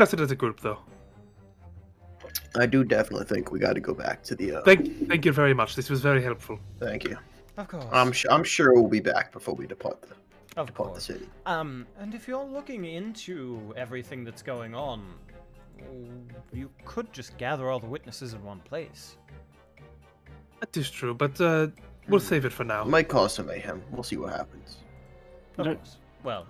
Discuss it as a group, though. I do definitely think we got to go back to the. Thank you very much. This was very helpful. Thank you. Of course. I'm sure we'll be back before we depart the course. city. And if you're looking into everything that's going on, you could just gather all the witnesses in one place. That is true, but we'll save it for now. Might cause some mayhem. We'll see what happens. Of course. Well,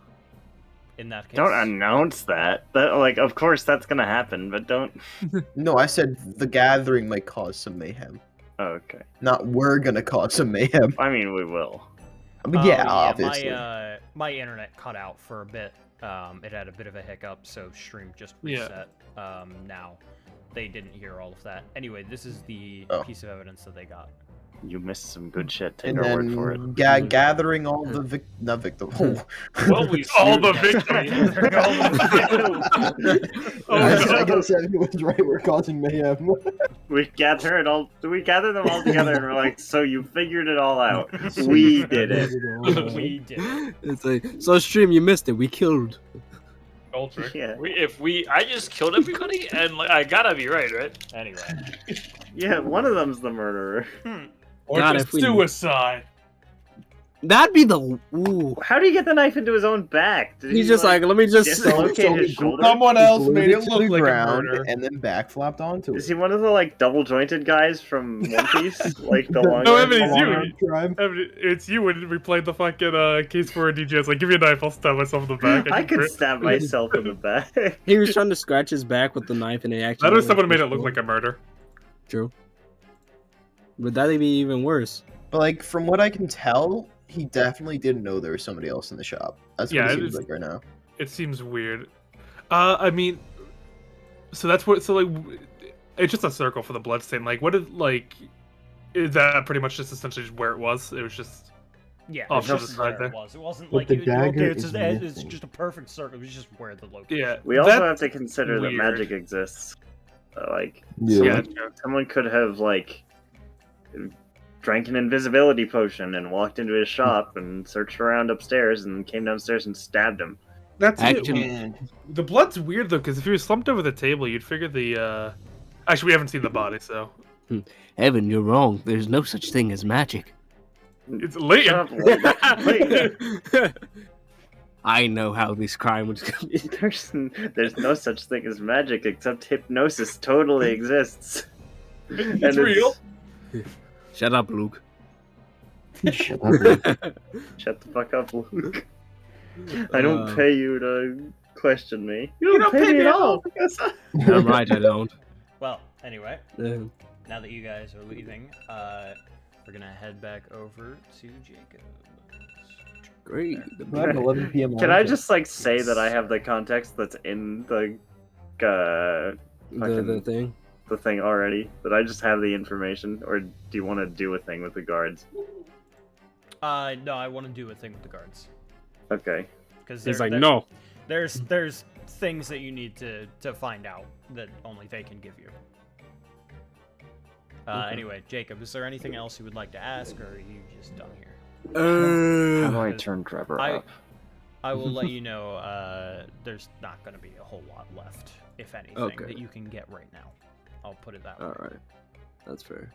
in that case... Don't announce that. Of course that's gonna happen, but don't... No, I said the gathering might cause some mayhem. Oh, okay. Not we're gonna cause some mayhem. I mean, we will. But yeah, obviously. My internet cut out for a bit. It had a bit of a hiccup, so stream just reset. Now, they didn't hear all of that. Anyway, this is the piece of evidence that they got. You missed some good shit. Take And our then word for it. gathering all the not victim. Well, we all the victory. I guess everyone's right. We're causing mayhem. We gather them all together, and we're like, "So you figured it all out? We did it. We did it." It's like, so stream, you missed it. We killed. Galdric. Yeah. I just killed everybody, and I gotta be right? Anyway. Yeah, one of them's the murderer. Or God, just if we- suicide. That'd be the ooh. How do you get the knife into his own back? Did He's he, just like, let me just. dislocate his shoulder? Someone else Glued made it it to look the like a ground murder. and then backflapped onto Is it. he one of the double jointed guys from One Piece? Like the long No, guy? Evan, it's Long you. arm tribe. It's you when we played the fucking case for a DJs. Like, give me a knife, I'll stab myself in the back. I could stab myself in the back. He was trying to scratch his back with the knife, and it actually. That or someone made it look like a murder. True. But that'd be even worse. But like from what I can tell, he definitely didn't know there was somebody else in the shop. That's what Yeah, it it seems is- like right now. It seems weird. I mean, so that's what. So like, it's just a circle for the bloodstain. Like, what is like? Is that pretty much just essentially just where it was? It was just. Yeah, Off it's to the just side where it there. was. It wasn't But like the you, dagger okay, it's is it's missing. just a perfect circle. It was just where the location. Yeah. We also That- have to consider that weird. magic exists. Yeah. Someone could have drank an invisibility potion and walked into his shop and searched around upstairs and came downstairs and stabbed him. That's Actually- it. The blood's weird though, because if he was slumped over the table, you'd figure the. Actually, we haven't seen the body, so Evan, you're wrong. There's no such thing as magic. it's late. Shut up, Wait. I know how this crime was going to be. There's no such thing as magic except hypnosis totally exists. It's real. Shut up, Luke. Shut up. Shut the fuck up, Luke. I don't pay you to question me. You don't pay me at all. I'm right, I don't. Well, anyway, Uh, now that you guys are leaving, we're gonna head back over to Jacob. great. About 11 p.m. Can I just say that I have the context that's in the The thing. the thing already? That I just have the information, or do you want to do a thing with the guards? No, I want to do a thing with the guards. Okay. Because He's like, no. There's things that you need to find out that only they can give you. Anyway, Jacob, is there anything else you would like to ask, or are you just done here? How do I turn Trevor up? I will let you know. There's not going to be a whole lot left, if anything, Okay. that you can get right now. I'll put it that way. All right, that's fair.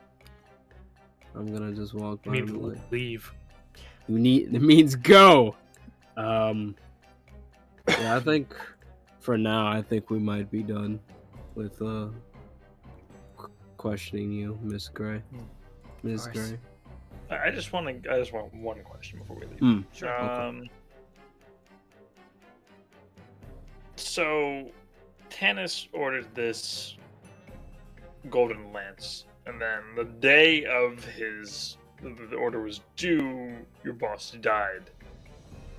I'm gonna just walk I by. and be mean, like, leave. you need. It means go. Yeah, I think for now, I think we might be done with questioning you, Miss Gray. Miss course. Gray. I just want one question before we leave. Hmm. Sure. So, Tanis ordered this golden lance, and then the day of the order was due, your boss died.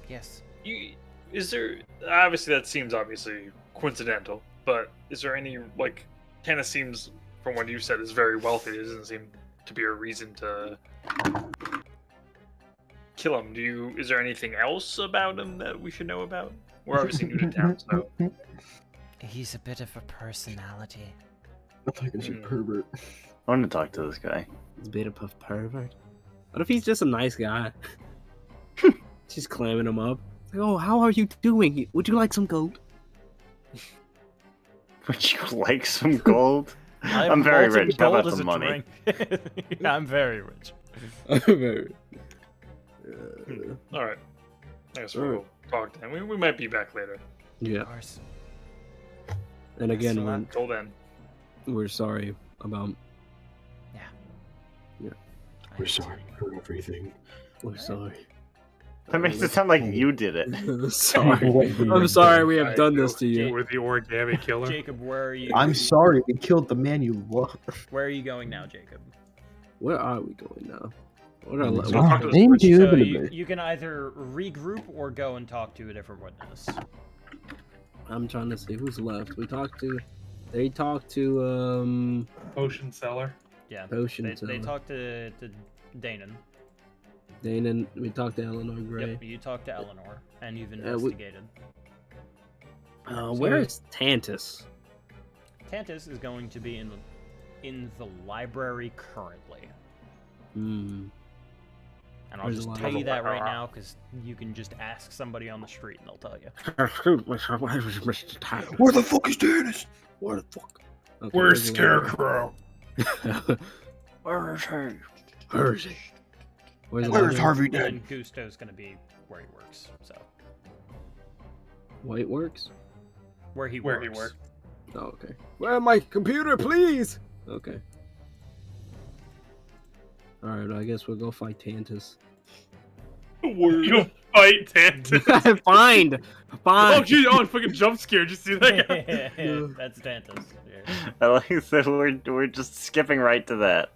Yes. Is there, obviously that seems obviously coincidental, but is there any, Tanis seems, from what you said, is very wealthy. There doesn't seem to be a reason to kill him. Is there anything else about him that we should know about? We're obviously new to town, so. He's a bit of a personality. I thought it was a pervert. I want to talk to this guy. He's a bit of a pervert. What if he's just a nice guy? She's clamming him up. Like, oh, how are you doing? Would you like some gold? Would you like some gold? I have I'm very molten rich. How gold about as some a money? drink. I'm very rich. Very- All right. I guess we'll talk to him. We might be back later. yeah. Of course. And again, So, Until then. we're sorry about. We're sorry for everything. We're sorry. That makes it sound like you did it. Sorry. I'm sorry we have done this to you. We're the origami killer. Jacob, where are you? I'm sorry we killed the man you love. Where are you going now, Jacob? Where are we going now? What are So what- talk to the Name switch. you So a you, bit. you can either regroup or go and talk to a different witness. I'm trying to see who's left. They talked to Potion seller. Yeah. Potion They Seller. talked to Danon. Dane and we talked to Eleanor Gray. Yep, you talked to Eleanor, and you've we- investigated. Where is Tantus? Tantus is going to be in the library currently. Hmm. And I'll Where's just the tell you that library? right now, because you can just ask somebody on the street and they'll tell you. Excuse me, sir. Where is Mr. Tantus? Where the fuck is Dennis? Where the fuck? Okay, Where's the Scarecrow? library? Where is he? Where is he? Where's the Where's library? Harvey dead? And Gusto's going to be where he works, so. White works? Where he Where works. he works. Oh, okay. Where my computer, please? Okay. Alright, I guess we'll go fight Tantus. You'll fight Tantus. Find! Oh, Find! geez, oh, I fucking jump scared. Did you see that guy? That's Tantus. Yeah. I like that we're just skipping right to that.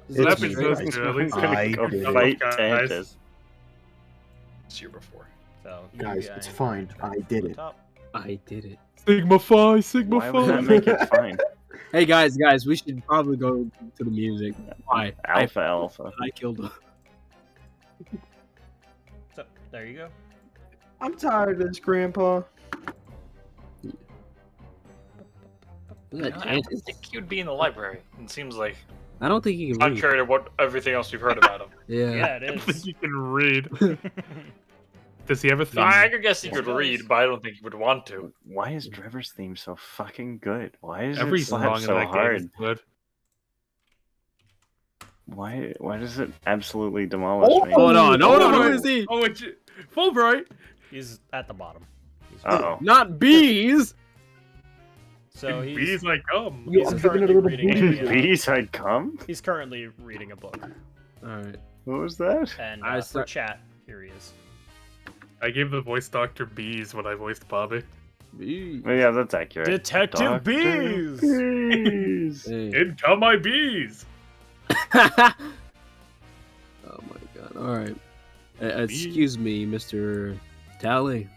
So that It's means great. those two, at least. I Go did it. fight Guys. Tantus. It's year before. So, you Guys, guys it's fine. I did on it. top. I did it. Sigma Phi, Sigma Why would that Phi. make it fine? Hey guys, we should probably go to the music. Why? Alpha. I killed him. So, there you go. I'm tired of this, Grandpa. Is that I Tantus? think he would be in the library. It seems like I don't think he can read. contrary to what everything else we've heard about him. Yeah. Yeah, I it don't think is. you can read. Does he have a thing? I could guess he could Yes, he read, does. but I don't think he would want to. Why is Trevor's theme so fucking good? Why is Every it song slap in so that game is hard? good. Why does it absolutely demolish me? Hold on, Oh, who wait. is he? Oh, it's Fulbright. He's at the bottom. He's Uh-oh. Not bees! So And he's, bees like come. Yo, he's I'm giving it currently a little reading booty. a, Bees I'd come? he's currently reading a book. Alright. What was that? And I for start- chat, here he is. I gave the voice doctor bees when I voiced Bobby. Bees. Well, yeah, that's accurate. Detective Dr. Bees! Bees! Hey. In come my bees. Oh my god. Alright. Excuse me, Mr. Tally.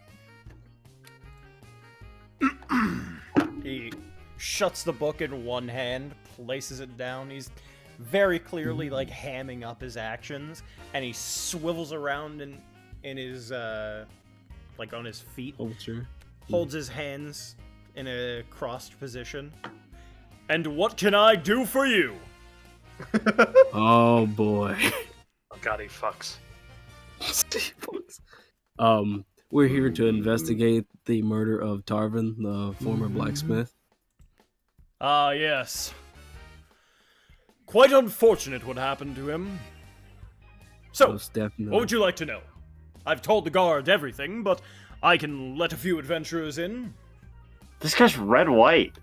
He shuts the book in one hand, places it down. He's very clearly like hamming up his actions, and he swivels around in his like on his feet, Culture. holds his hands in a crossed position. And what can I do for you? Oh boy. God, he fucks. We're here to investigate the murder of Tarvin, the former blacksmith. Ah, yes. Quite unfortunate what happened to him. So, Most definitely. what would you like to know? I've told the guard everything, but I can let a few adventurers in. This guy's red-white.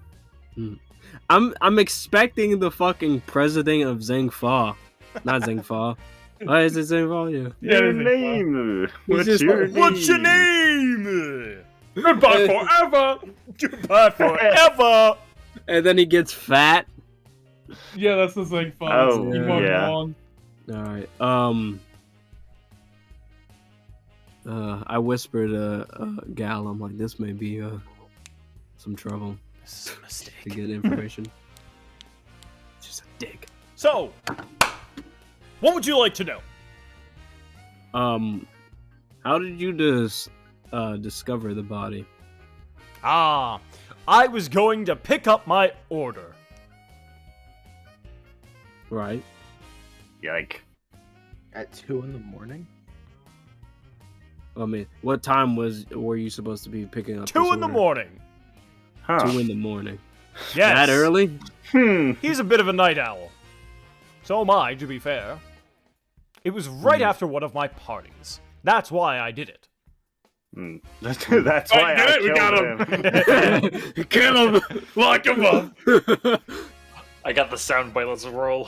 I'm expecting the fucking president of Zhengfa. Not Zhengfa. Why is it Zhengfa? Yeah. Yeah, Your it is. name? He's What's just your like, name? What's your name? Goodbye forever. Goodbye forever. And then he gets fat. Yeah, that's the thing. Fun. Oh, Keep on yeah. going. Alright. I whispered Gal, I'm like, this may be some trouble This is a mistake. to get information. Just a dick. So, what would you like to know? How did you discover the body? Ah, I was going to pick up my order. Right. Yike. At 2 in the morning? I mean, what time were you supposed to be picking up? 2 this in the order? morning. Huh. 2 in the morning. Yes. That early? He's a bit of a night owl. So am I, to be fair. It was right after one of my parties. That's why I did it. That's why did I it, we killed got him. him. Kill him! Lock him up! I got the soundbite. Let's roll.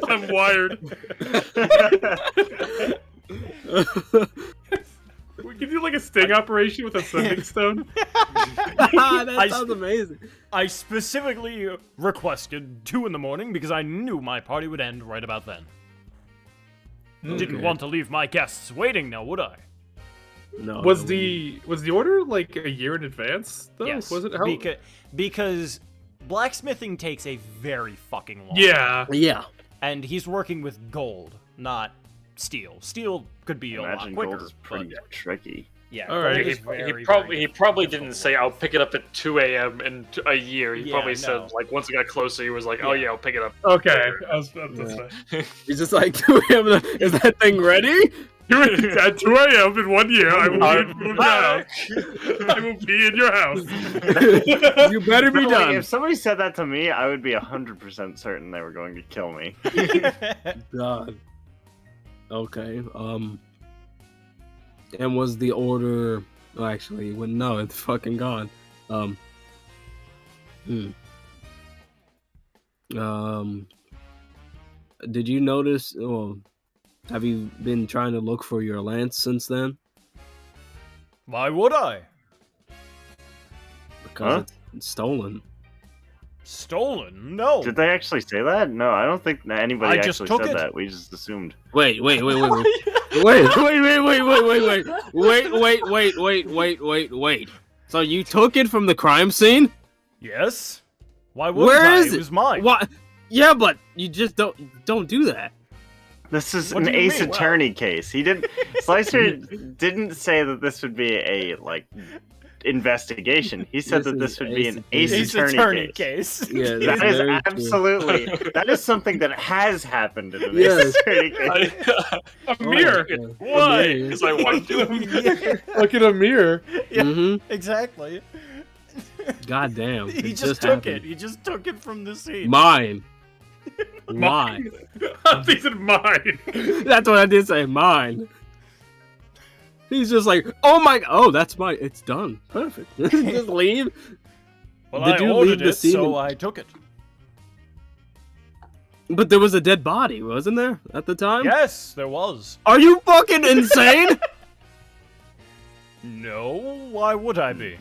I'm wired. We can do like a sting operation with a sending stone. That sounds amazing. I specifically requested 2 in the morning because I knew my party would end right about then. Didn't want to leave my guests waiting now, would I? No. Was the order like a year in advance though? Yes. Was it? How? Because blacksmithing takes a very fucking long Yeah. Yeah. and he's working with gold, not steel. Steel could be a lot Imagine got gold is pretty tricky. Yeah, All right. gold He, is very, he probably very didn't say I'll pick it up at 2 a.m. in a year. He Yeah, probably no. said like once it got closer, he was like, "Oh Yeah. yeah, I'll pick it up." Okay. I was about to say. He's just like, is that thing ready? At 2 a.m. in 1 year, I will be in your house. I will be in your house. You better be Like, done. if somebody said that to me, I would be 100% certain they were going to kill me. God. Okay. And was the order? Oh, actually, well, no, it's fucking gone. Did you notice? Well, have you been trying to look for your lance since then? Why would I? Because it's stolen. Stolen? No. Did they actually say that? No, I don't think anybody I just actually took said it. that. We just assumed. Wait. Wait. So you took it from the crime scene? Yes. Why would Where I? is It was mine. What? Yeah, but you just don't do that. This is What an do you Ace mean? Attorney case. He didn't. Slicer didn't say that this would be a investigation. He said This that this is would be Ace an Ace Ace Attorney, Attorney case. case. Yeah, That that's is very true. absolutely. That is something that has happened in an Yes. Ace Attorney case. A mirror. Why? Because I want to. Look at a mirror. Mm-hmm. Exactly. God damn. He it just took happened. it. He just took it from the scene. Mine. Why? These are mine. That's what I did say. Mine. He's just like, oh, that's mine. It's done. Perfect. Just leave. Well, Did I you ordered leave the it, scene so in- I took it. But there was a dead body, wasn't there, at the time? Yes, there was. Are you fucking insane? No, why would I be?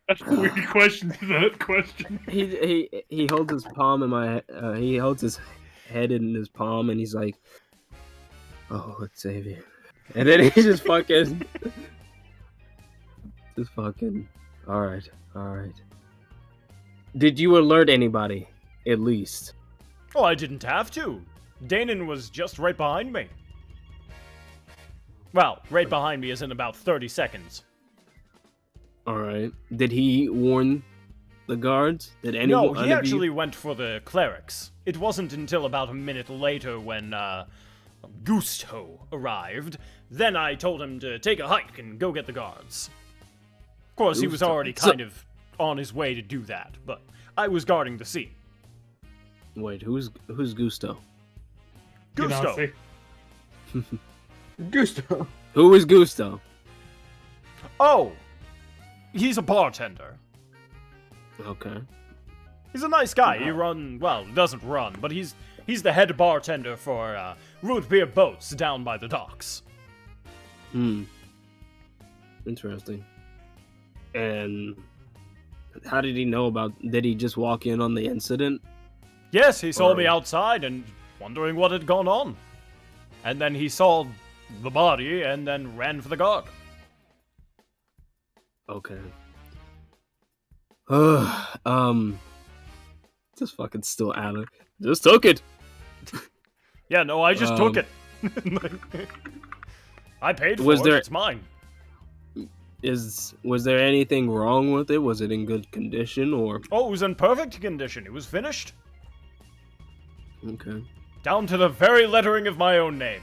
That's a weird question to that question. he holds his palm in my he holds his head in his palm and he's like, oh, let's save you. And then he just fucking all right. Did you alert anybody at least? Oh, I didn't have to. Danon was just right behind me. Well, right behind me is in about 30 seconds. All right. Did he warn the guards? Did anyone? No, he actually went for the clerics. It wasn't until about a minute later when Gusto arrived. Then I told him to take a hike and go get the guards. Of course, he was Gusto. already kind of on his way to do that, but I was guarding the scene. Wait, who's Gusto? Gusto. Gusto. Who is Gusto? Oh, he's a bartender. Okay. He's a nice guy. He doesn't run, but he's the head bartender for root beer boats down by the docks. Interesting. And how did he know about? Did he just walk in on the incident? Yes, he saw Or- me outside and wondering what had gone on. And then he saw the body and then ran for the guard. Okay. Just fucking still at it. Just took it. Yeah, no, I just took it. I paid for Was it. there- It's mine. Was there anything wrong with it? Was it in good condition or? Oh, it was in perfect condition. It was finished. Okay. Down to the very lettering of my own name.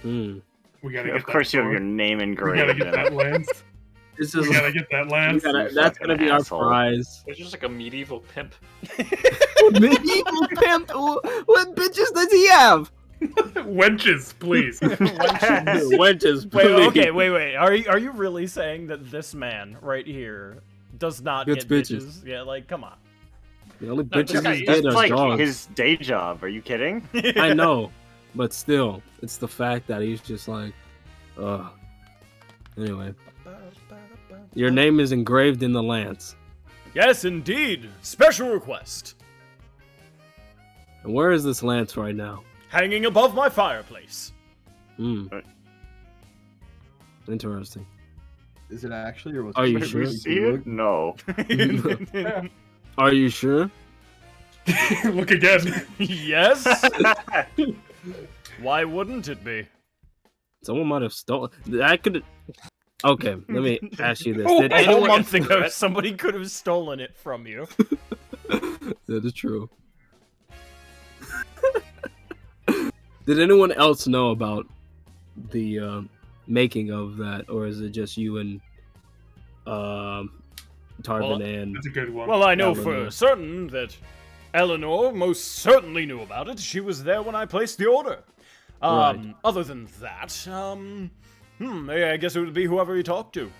We gotta get Of course, that you have your sword. name We engraved gotta in get it. that lance. This We is gotta get that lance. that's gonna be our asshole. prize. It's just like a medieval pimp. Medieval pimp. What bitches does he have? Wenches, please. Wenches. Wait, please. okay, wait. Are you really saying that this man right here does not Gets get bitches. bitches? Yeah, like, come on. The only No, this bitches guy- he That's get are like dogs. his day job. Are you kidding? I know, but still, it's the fact that he's just like, ugh. Anyway, your name is engraved in the lance. Yes, indeed. Special request. And where is this lance right now? Hanging above my fireplace. Hmm. Right. Interesting. Is it actually, or was Are it you just sure? a You see look? it? No. Are you sure? Look again. Yes. Why wouldn't it be? Someone might have stolen. I could. Okay, let me ask you this: Oh, Did A anyone? whole month ago, somebody could have stolen it from you. That is true. Did anyone else know about the making of that, or is it just you and Tarvin Well, and? That's a good one. Well, I know Eleanor. for certain that Eleanor most certainly knew about it. She was there when I placed the order. Right. Other than that, I guess it would be whoever he talked to,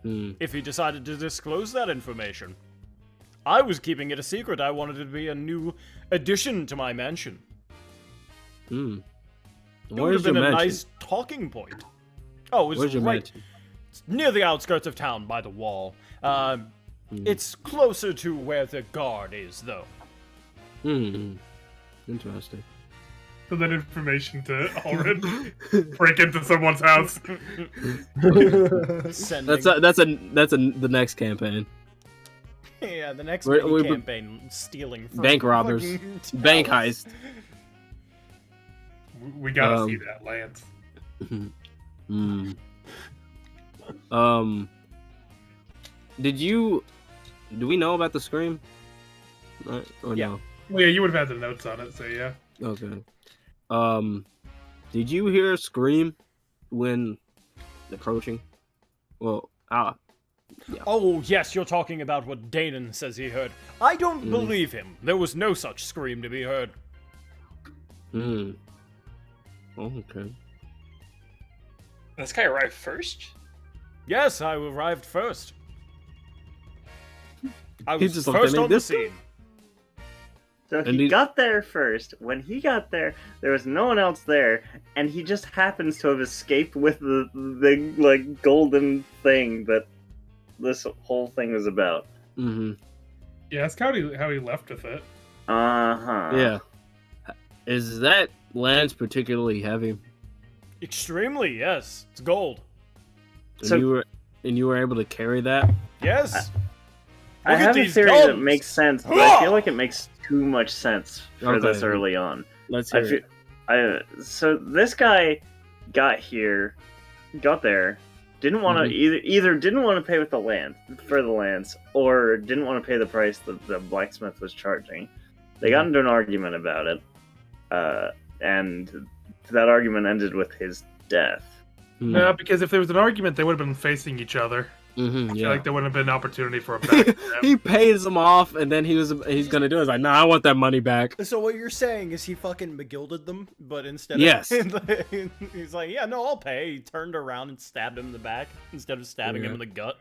Hmm. if he decided to disclose that information. I was keeping it a secret. I wanted it to be a new addition to my mansion. Hmm. It would Where's have your been a mansion? nice talking point. Oh, it was Where's your right mansion? near the outskirts of town by the wall. It's closer to where the guard is, though. Hmm. Interesting. Send that information to Alred. Break into someone's house. Sending. That's the next campaign. Yeah, the next We're- mini we- campaign, stealing from Bank robbers. fucking Bank towns. heist. We gotta Um, see that lance. Hmm. Do we know about the scream? Or Yeah. no? Well, yeah, you would have had the notes on it, so yeah. Okay. Did you hear a scream when approaching? Well, Oh, yes, you're talking about what Danon says he heard. I don't Mm. believe him. There was no such scream to be heard. hmm. Oh, okay. This guy arrived first? Yes, I arrived first. I He was just looked at first me, on the "This guy?" scene. So And he he- got there first. When he got there, there was no one else there, and he just happens to have escaped with the like golden thing that this whole thing was about. Mm-hmm. Yeah, that's how he left with it. Uh-huh. Yeah. Is that lance particularly heavy? Extremely, yes. It's gold. And So- you were able to carry that? Yes. I Look at have a these theory that guns! makes sense, but I feel like it makes too much sense for Okay. this early on. Let's hear I feel, it. so this guy got there, didn't want to either didn't want to pay with the land for the lands, or didn't want to pay the price that the blacksmith was charging. They got into an argument about it, and that argument ended with his death. Hmm. No, because if there was an argument, they would have been facing each other. Mhm, I feel yeah. like there wouldn't have been an opportunity for a back. He pays him off, and then he's gonna do it. He's like, nah, I want that money back. So what you're saying is he fucking McGilded them, but instead Yes. of... he's like, yeah, no, I'll pay. He turned around and stabbed him in the back instead of stabbing him Yeah. in the gut.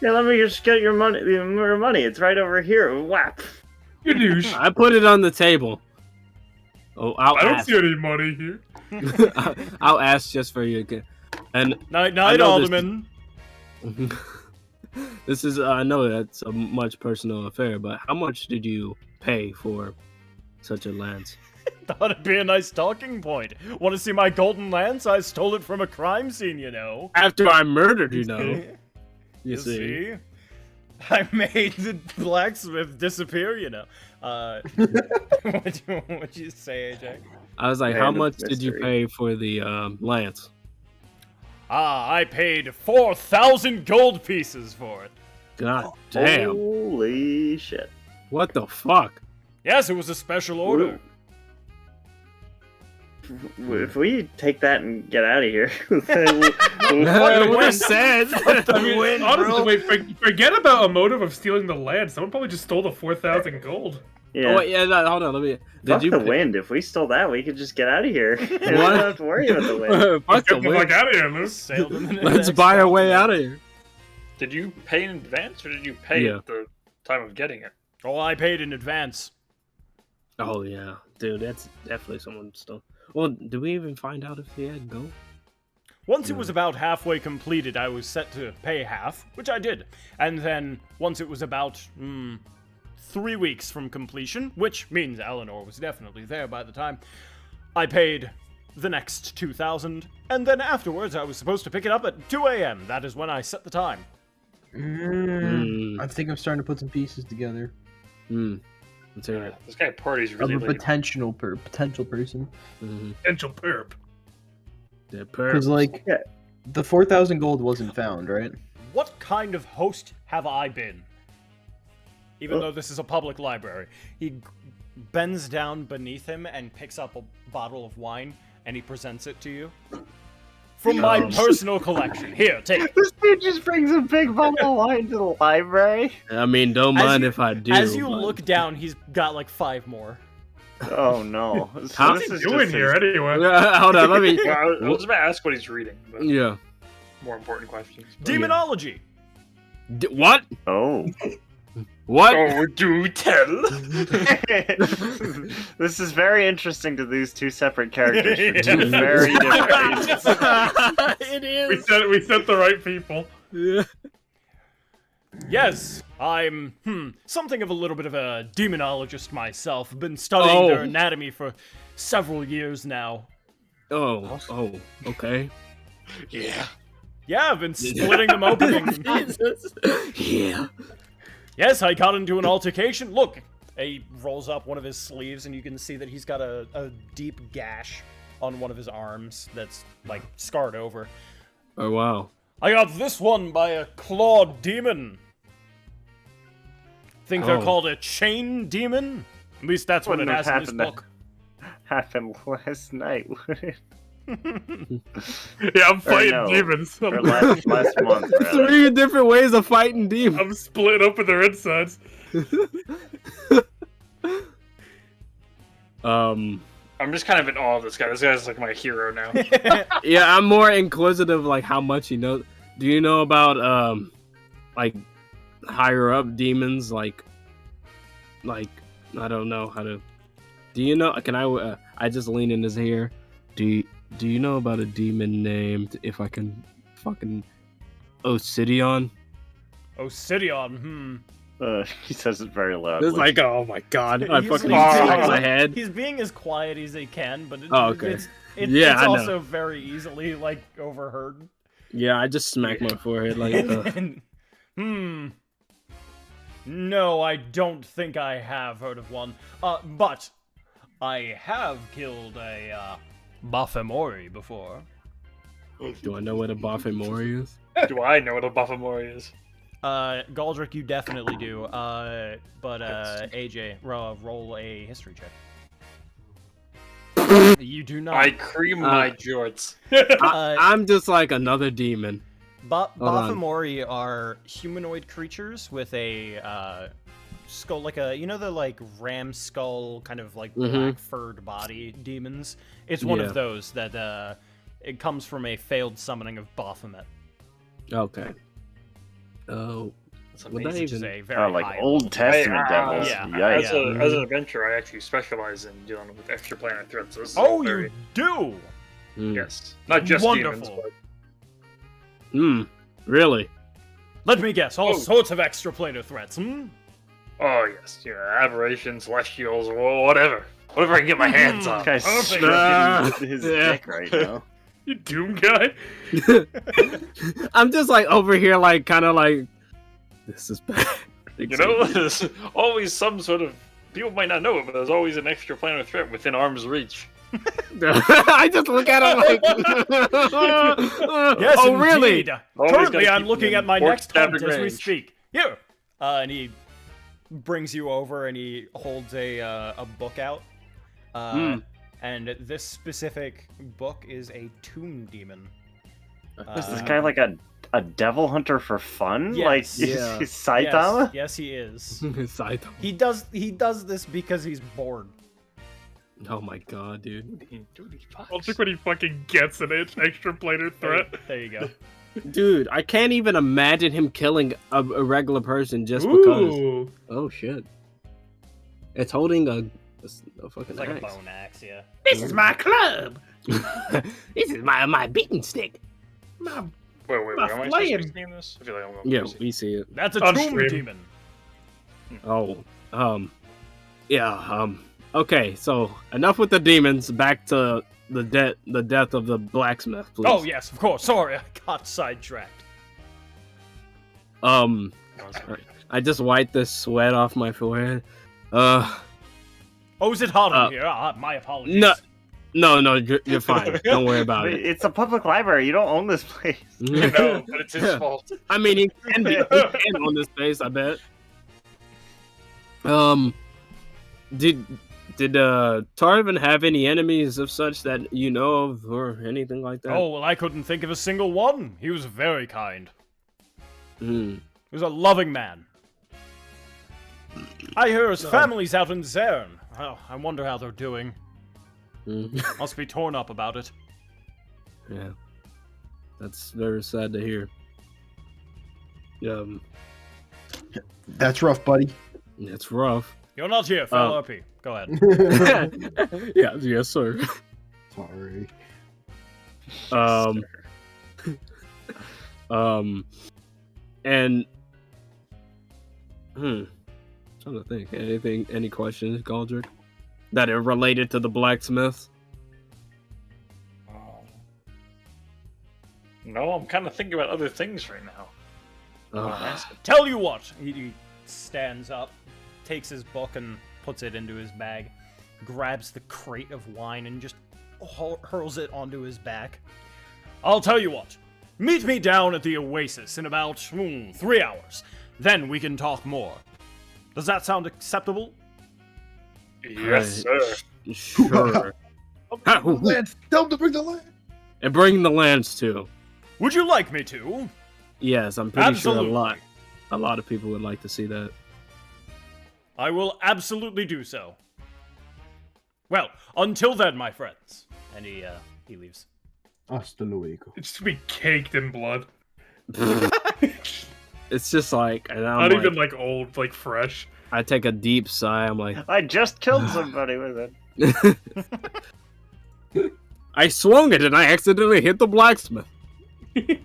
Yeah, let me just get your money. Your money. It's right over here. Whap. You douche. I put it on the table. Oh, I'll I don't ask. see any money here. I'll ask just for you again. And Night, know this- Alderman. this is I know that's a much personal affair, but how much did you pay for such a lance? Thought it'd be a nice talking point. Want to see my golden lance? I stole it from a crime scene, you know. After I murdered, you know. You You see. see? I made the blacksmith disappear, you know. What'd you say, AJ? I was like, Man how of much did you mystery. pay for the lance? I paid 4,000 gold pieces for it. God damn. Holy shit. What the fuck? Yes, it was a special order. if we take that and get out of here, then What I said. Honestly, wait, forget about a motive of stealing the land. Someone probably just stole the 4,000 gold. yeah. Oh, wait, yeah, no, hold on. Let me. Fuck Did you the pay- wind. If we stole that, we could just get out of here. And we What? don't have to worry about the wind. Fuck the Get the wind. fuck out of here, Luke. Sailed in the Let's next buy our way round. out of here. Did you pay in advance, or did you pay Yeah. at the time of getting it? Oh, I paid in advance. Oh yeah, dude, that's definitely someone's stuff. Well, did we even find out if he had gold? Once it was about halfway completed, I was set to pay half, which I did. And then, once it was about 3 weeks from completion, which means Eleanor was definitely there by the time, I paid the next 2,000, and then afterwards I was supposed to pick it up at 2 a.m. That is when I set the time. Hmm. I think I'm starting to put some pieces together. Let's hear it. This guy parties Of really a late. potential person. Potential perp. The Because, perp. like, Yeah. the 4,000 gold wasn't found, right? What kind of host have I been? Even though this is a public library. He bends down beneath him and picks up a bottle of wine, and he presents it to you. From my personal collection. Here, take it. This dude just brings a big bottle of wine to the library. I mean, don't mind if I do. As you but- look down, he's got like 5 more. Oh no! So How's this What's is he doing just here his- anyway? Hold on, let me. Well, I was about to ask what he's reading, but Yeah. more important questions. Demonology. What? Oh. What? Oh, do tell. This is very interesting to these two separate characters for Yeah. two very different reasons. It We sent the right people. Yeah. Yes, I'm something of a little bit of a demonologist myself. Been studying Oh. their anatomy for several years now. Oh. Okay. Yeah. Yeah, I've been splitting them open. Yeah. Yes, I got into an altercation. Look, he rolls up one of his sleeves, and you can see that he's got a deep gash on one of his arms that's like scarred over. Oh wow. I got this one by a clawed demon. Think they're Oh. called a chain demon? At least that's what it Wouldn't has have in this happened book. Happened last night, would it? Yeah, I'm fighting no. demons. Or last month, rather. 3 different ways of fighting demons. I'm splitting open their insides. I'm just kind of in awe of this guy. This guy's like my hero now. Yeah, I'm more inquisitive, like how much he knows. Do you know about like higher up demons? Like I don't know how to. Do you know? Can I just lean in his ear. Do you know about a demon named, if I can fucking, Osidion? Obsidian, He says it very loudly. It's like, oh my god, I He's- fucking he's- smack my head. He's being as quiet as he can, but Oh, okay. it's Yeah, I know. also very easily like overheard. Yeah, I just smacked my forehead like. No, I don't think I have heard of one. But I have killed a Baphomet before. Do I know what a Baphomet is? Do I know what a Baphomet is? Galdric, you definitely do. But AJ, roll a history check. You do not. I cream my jorts. I'm just like another demon. Ba- Hold on. Baphomet are humanoid creatures with a skull, like a, you know, the like ram skull kind of like black furred body demons. It's one Yeah. of those that it comes from a failed summoning of Baphomet, Okay. Oh. That's Would that amazing. which is even? a very like high Old level. Testament devils. Yeah. Yikes. As an adventurer, I actually specialize in dealing with extraplanar threats. So this is Oh, very, you do. yes, not just demons, Wonderful. but Really? Let me guess, all Oh. sorts of extraplanar threats. oh yes, aberrations, celestials, whatever I can get my hands on. This guy's Perfect. stroking his Yeah. dick right now. You doom guy. I'm just like over here, like kind of like, this is bad. There's always some sort of, people might not know it, but there's always an extraplanar threat within arm's reach. I just look at him like, Yes, oh really? indeed. Always Currently, gotta I'm keep looking them at my fork next hunt stabbing as we range. speak. Here, and he brings you over and he holds a book out. And this specific book is a tomb demon. Is this guy like a devil hunter for fun? Yes. Like Yeah. he's Saitama? Yes, he is. Saito. He does this because he's bored. Oh my god, dude. I'll check when he fucking gets an extra planar threat. There you go. Dude, I can't even imagine him killing a regular person just because. Ooh. Oh shit. It's holding a fucking It's like a axe. bone axe, yeah. This is my club. This is my beating stick. Wait, am I My supposed to be flame. seeing this? I feel like I'm going Yeah, crazy. we see it. That's a On tomb stream. demon. Oh, yeah, okay, so enough with the demons, back to the death of the blacksmith, please. Oh yes, of course. Sorry, I got sidetracked. No, it's not. I just wiped the sweat off my forehead. Oh, is it hot in here? My apologies. No, you're fine. Don't worry about it. It's a public library. You don't own this place. No, but it's his fault. I mean, he can on this face, I bet. Did Tarvin have any enemies of such that you know of, or anything like that? Oh, well, I couldn't think of a single one. He was very kind. Hmm. He was a loving man. I hear his family's out in Zern. Oh, I wonder how they're doing. Mm. Must be torn up about it. Yeah, that's very sad to hear. That's rough, buddy. It's rough. You're not here, fellow RP. Go ahead. Yes, sir. Sorry. And trying to think. Any questions, Galdric, that are related to the blacksmith? No, I'm kind of thinking about other things right now. Tell you what. He stands up, takes his book and puts it into his bag, grabs the crate of wine and just hurls it onto his back. I'll tell you what. Meet me down at the Oasis in about 3 hours. Then we can talk more. Does that sound acceptable? Yes, sir. Sure. Lance, tell him to bring the land. And bring the lands too. Would you like me to? Yes, I'm pretty Absolutely. sure a lot of people would like to see that. I will absolutely do so. Well, until then, my friends. And he leaves. Hasta luego. It's just be caked in blood. It's just like, and I'm Not like, even like old, like fresh. I take a deep sigh. I'm like, I just killed somebody with it. I swung it and I accidentally hit the blacksmith. He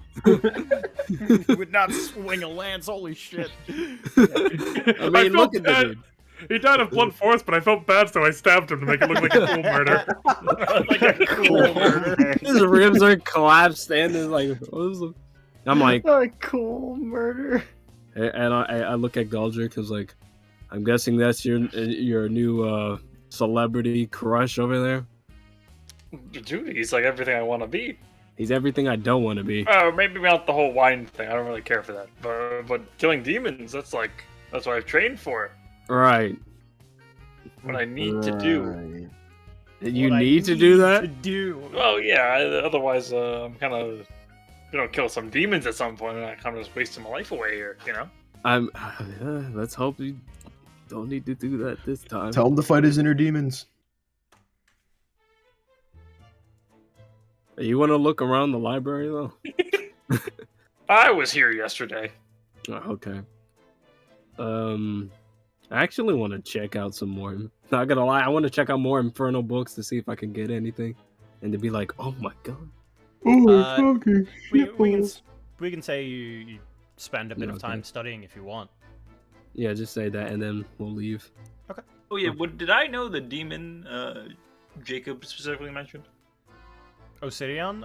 would not swing a lance, holy shit. I mean, look at the bad. dude. He died of blunt force, but I felt bad, so I stabbed him to make it look like a cool murder. Like a cool murder. His ribs are collapsed and it's like, I'm like, A cool murder. and I look at Galdric, who's like, I'm guessing that's your new celebrity crush over there. Dude, he's like everything I want to be. He's everything I don't want to be. Maybe not the whole wine thing. I don't really care for that. But killing demons, that's what I've trained for. Right. What I need to do. Right. You What I need to do that? To do. Well, yeah. Otherwise, I'm kind of kill some demons at some point, and I kind of just wasting my life away here. You know. Let's hope you don't need to do that this time. Tell him to fight his inner demons. You want to look around the library though? I was here yesterday. Oh, okay. I actually want to check out some more. Not gonna lie, I want to check out more Infernal books to see if I can get anything, and to be like, oh my god. Oh, fucking We can say you spend a bit Yeah, of time okay. studying if you want. Yeah, just say that, and then we'll leave. Oh yeah. Did I know the demon Jakob specifically mentioned? Obsidian?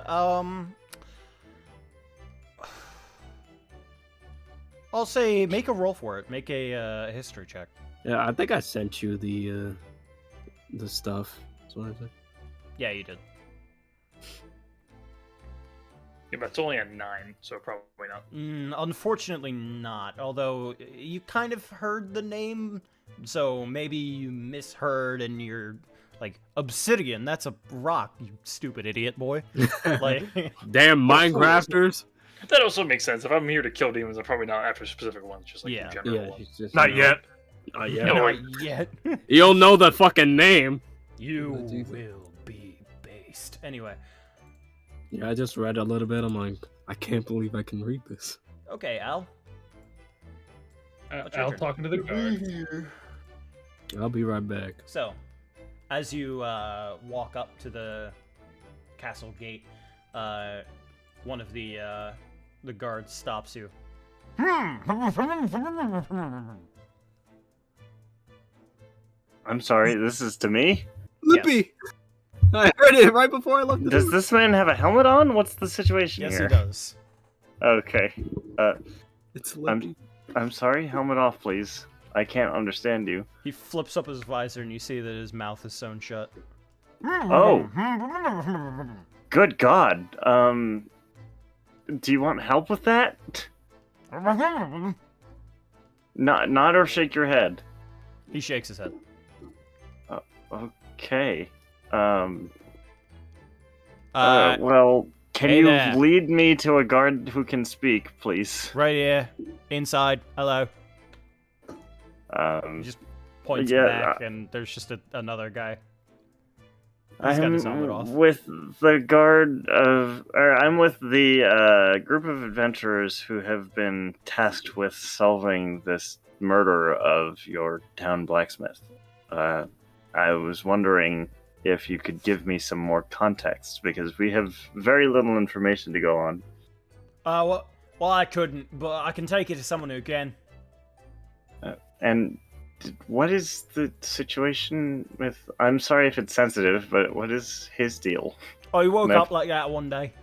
I'll say make a roll for it. Make a history check. Yeah, I think I sent you the stuff. That's what I said. Yeah, you did. Yeah, but it's only a 9, so probably not. Unfortunately not, although you kind of heard the name, so maybe you misheard and you're Like, obsidian, that's a rock, you stupid idiot boy. Like, Damn Minecrafters. That also makes sense. If I'm here to kill demons, I'm probably not after specific ones, just like Yeah. in general. Yeah, he's just Not yet. Not yet. No, not like- yet. You'll know the fucking name. You What do you will be based. Anyway, Yeah, I just read a little bit. I'm like, I can't believe I can read this. okay, Al. What's your Al turn? talking to the guard. I'll be right back. So, as you walk up to the castle gate, one of the guards stops you. I'm sorry, this is to me? Lippy! I heard it right before I left the Does this man have a helmet on? What's the situation Yes, here? he does. Okay. It's Lippy. I'm sorry, helmet off, please. I can't understand you. He flips up his visor and you see that his mouth is sewn shut. Oh. Good God. Do you want help with that? Not or shake your head. He shakes his head. Okay. Uh, Well, can hey you there. lead me to a guard who can speak, please? right here, inside. Hello. He just points yeah, back, and there's just another guy. He's got his helmet off. I'm with the guard of, or I'm with the group of adventurers who have been tasked with solving this murder of your town blacksmith. I was wondering if you could give me some more context, because we have very little information to go on. Well, I couldn't, but I can take it to someone who can. And what is the situation with... I'm sorry if it's sensitive, but what is his deal? Oh, he woke No. up like that one day.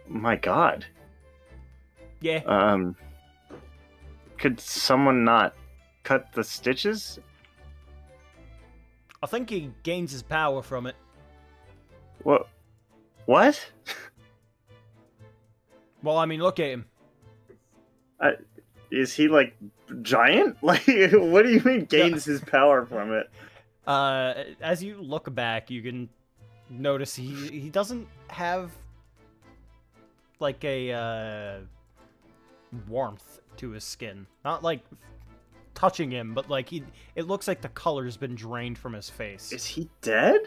My God. Yeah. Could someone not cut the stitches? I think he gains his power from it. What? What? Well, I mean, look at him. Is he like giant? Like, what do you mean gains his power from it? As you look back, you can notice he doesn't have like a warmth to his skin. Not like touching him, but like it looks like the color's been drained from his face. Is he dead?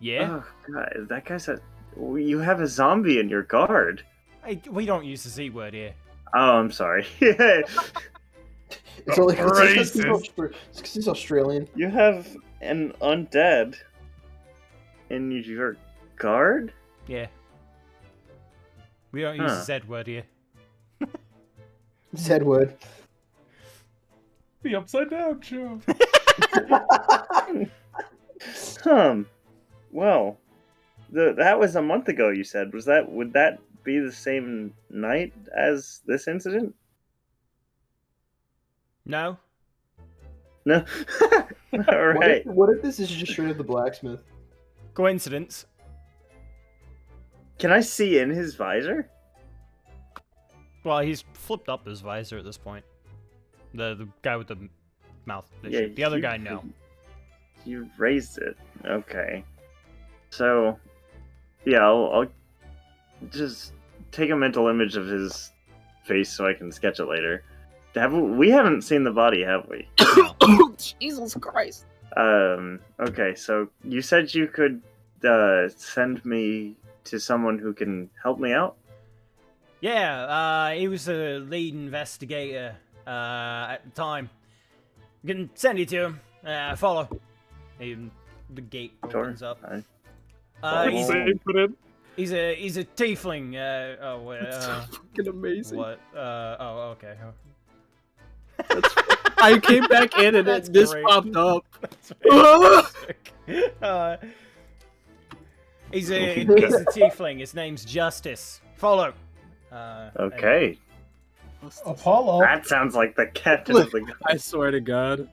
Yeah. Oh God, that guy's a... You have a zombie in your guard. We don't use the Z word here. Oh, I'm sorry. It's only Racist. because he's Australian. You have an undead in your guard? Yeah. We don't use Huh. the Z word here. Zedwood. The upside down show. Well, that was a month ago. You said would that be the same night as this incident? No. No. All right. What if this is just straight up the blacksmith? Coincidence. Can I see in his visor? Well, he's flipped up his visor at this point. The guy with the mouth issue. The other guy, no. You raised it. Okay. So, yeah, I'll just take a mental image of his face so I can sketch it later. We haven't seen the body, have we? Jesus Christ. Okay, so you said you could send me to someone who can help me out? Yeah, he was a lead investigator at the time. You can send it to him. Follow. The gate Sure. opens up. Follow. He's a tiefling. Fucking amazing. What? Oh, okay. I came back in and That's this great. popped up. He's a tiefling. His name's Justice. Follow. Okay. Apollo. That sounds like the captain of the... I swear to God.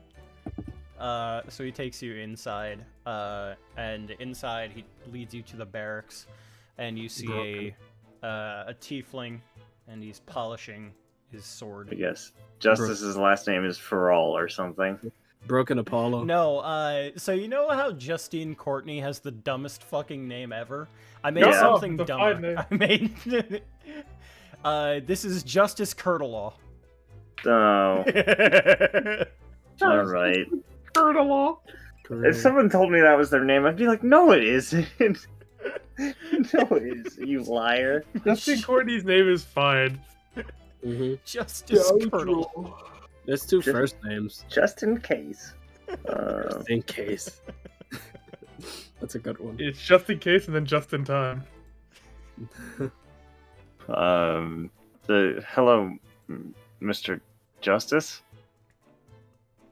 So he takes you inside, and inside he leads you to the barracks, and you see a tiefling, and he's polishing his sword. I guess. Justice's last name is Feral or something. Broken Apollo. No, so you know how Justine Courtney has the dumbest fucking name ever? I made Yeah. something It's a fine dumber. name. I made... this is Justice Curtelaw. Oh, all right. Curtelaw. If someone told me that was their name, I'd be like, no, it isn't. No, it is, you liar. Justin Courtney's name is fine. Mm-hmm. Justice Curtelaw. There's two Just- first names, Just in case. just in case. That's a good one. It's just in case and then just in time. Hello, Mr. Justice.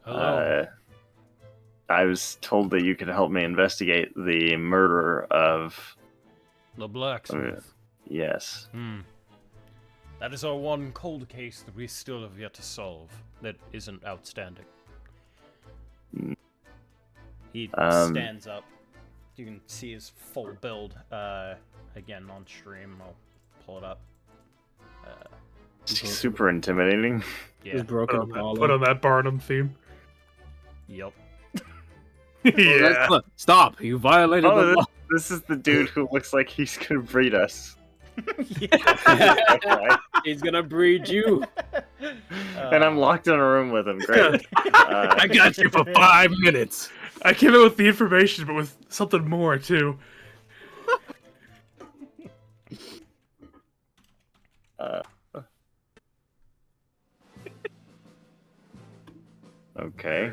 Hello. I was told that you could help me investigate the murder of. The blacksmith. Yes. That is our one cold case that we still have yet to solve. That isn't outstanding. Hmm. He stands up. You can see his full build. Again on stream. I'll pull it up. Super intimidating. Yeah. There's Broken Put Apollo. on that Barnum theme. Yep. Yeah. Look, stop! You violated the Oh, law. this is the dude who looks like he's gonna breed us. yeah. He's gonna breed you. And I'm locked in a room with him. Great. I got you for 5 minutes. I came in with the information, but with something more too. Okay.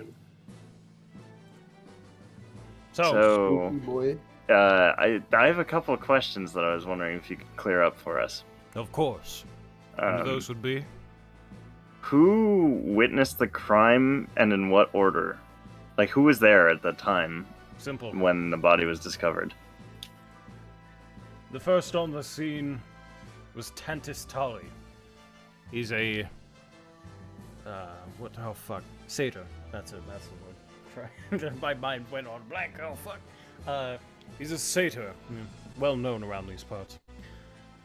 So, Boy. I have a couple of questions that I was wondering if you could clear up for us. of course. And Um, those would be? Who witnessed the crime and in what order? Like, who was there at the time Simple. when the body was discovered? The first on the scene was Tantis Tully. He's a what the hell fuck? Satyr. That's the word. My mind went on blank, oh fuck. He's a satyr, well known around these parts.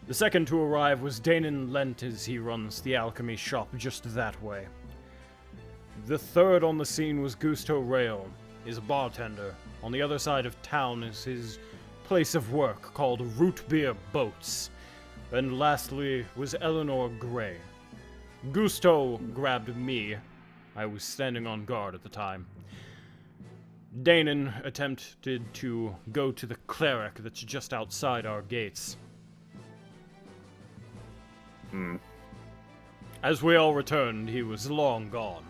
The second to arrive was Danon Lent, as he runs the alchemy shop just that way. The third on the scene was Gusto Rail. He's a bartender. On the other side of town is his place of work called Root Beer Boats. And lastly was Eleanor Gray. Gusto grabbed me. I was standing on guard at the time. Danon attempted to go to the cleric that's just outside our gates. As we all returned, he was long gone.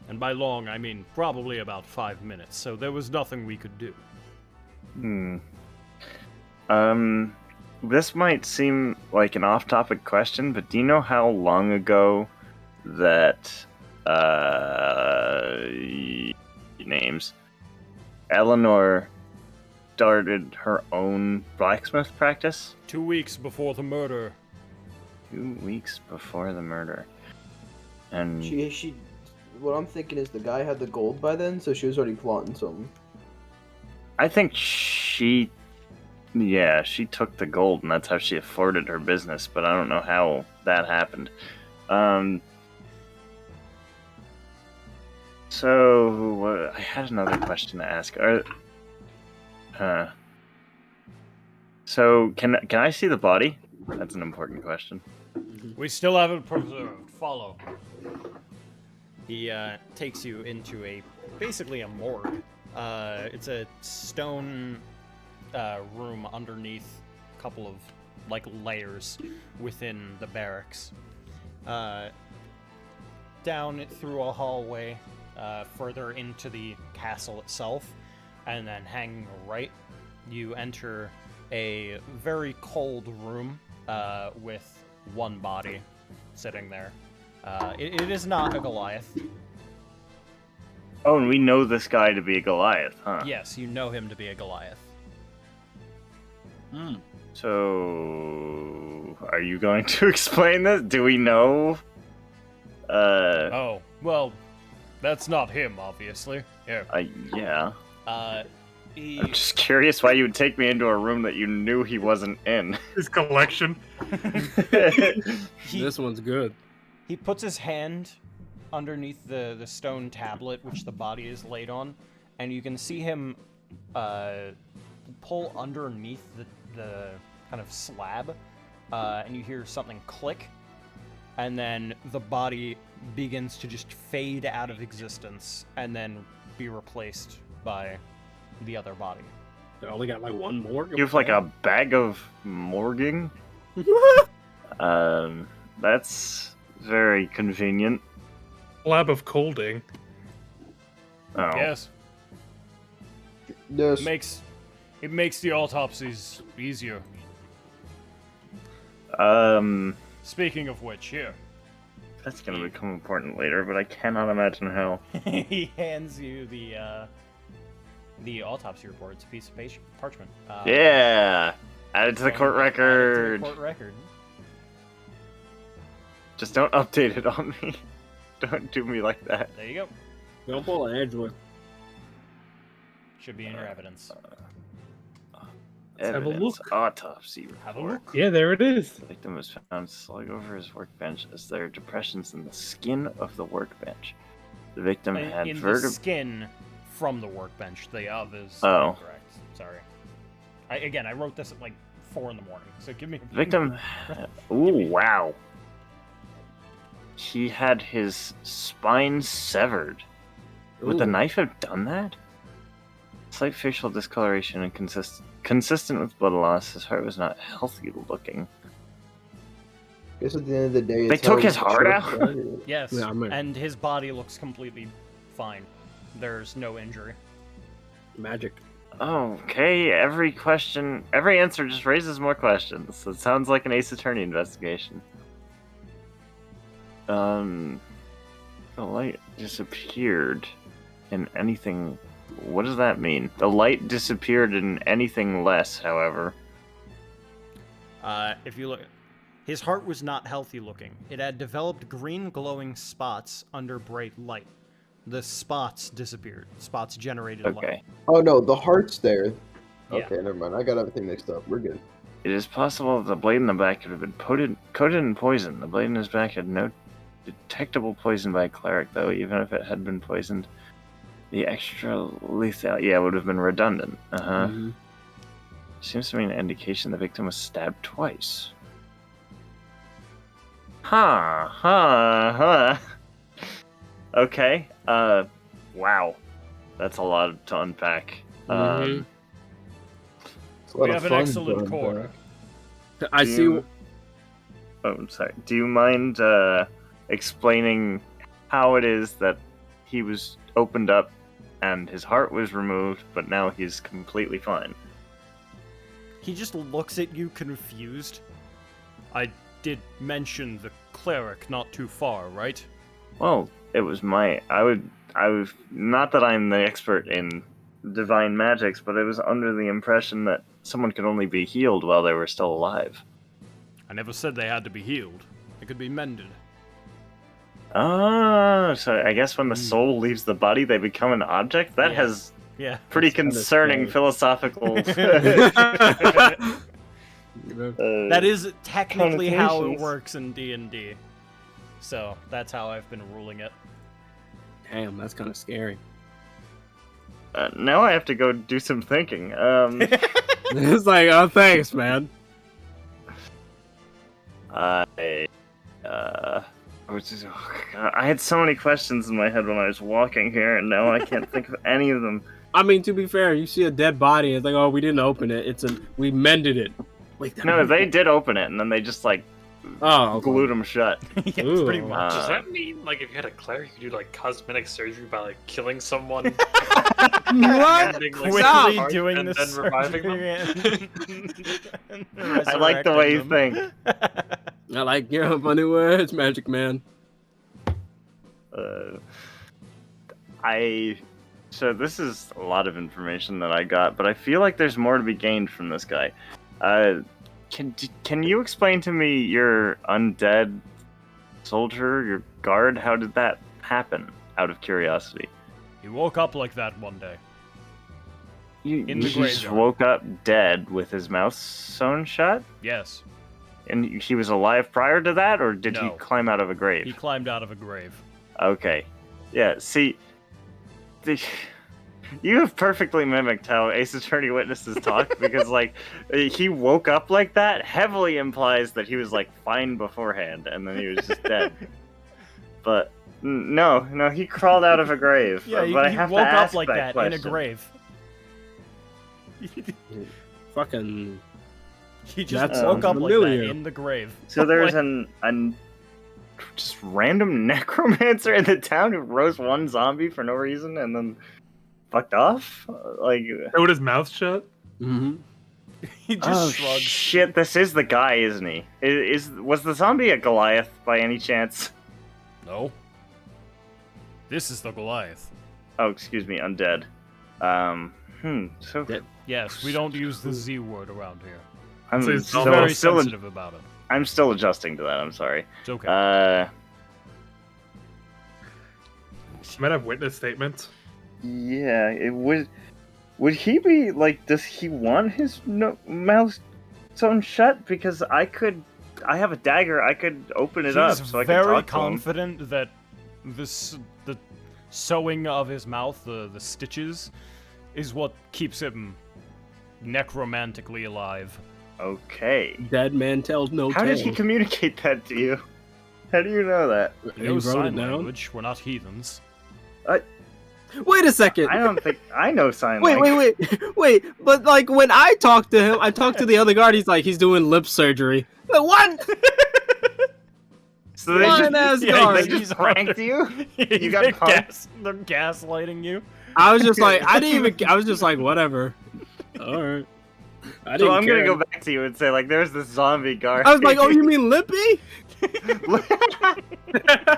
And by long, I mean probably about 5 minutes, so there was nothing we could do. This might seem like an off-topic question, but do you know how long ago that, names, Eleanor started her own blacksmith practice? 2 weeks before the murder. 2 weeks before the murder. And She. What I'm thinking is the guy had the gold by then, so she was already plotting something. I think she took the gold, and that's how she afforded her business, but I don't know how that happened. So, I had another question to ask. So, can I see the body? That's an important question. We still haven't preserved. Follow. He takes you into basically a morgue. It's a stone room underneath a couple of layers within the barracks. Down through a hallway, further into the castle itself, and then hanging right, you enter a very cold room with one body sitting there. It is not a Goliath. Oh, and we know this guy to be a Goliath, huh? Yes, you know him to be a Goliath. So, are you going to explain this? Do we know? Oh, well, that's not him, obviously. Here. Yeah. He... I'm just curious why you would take me into a room that you knew he wasn't in. His collection. he, This one's good. he puts his hand underneath the stone tablet which the body is laid on, and you can see him pull underneath the kind of slab, and you hear something click, and then the body begins to just fade out of existence and then be replaced by the other body. They only got like one more. You have like a bag of morging? That's very convenient. Lab of colding. Oh. Yes. Yes. It makes the autopsies easier. Speaking of which, here. That's gonna become important later, but I cannot imagine how. He hands you the autopsy report. It's a piece of parchment. Yeah! Add it to the court add it to record. the court record. Just don't update it on me. Don't do me like that. There you go. Don't pull an Angela. Should be in your evidence. Let's have a Evidence, look. autopsy Have a report. look. Yeah, there it is. The victim was found slung over his workbench as there are depressions in the skin of the workbench. The victim had In the vertebrae. skin from the workbench. The others. Oh. Correct. Sorry. I wrote this at like 4 in the morning. So give me. Victim. Ooh, wow. He had his spine severed. Would the Ooh. knife have done that? Slight facial discoloration and consistent with blood loss. His heart was not healthy looking. Guess at the end of the day, They it's took how his he heart showed out? up. Yes. Yeah, I remember. And his body looks completely fine. There's no injury. Magic. Okay, every answer just raises more questions. It sounds like an Ace Attorney investigation. The light disappeared in anything. What does that mean? The light disappeared in anything less, however. If you look, his heart was not healthy looking. It had developed green glowing spots under bright light. The spots disappeared. Spots generated light. Okay. Oh no, the heart's there. Yeah. Okay, never mind. I got everything mixed up. We're good. It is possible that the blade in the back could have been coated in poison. The blade in his back had no detectable poison by a cleric, though, even if it had been poisoned. The extra lethal, yeah, would have been redundant. Mhm. Seems to be an indication the victim was stabbed twice. Huh. Okay. Wow. That's a lot to unpack. Mhm. It's a lot We of have an fun excellent going quarter. back. I Do see. you- Oh, I'm sorry. Do you mind explaining how it is that he was opened up and his heart was removed, but now he's completely fine? He just looks at you confused. I did mention the cleric not too far, right? Well, it was I was not that I'm the expert in divine magics, but I was under the impression that someone could only be healed while they were still alive. I never said they had to be healed. They could be mended. Ah, so I guess when the soul leaves the body, they become an object? That Yeah. has Yeah. pretty That's kinda concerning scary. philosophical. That is technically how it connotations. works in D&D. So, that's how I've been ruling it. Damn, that's kind of scary. Now I have to go do some thinking. It's like, oh, thanks, man. I had so many questions in my head when I was walking here, and now I can't think of any of them. I mean, to be fair, you see a dead body, it's like, oh, we didn't open it. We mended it. Wait, that No, they did open it, and then they just Oh, glued them shut. Yeah, Ooh. pretty much. Does that mean, like, if you had a cleric, you could do, like, cosmetic surgery by, like, killing someone? What? Ending, like, Quickly some heart doing and the then reviving surgery them? and I like the way you resurrecting think. them. I like your funny words, Magic Man. So this is a lot of information that I got, but I feel like there's more to be gained from this guy. Can you explain to me your undead soldier, your guard? How did that happen? Out of curiosity. He woke up like that one day. You In the just graveyard. woke up dead with his mouth sewn shut? Yes, And he was alive prior to that, or did he No. climb out of a grave? he climbed out of a grave. Okay. Yeah, see... You have perfectly mimicked how Ace Attorney witnesses talk, because, like, he woke up like that heavily implies that he was, like, fine beforehand, and then he was just dead. But, no, he crawled out of a grave. Yeah, but I he have woke to up ask like that question. in a grave. Fucking. He just That's woke up like familiar. that in the grave. So there's Like, an just random necromancer in the town who rose one zombie for no reason and then fucked off? Like... Put his mouth shut. Mm-hmm. he just Oh shrugs. shit, this is the guy, isn't he? Was the zombie a Goliath by any chance? No. This is the Goliath. Oh, excuse me, undead. So Dead. Yes, we don't use the Z word around here. I'm So it's We're still, very still sensitive about it. I'm still adjusting to that. I'm sorry. It's okay. She might have witness statements. Yeah, it would he be like? Does he want his mouth sewn shut? Because I have a dagger. I could open it up He's so I can very talk to him. confident that the sewing of his mouth, the stitches, is what keeps him necromantically alive. Okay. Dead man tells no How tales. did he communicate that to you? How do you know that? He He knows wrote sign it down? language. We're not heathens. Wait a second. I don't think I know sign Wait, language. wait. But like when I talked to him, I talked to the other guard. He's like, he's doing lip surgery. Like, what? So they Fine ass just, guard. they just pranked you? You got they're, punked? they're gaslighting you. I was just like, I was just like, whatever. All right. I So didn't I'm care. gonna go back to you and say, like, there's this zombie guard. I was like, oh, you mean Lippy?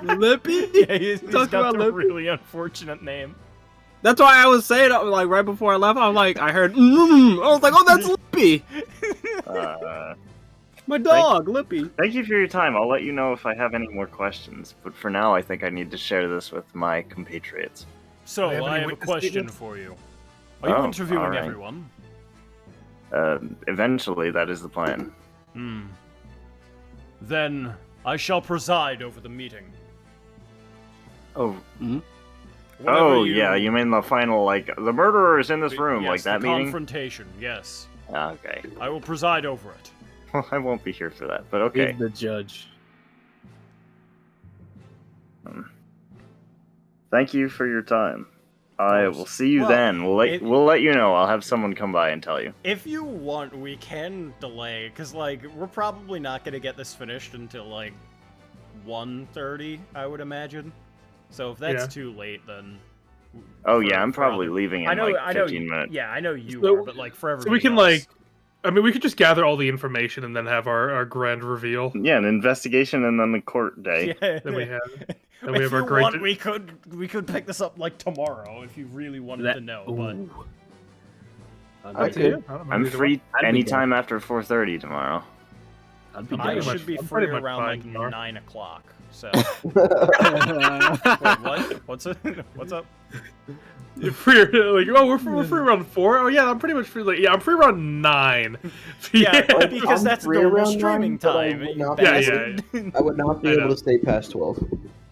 Lippy? Yeah, he's Talk got about the Lippy? really unfortunate name. That's why I was saying, like, right before I left, I was like, I heard, I was like, oh, that's Lippy. My dog, Lippy. Thank you for your time. I'll let you know if I have any more questions. But for now, I think I need to share this with my compatriots. So, Do you have I any have a witness question statements? for you. Are you Oh, interviewing alright. everyone? Eventually, that is the plan. Then I shall preside over the meeting. Oh, Whenever yeah, you mean the final, like, the murderer is in this room, yes, like that the meeting? confrontation, yes. Okay. I will preside over it. Well, I won't be here for that, but okay. He's the judge. Thank you for your time. I course. will see you Well, then. We'll it- let you know. I'll have someone come by and tell you. If you want, we can delay, because, like, we're probably not going to get this finished until, like, 1:30, I would imagine. So if that's Yeah. too late, then... Oh for- yeah, I'm for probably other- leaving in I know, like I know, 15 minutes. Yeah, I know you So- are, but, like, for everybody So we can else. like, I mean, we could just gather all the information and then have our grand reveal. Yeah, an investigation and then the court day. Yeah. Then we have, then If we have our you great. want, we could pick this up, like, tomorrow, if you really wanted to know, but... Ooh. Okay. Yeah, I don't know, I'm either free I'd be anytime after 4:30 tomorrow. I'd be I pretty down. much- should be I'm free pretty much around, fine like, tomorrow. 9 o'clock, so... Wait, what? What's it? What's up? You're free, like, oh, we're free around 4. Oh yeah, I'm pretty much free. Like, yeah, I'm free around 9. Yeah, because I'm that's free normal around streaming 9, but I time. would you not be- Yeah, bastard. I would not be I able know. to stay past 12.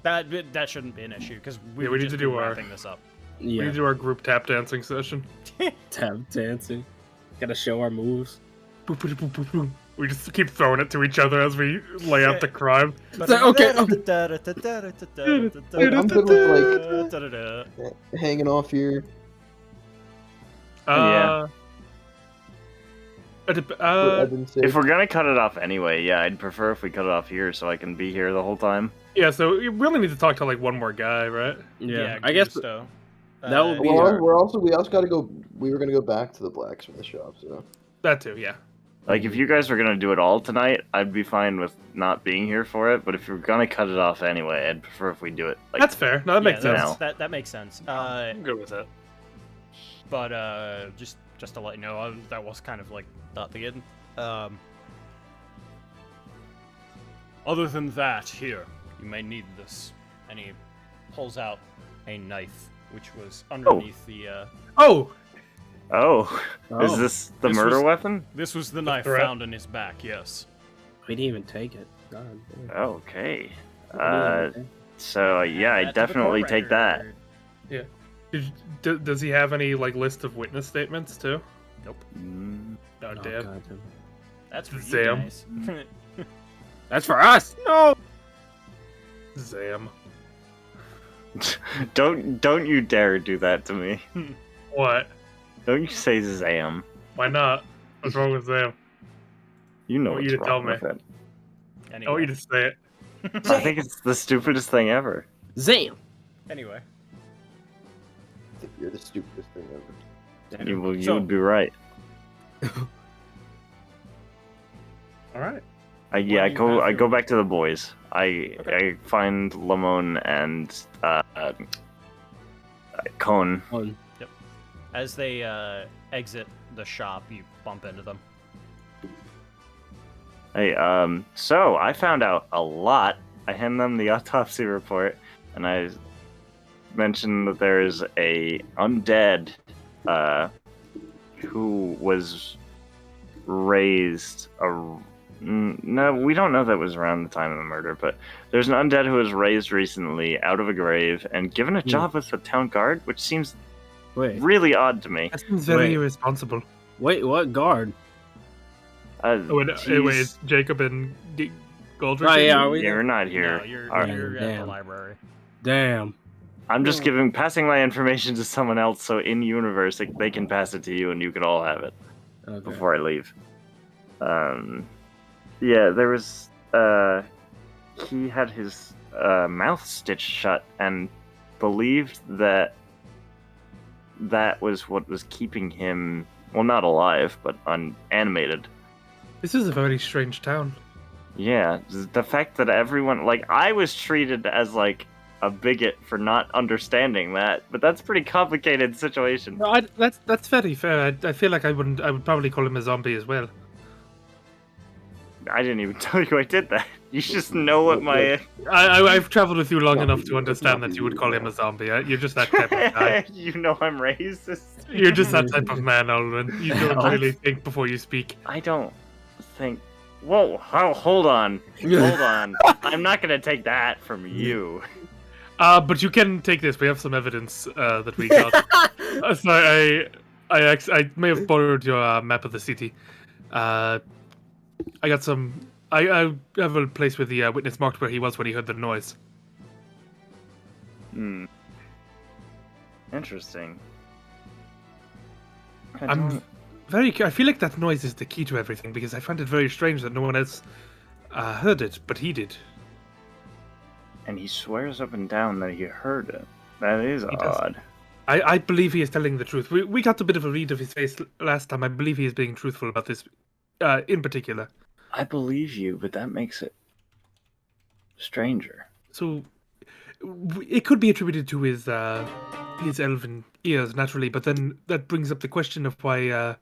That shouldn't be an issue because we Yeah, would we need just to be do our- wrapping this up. We need Yeah, to do our group tap dancing session. tap dancing. Gotta show our moves. Boop, boop, boop, boop, boop. We just keep throwing it to each other as we lay out the crime. okay, I'm good with hanging off here. Uh, For Evan's sake. If we're gonna cut it off anyway, yeah, I'd prefer if we cut it off here so I can be here the whole time. yeah, so we really need to talk to like one more guy, right? Yeah, I guess Gusto. that would be Well, our- we also got to go. We were gonna go back to the blacksmith shop. So That too, yeah. Like, if you guys were gonna do it all tonight, I'd be fine with not being here for it. But if you're gonna cut it off anyway, I'd prefer if we do it. Like, That's fair. No, that makes sense. now. That makes sense. I'm good with it. But just to let you know, that was kind of like not the end. Other than that, here you may need this. And he pulls out a knife, which was underneath the. Oh, oh, is Oh. this the This murder was- weapon? This was the knife threat. found in his back. Yes. We didn't even take it. God damn. Okay. We didn't even take it. So yeah, I Add that to the definitely court take that. record. Does he have any like list of witness statements too? Nope. Mm, Oh, Oh, damn. God. That's for you Zam. guys. That's for us. No. Zam. don't you dare do that to me. What? Don't you say Zam. Why not? What's wrong with Zam? You know I want what's you to tell wrong with it. I want you to say it. I think it's the stupidest thing ever. Zam. Anyway. I think you're the stupidest thing ever. You So- would be right. All right. I do you have go here? back to the boys. Okay. I find Lamone and Cone. On. As they exit the shop, you bump into them. Hey, so I found out a lot. I hand them the autopsy report, and I mentioned that there is a undead who was raised. No, we don't know that was around the time of the murder, but there's an undead who was raised recently out of a grave and given a job with the town guard, which seems Wait. really odd to me. That seems very Wait. irresponsible. Wait. What guard? Oh, wait, it's Jacob and Galdric. Oh, yeah, are we You're not here. No, you're All right. at the Damn. library. Damn. I'm just passing my information to someone else, so in universe they can pass it to you, and you can all have it Okay. before I leave. Yeah, there was. He had his mouth stitched shut and believed that was what was keeping him, well, not alive, but unanimated. This is a very strange town. Yeah, the fact that everyone, like, I was treated as like a bigot for not understanding that, but that's a pretty complicated situation. No, that's very fair. I feel like I would probably call him a zombie as well. I didn't even tell you I did that. You just know what my. I've traveled with you long enough to understand that you would call him a zombie. You're just that type of guy. You know I'm racist. You're just that type of man, Alwyn. You don't What? really think before you speak. I don't think. Whoa, hold on. Hold on. I'm not gonna take that from you. But you can take this. We have some evidence that we got. So I may have borrowed your map of the city. I got some. I have a place with the witness marked where he was when he heard the noise. Hmm. Interesting. I'm I feel like that noise is the key to everything because I find it very strange that no one else heard it, but he did. And he swears up and down that he heard it. That is does. odd. I believe he is telling the truth. We got a bit of a read of his face last time. I believe he is being truthful about this, in particular. I believe you, but that makes it stranger. So it could be attributed to his elven ears naturally, but then that brings up the question of why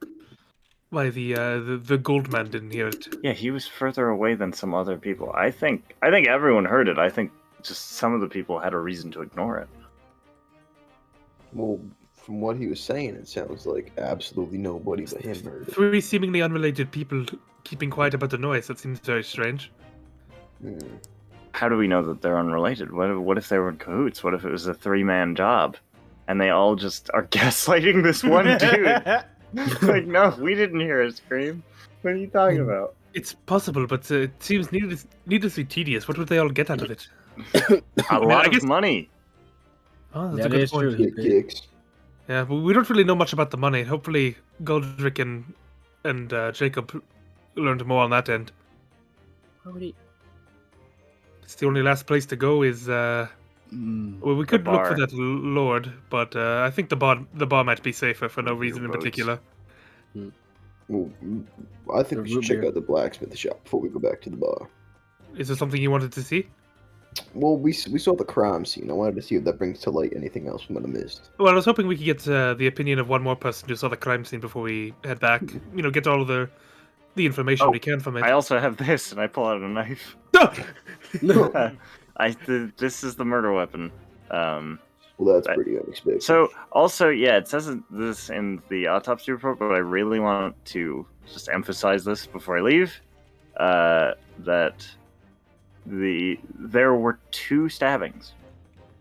the gold man didn't hear it. Yeah, he was further away than some other people. I think everyone heard it. I think just some of the people had a reason to ignore it. Well, from what he was saying, it sounds like absolutely nobody but him heard it. 3 seemingly unrelated people keeping quiet about the noise. That seems very strange. Hmm. How do we know that they're unrelated? What if they were in cahoots? What if it was a 3-man job, and they all just are gaslighting this one dude? Like, no, we didn't hear a scream. What are you talking about? It's possible, but it seems needlessly tedious. What would they all get out of it? A lot I guess- of money. Oh, that's a That good is point. true. Get kicks. Yeah, but we don't really know much about the money. Hopefully, Galdric and Jacob learned more on that end. It's the only last place to go is. Well, we could look for bar. that lord, but I think the bar might be safer for no reason in boats. particular. Well, I think The we should root check beer. out the blacksmith shop before we go back to the bar. Is there something you wanted to see? Well, we saw the crime scene. I wanted to see if that brings to light anything else we might have missed. Well, I was hoping we could get the opinion of one more person who saw the crime scene before we head back. You know, get all of the information Oh, we can from it. I also have this, and I pull out a knife. No! This is the murder weapon. Well, that's Right. pretty unexpected. So, also, yeah, it says this in the autopsy report, but I really want to just emphasize this before I leave. That there were 2 stabbings.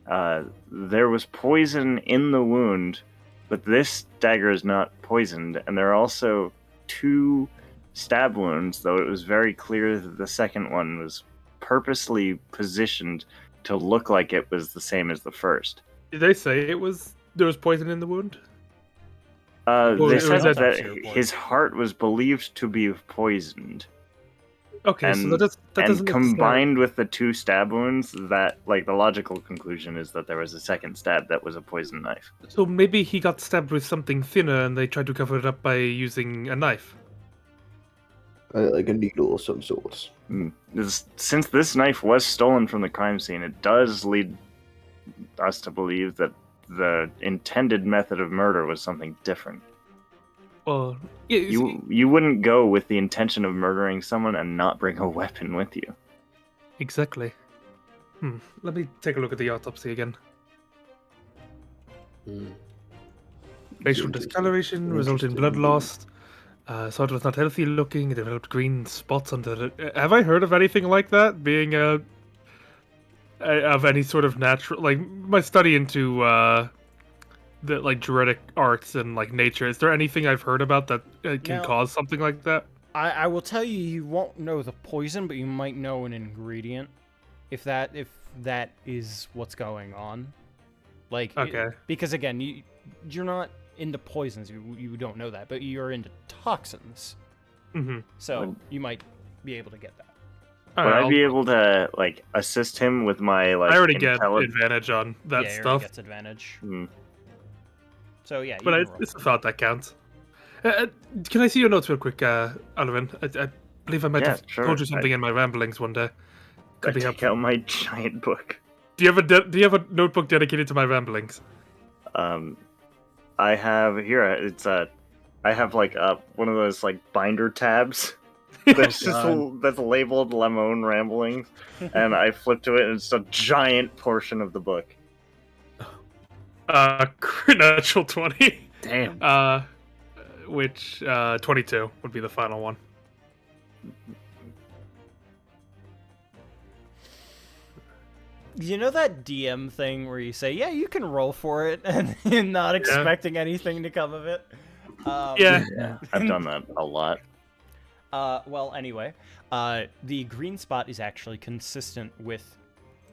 There was poison in the wound, but this dagger is not poisoned, and there are also 2 stab wounds, though it was very clear that the second one was purposely positioned to look like it was the same as the first. Did they say there was poison in the wound? They it said was that pure poison. his heart was believed to be poisoned. Okay, so And- that doesn't And necessarily- combined with the 2 stab wounds, that the logical conclusion is that there was a second stab that was a poison knife. So maybe he got stabbed with something thinner, and they tried to cover it up by using a knife. Like a needle of some sort. Since this knife was stolen from the crime scene, it does lead us to believe that the intended method of murder was something different. Well, yeah, You wouldn't go with the intention of murdering someone and not bring a weapon with you. exactly. Let me take a look at the autopsy again. Facial discoloration resulted in blood loss. Sort was not healthy looking. It developed green spots under it. Have I heard of anything like that? Being of any sort of natural, like my study into the druidic arts and nature. Is there anything I've heard about that can No. cause something like that? I will tell you, you won't know the poison, but you might know an ingredient. If that is what's going on. Okay. Because again, you're not into poisons, you don't know that, but you're into toxins. Mm-hmm. So you might be able to get that. Would I be able to assist him with my I already get intelligence? advantage on that yeah, he already stuff, gets advantage. Hmm. So yeah, you but can roll. it's a thought that counts. Can I see your notes real quick, Alvin? I believe I might Yeah, have sure. told you something in my ramblings one day. I Could be take helpful. out my giant book. Do you have a notebook dedicated to my ramblings? I have here. I have one of those binder tabs. That's that's labeled Lemon Ramblings, and I flip to it, and it's a giant portion of the book. Natural 20. Damn. Which 22 would be the final one. You know that DM thing where you say, "Yeah, you can roll for it," and you're not expecting anything to come of it. Yeah. I've done that a lot. Well, anyway, the green spot is actually consistent with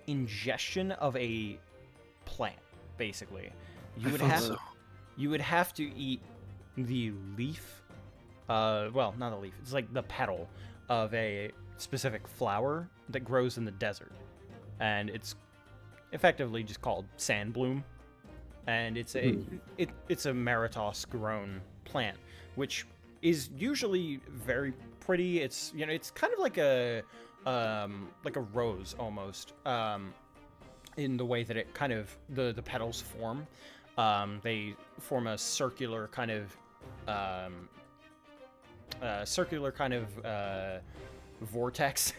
ingestion of a plant. Basically, you would have to eat the leaf. Well, not the leaf. It's like the petal of a specific flower that grows in the desert, and it's effectively just called sandbloom, and it's a Meritos grown plant, which is usually very pretty. It's it's kind of like a rose almost, in the way that it kind of the petals form. They form a circular kind of vortex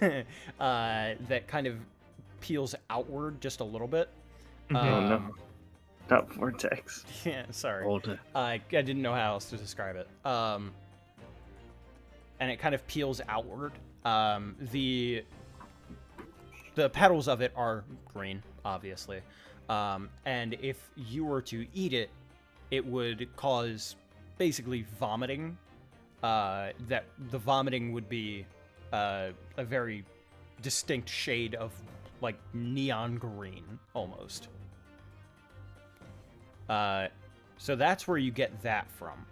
that kind of peels outward just a little bit. Oh no, not vortex. Yeah, sorry. Older. I didn't know how else to describe it. And it kind of peels outward. The petals of it are green, obviously. And if you were to eat it, it would cause basically vomiting. That the vomiting would be a very distinct shade of neon green almost. So that's where you get that from.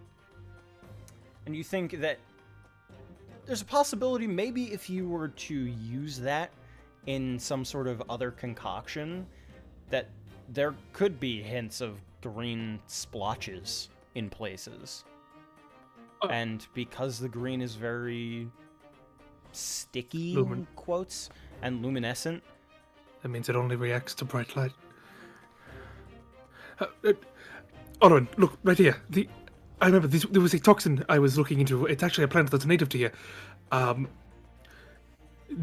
And you think that there's a possibility maybe if you were to use that in some sort of other concoction, that there could be hints of green splotches in places. And because the green is very sticky, in quotes, and luminescent. That means it only reacts to bright light. Owen, look, right here. I remember there was a toxin I was looking into. It's actually a plant that's native to here. Do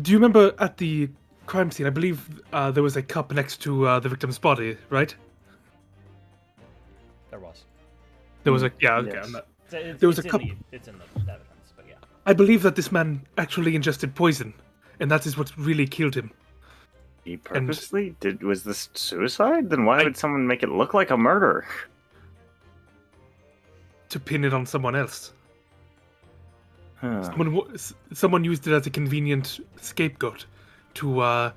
you remember at the crime scene, I believe there was a cup next to the victim's body, right? There was. There was a... Yeah, okay. Yes. There was a cup. It's in the evidence, but yeah. I believe that this man actually ingested poison, and that is what really killed him. He purposely did. Was this suicide? Then why would someone make it look like a murder? To pin it on someone else. Huh. Someone used it as a convenient scapegoat to. Well,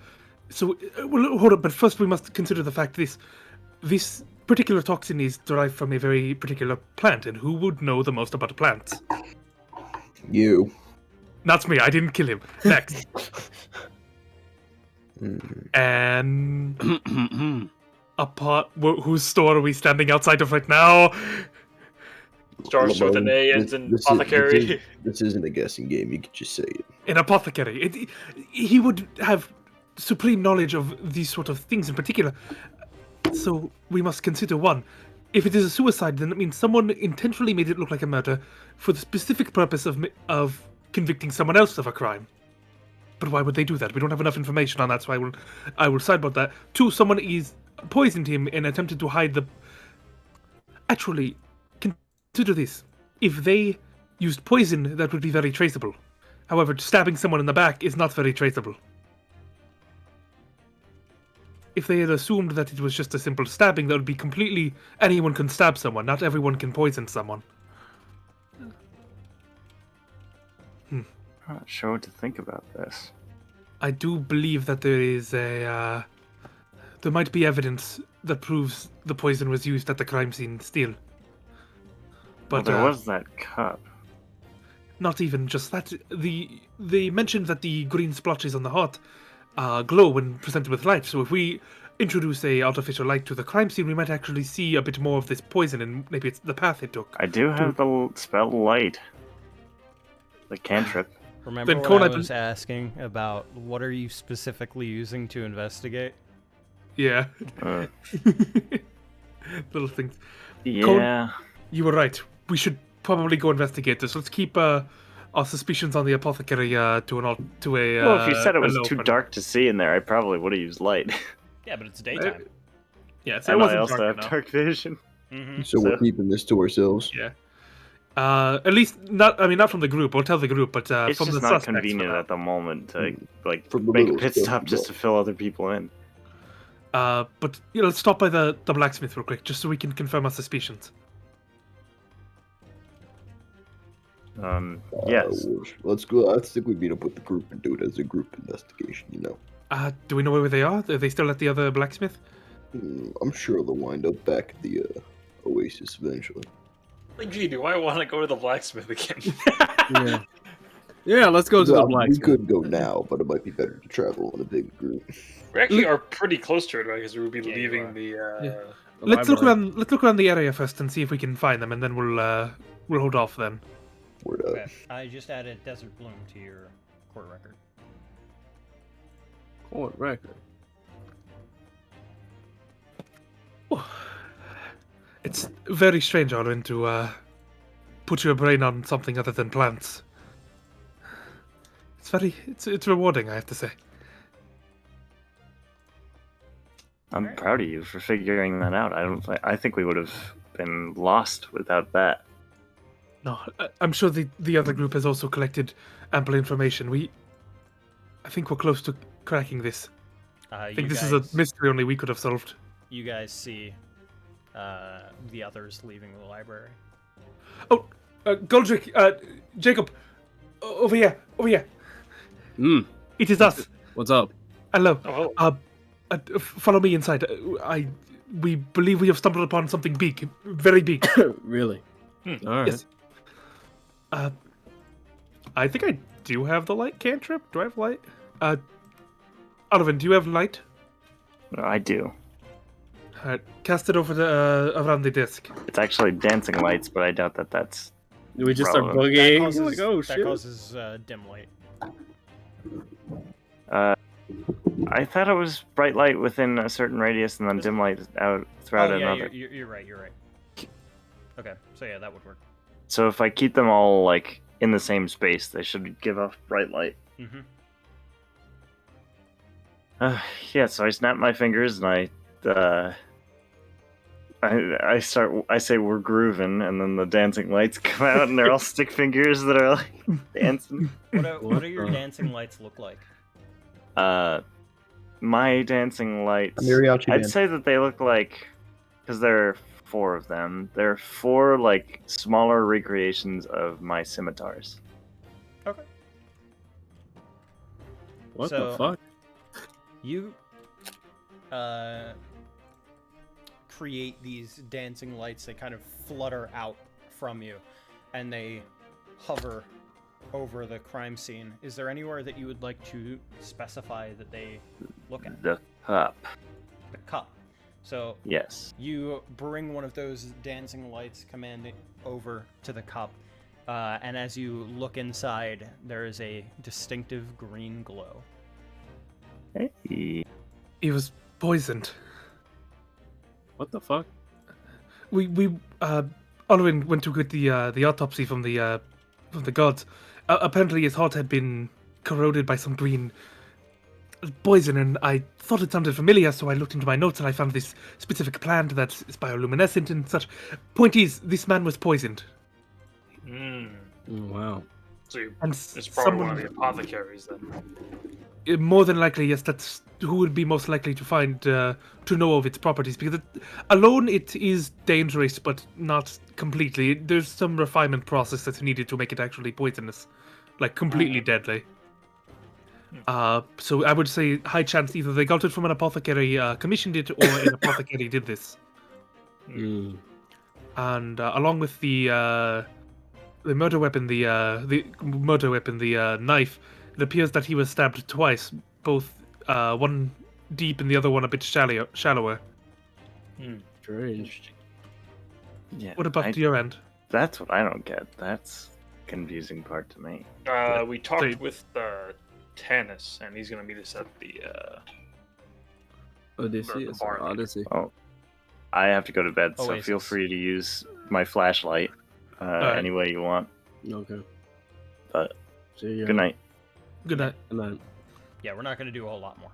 hold up. But first, we must consider the fact this particular toxin is derived from a very particular plant, and who would know the most about plants? You. That's me. I didn't kill him. Next. And whose store are we standing outside of right now? Starts with an A, ends in apothecary. This isn't a guessing game. You could just say it. An apothecary. He would have supreme knowledge of these sort of things in particular. So we must consider one. If it is a suicide, then it means someone intentionally made it look like a murder for the specific purpose of convicting someone else of a crime. But why would they do that? We don't have enough information on that, so I will sideboard that. 2, someone is poisoned him and attempted to hide the... Actually, consider this. If they used poison, that would be very traceable. However, stabbing someone in the back is not very traceable. If they had assumed that it was just a simple stabbing, that would be completely... Anyone can stab someone, not everyone can poison someone. I'm not sure what to think about this. I do believe that there is there might be evidence that proves the poison was used at the crime scene still. But Well, there was that cup. not even just that. They mentioned that the green splotches on the heart glow when presented with light. So if we introduce a artificial light to the crime scene, we might actually see a bit more of this poison, and maybe it's the path it took. I do have the spell light. The cantrip. Remember Then when Conan- I was asking about what are you specifically using to investigate? Yeah. Uh, Little things. yeah. You were right. We should probably go investigate this. Let's keep our suspicions on the apothecary to a. Well, if you said it was an too open. dark to see in there, I probably would have used light. Yeah, but it's daytime. Yeah, so it And I wasn't also dark have enough. dark vision. Mm-hmm. So we're keeping this to ourselves. Yeah. At least not. I mean, not from the group. We'll tell the group, but It's from just the not suspects. convenient for now. at the moment to From the make a little pit stuff stop as just well. to fill other people in. But let's stop by the blacksmith real quick, just so we can confirm our suspicions. Yes. Let's go. I think we meet up with the group and do it as a group investigation. Do we know where they are? Are they still at the other blacksmith? I'm sure they'll wind up back at the Oasis eventually. Like, gee, do I want to go to the blacksmith again? Yeah. Yeah, let's go to the Well, we blacksmith. could go now, but it might be better to travel in a big group. We actually are pretty close to it, right? Because we would be Yeah, you leaving are. the. Yeah. The Let's look library. around. Let's look around the area first and see if we can find them, and then we'll hold off then. Word up. Okay. I just added Desert Bloom to your court record. Court record. It's very strange, Arwen, to put your brain on something other than plants. It's rewarding, I have to say. I'm proud of you for figuring that out. I think we would have been lost without that. No, I'm sure the other group has also collected ample information. I think we're close to cracking this. I think this is a mystery only we could have solved. You guys see the others leaving the library. Oh, Galdric, Jakob, over here. It is us. What's up? Hello. Oh, Follow me inside. We believe we have stumbled upon something big, very big. Really? All right. Yes. I think I do have the light cantrip. Do I have light? Arwen, do you have light? I do. Cast it over the around the disc. It's actually dancing lights, but I doubt that that's. Do we just start Relevant. That boogieing? causes, Like, oh that shit. causes dim light. I thought it was bright light within a certain radius and then dim light out throughout Oh yeah, another. you're right. You're right. Okay, so yeah, that would work. So if I keep them all like in the same space, they should give off bright light. Mm-hmm. Yeah, so I snap my fingers and I say we're grooving, and then the dancing lights come out, and they're all stick fingers that are like dancing. What do your dancing lights look like? My dancing lights. Mariachi I'd band. say that they look like, because there are 4 of them. There are 4 like smaller recreations of my scimitars. Okay. What So- the fuck? You create these dancing lights that kind of flutter out from you, and they hover over the crime scene. Is there anywhere that you would like to specify that they look at? The cup. The cup. So Yes. you bring one of those dancing lights commanding over to the cup, and as you look inside, there is a distinctive green glow. Hey. He was poisoned. What the fuck? Olwyn went to get the autopsy from the gods. Apparently his heart had been corroded by some green poison, and I thought it sounded familiar, so I looked into my notes and I found this specific plant that is bioluminescent and such. Point is, this man was poisoned. Mm. Oh, wow. So And it's probably one of the apothecaries then. More than likely, yes, that's who would be most likely to find, to know of its properties, because alone it is dangerous, but not completely. There's some refinement process that's needed to make it actually poisonous, like completely deadly. So I would say high chance either they got it from an apothecary, commissioned it, or an apothecary did this. Mm. And along with the murder weapon, the knife, it appears that he was stabbed twice, both one deep and the other one a bit shallower. Strange. Yeah. What about your end? That's what I don't get. That's confusing part to me. We talked So- with Tanis, and he's gonna meet us at the Odysseus or bar. Odyssey. I have to go to bed, so feel Oasis. free to use my flashlight Alright. any way you want. Okay. But See ya. good night. Good night. Good night. Yeah, we're not going to do a whole lot more.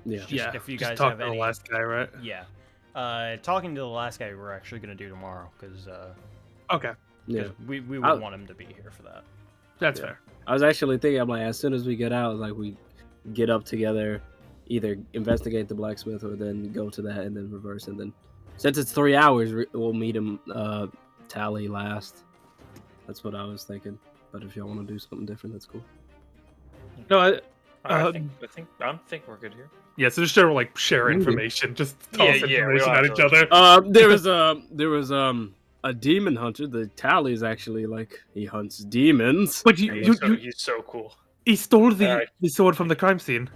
Yeah. Just Yeah, if you just guys talk have to the any- last guy, right? Yeah. Talking to the last guy, we're actually going to do tomorrow, because Okay, Yeah. we would I'll- want him to be here for that. that's Yeah. fair. I was actually thinking, I'm like, as soon as we get out, like we get up together, either investigate the blacksmith or then go to that and then reverse. And then, since it's 3 hours, we'll meet him, Tally last. That's what I was thinking. But if y'all want to do something different, that's cool. No, I think we're good here. yeah. So just share Maybe. information, just Yeah, toss yeah, we information don't at have each to- other. There was a demon hunter. The Tally is actually like he hunts demons. But He's so cool. he stole the Alright. the sword from the crime scene.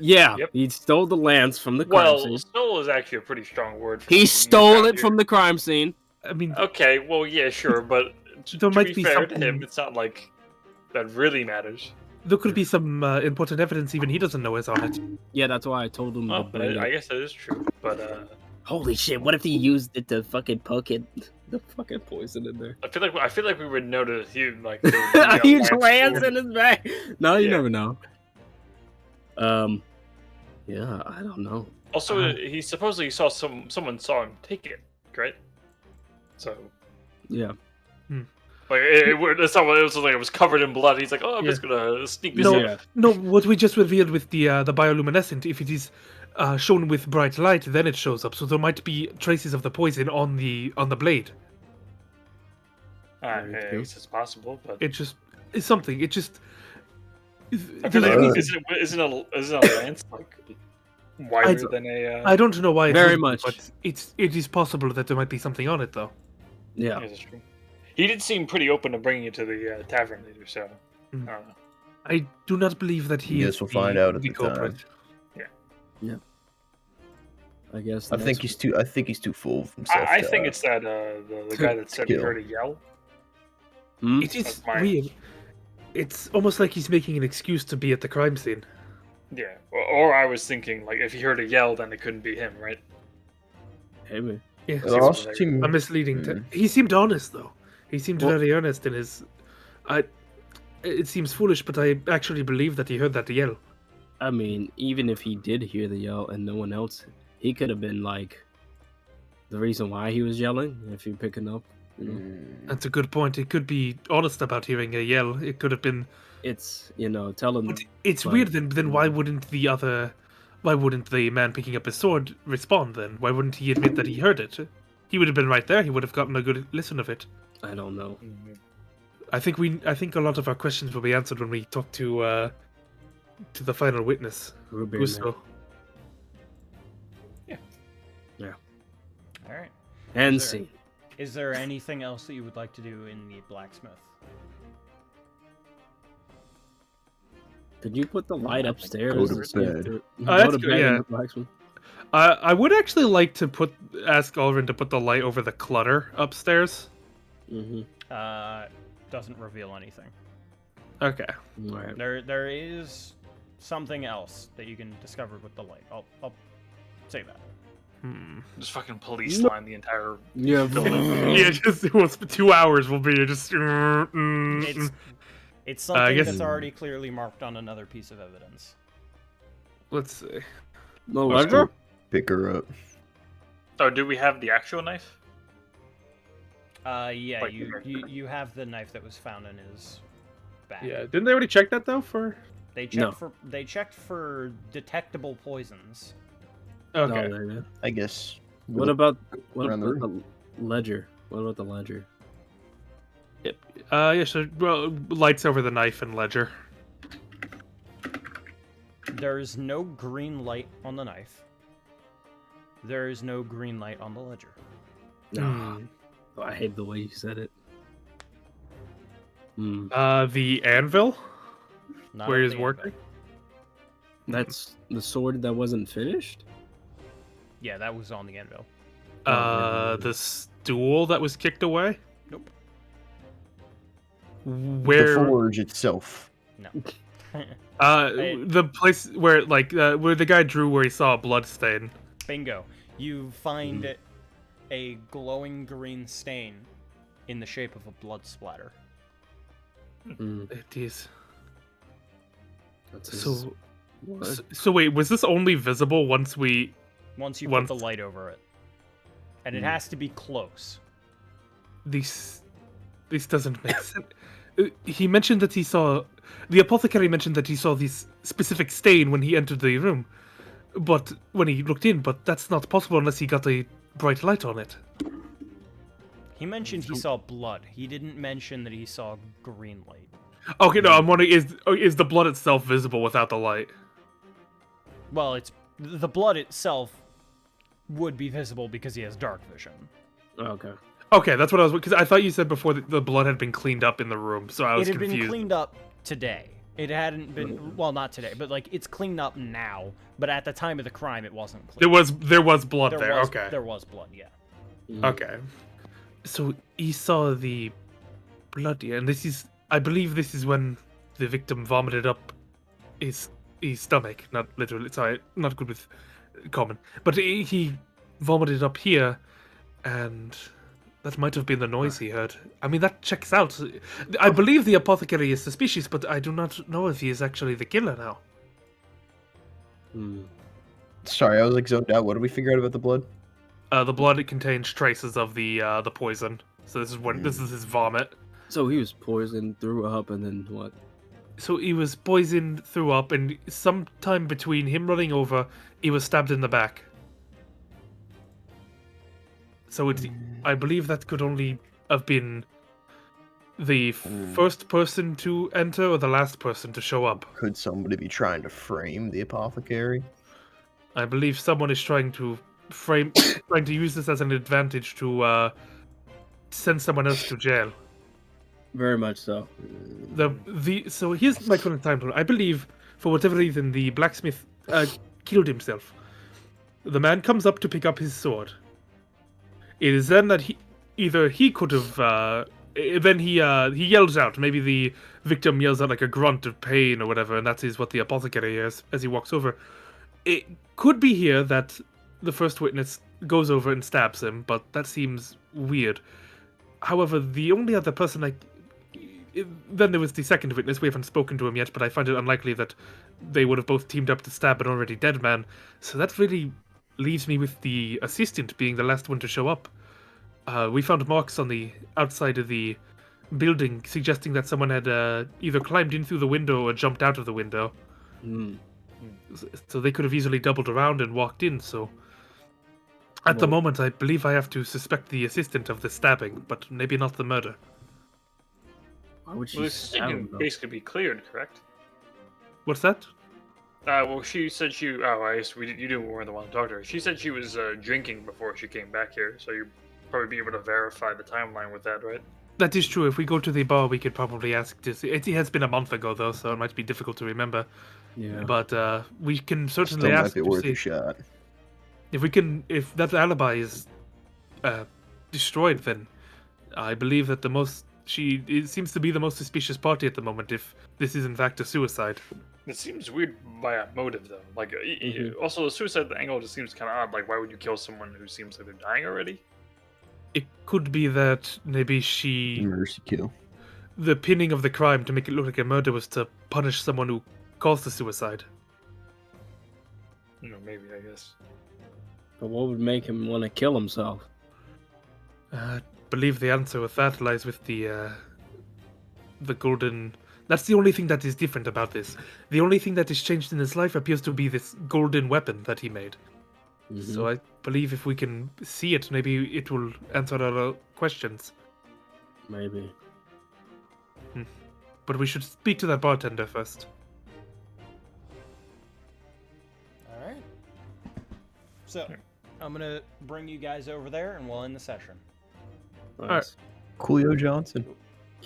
Yeah, Yep. he stole the lance from the crime Well, scene. stole is actually a pretty strong word. For He something you stole found it here. from the crime scene. I mean, Okay, well, yeah, sure, but There to might be be fair to something- him, it's not like that really matters. there could be some important evidence even he doesn't know is on it. Yeah, that's why I told him to Oh, bring I it. guess that is true, but Holy shit! What if he used it to fucking poke it? The fucking poison in there. I feel like we would notice he like A huge lance in his back. No, you Yeah. never know. Yeah, I don't know. Also, he supposedly saw someone saw him take it, right? So Yeah. like it's not it was like it was covered in blood. He's like, oh, I'm just gonna sneak this No, in. Yeah. no. What we just revealed with the bioluminescent, if it is shown with bright light, then it shows up. So there might be traces of the poison on the blade. I Very true. guess it's possible, but It just is something. It just. I feel like there's- isn't a lance like wider than a? I don't know why. It Very would be, much. but it is possible that there might be something on it, though. Yeah. Yeah, that's true. He did seem pretty open to bringing it to the tavern later, so Mm. I don't know. I do not believe that he Guess is we'll find out at the culprit. time. I guess. I think he's too full of himself. I think it's that the guy that said he Kill. heard a yell. Hmm? It is That's mine. weird. It's almost like he's making an excuse to be at the crime scene. Yeah, or I was thinking like if he heard a yell, then it couldn't be him, right? Hey, man. Yeah, It also seemed- a misleading. He seemed honest though. He seemed Well- very earnest in his. It seems foolish, but I actually believe that he heard that yell. I mean, even if he did hear the yell and no one else, he could have been like the reason why he was yelling. If you're picking up, you know, That's a good point. He could be honest about hearing a yell. It could have been. it's tell him. But it's But- weird. Then why wouldn't the other why wouldn't the man picking up his sword respond then? Why wouldn't he admit that he heard it? He would have been right there. He would have gotten a good listen of it. I don't know. I think a lot of our questions will be answered when we talk to the final witness, Ruby, Gusto. All right. And Is there- scene. Is there anything else that you would like to do in the blacksmith? Could you put the light upstairs? Go to and see if bed. there- that's Go to good, bed in yeah. the blacksmith. I would actually like to ask Ulrin to put the light over the clutter upstairs. Mm-hmm. Doesn't reveal anything. Okay. All right. There is something else that you can discover with the light. I'll say that. Just fucking police line the entire Yeah. building. Yeah, just well, 2 hours will be just. It's something guess- that's already clearly marked on another piece of evidence. Let's see. No Let's ledger? go pick her up. Oh, do we have the actual knife? Yeah, Like- you have the knife that was found in his bag. Yeah, didn't they already check that though? For They checked for detectable poisons. okay. No, no, no. I guess. What about around the the ledger? What about the ledger? Yeah, so well, lights over the knife and ledger. There's no green light on the knife. There is no green light on the ledger. Hmm. Oh, I hate the way you said it. Hmm. The anvil Not where on he's the working. anvil. That's the sword that wasn't finished? Yeah, that was on the anvil. The stool that was kicked away. Nope. Where The forge itself. No. the place where where the guy drew where he saw a blood stain. Bingo. You find a glowing green stain in the shape of a blood splatter. Hmm. It is. That's his... So, What? so wait, was this only visible once we? Once you Once- put the light over it. And it has to be close. This doesn't make sense. He mentioned that he saw. The apothecary mentioned that he saw this specific stain when he entered the room, but when he looked in, but that's not possible unless he got a bright light on it. He mentioned he saw blood. He didn't mention that he saw green light. Okay, no, I'm wondering is the blood itself visible without the light? Well, it's the blood itself would be visible because he has dark vision. Okay. Okay, that's what I was because I thought you said before that the blood had been cleaned up in the room, so I was It had confused. been cleaned up today. It hadn't been well, not today, but like it's cleaned up now. But at the time of the crime, it wasn't clean. There was blood there. was, Okay. There was blood. Yeah. Okay. So he saw the blood, yeah, and I believe this is when the victim vomited up his stomach. Not literally, sorry, not good with common. But he vomited up here, and that might have been the noise he heard. I mean, that checks out. I believe the apothecary is suspicious, but I do not know if he is actually the killer now. Hmm. Sorry, I was like zoned out. What did we figure out about the blood? The blood contains traces of the poison. So this is his vomit. So he was poisoned, threw up, and then what? So he was poisoned, threw up, and sometime between him running over, he was stabbed in the back. So I believe that could only have been the first person to enter or the last person to show up. Could somebody be trying to frame the apothecary? I believe someone is trying to use this as an advantage to send someone else to jail. Very much so. So here's my current timeline. I believe, for whatever reason, the blacksmith killed himself. The man comes up to pick up his sword. It is then that he could have. Then he yells out. Maybe the victim yells out like a grunt of pain or whatever, and that is what the apothecary hears as he walks over. It could be here that the first witness goes over and stabs him, but that seems weird. However, the only other person then there was the second witness. We haven't spoken to him yet, but I find it unlikely that they would have both teamed up to stab an already dead man. So that really leaves me with the assistant being the last one to show up. We found marks on the outside of the building suggesting that someone had either climbed in through the window or jumped out of the window. Hmm. so they could have easily doubled around and walked in. So at the Well- moment, I believe I have to suspect the assistant of the stabbing, but maybe not the murder. Why would she Well, this stab can him, though? basically be cleared, correct? What's that? Well, she said she. Oh, I guess you weren't the one to talk to her. She said she was drinking before she came back here, so you'd probably be able to verify the timeline with that, right? That is true. If we go to the bar, we could probably ask to see. It has been a month ago, though, so it might be difficult to remember. Yeah. But we can Still certainly might ask be to worth see a shot. if that alibi is destroyed. Then I believe that it seems to be the most suspicious party at the moment. If this is in fact a suicide, It seems weird by a motive, though. Like, also the suicide angle just seems kind of odd. Like, why would you kill someone who seems like they're dying already? it could be that maybe Mercy kill. the pinning of the crime to make it look like a murder was to punish someone who caused the suicide. Maybe, I guess. But what would make him want to kill himself? I believe the answer with that lies with the golden. That's the only thing that is different about this. The only thing that is changed in his life appears to be this golden weapon that he made. So I believe if we can see it, maybe it will answer our questions. Maybe. But we should speak to that bartender first. All right. So, I'm gonna bring you guys over there, and we'll end the session. Nice. Coolio Johnson.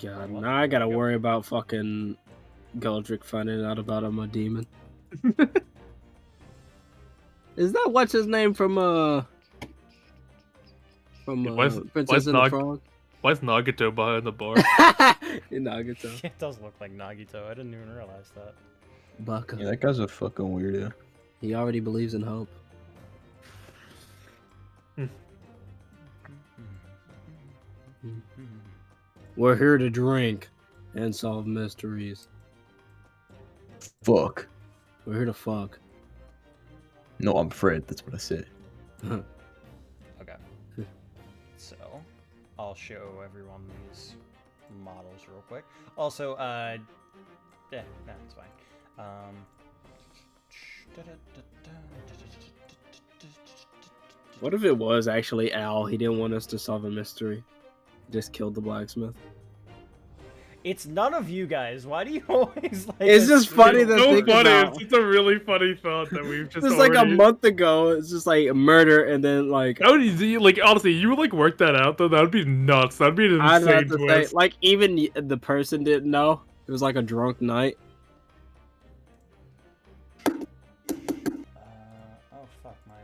God, now I gotta worry about fucking Galdric finding out about I'm a demon. Is that what's his name from Princess and the Frog? Why is Nagato behind the bar? In Nagato. It does look like Nagito. I didn't even realize that. Baka. Yeah, that guy's a fucking weirdo. He already believes in hope. We're here to drink and solve mysteries. Fuck. We're here to fuck. No, I'm Fred. That's what I said. Okay. So, I'll show everyone these models real quick. Also, yeah, no, it's fine. What if it was actually Al? He didn't want us to solve a mystery. Just killed the blacksmith. It's none of you guys. Why do you always like? It's just funny that so think funny. about. It's a really funny thought that we've just. Just like a already- month ago, it's just like a murder, and then like How would you, like, honestly, you would like work that out though? That would be nuts. That'd be an I'd insane have to say, twist. like even the person didn't know. It was like a drunk night. Oh fuck, my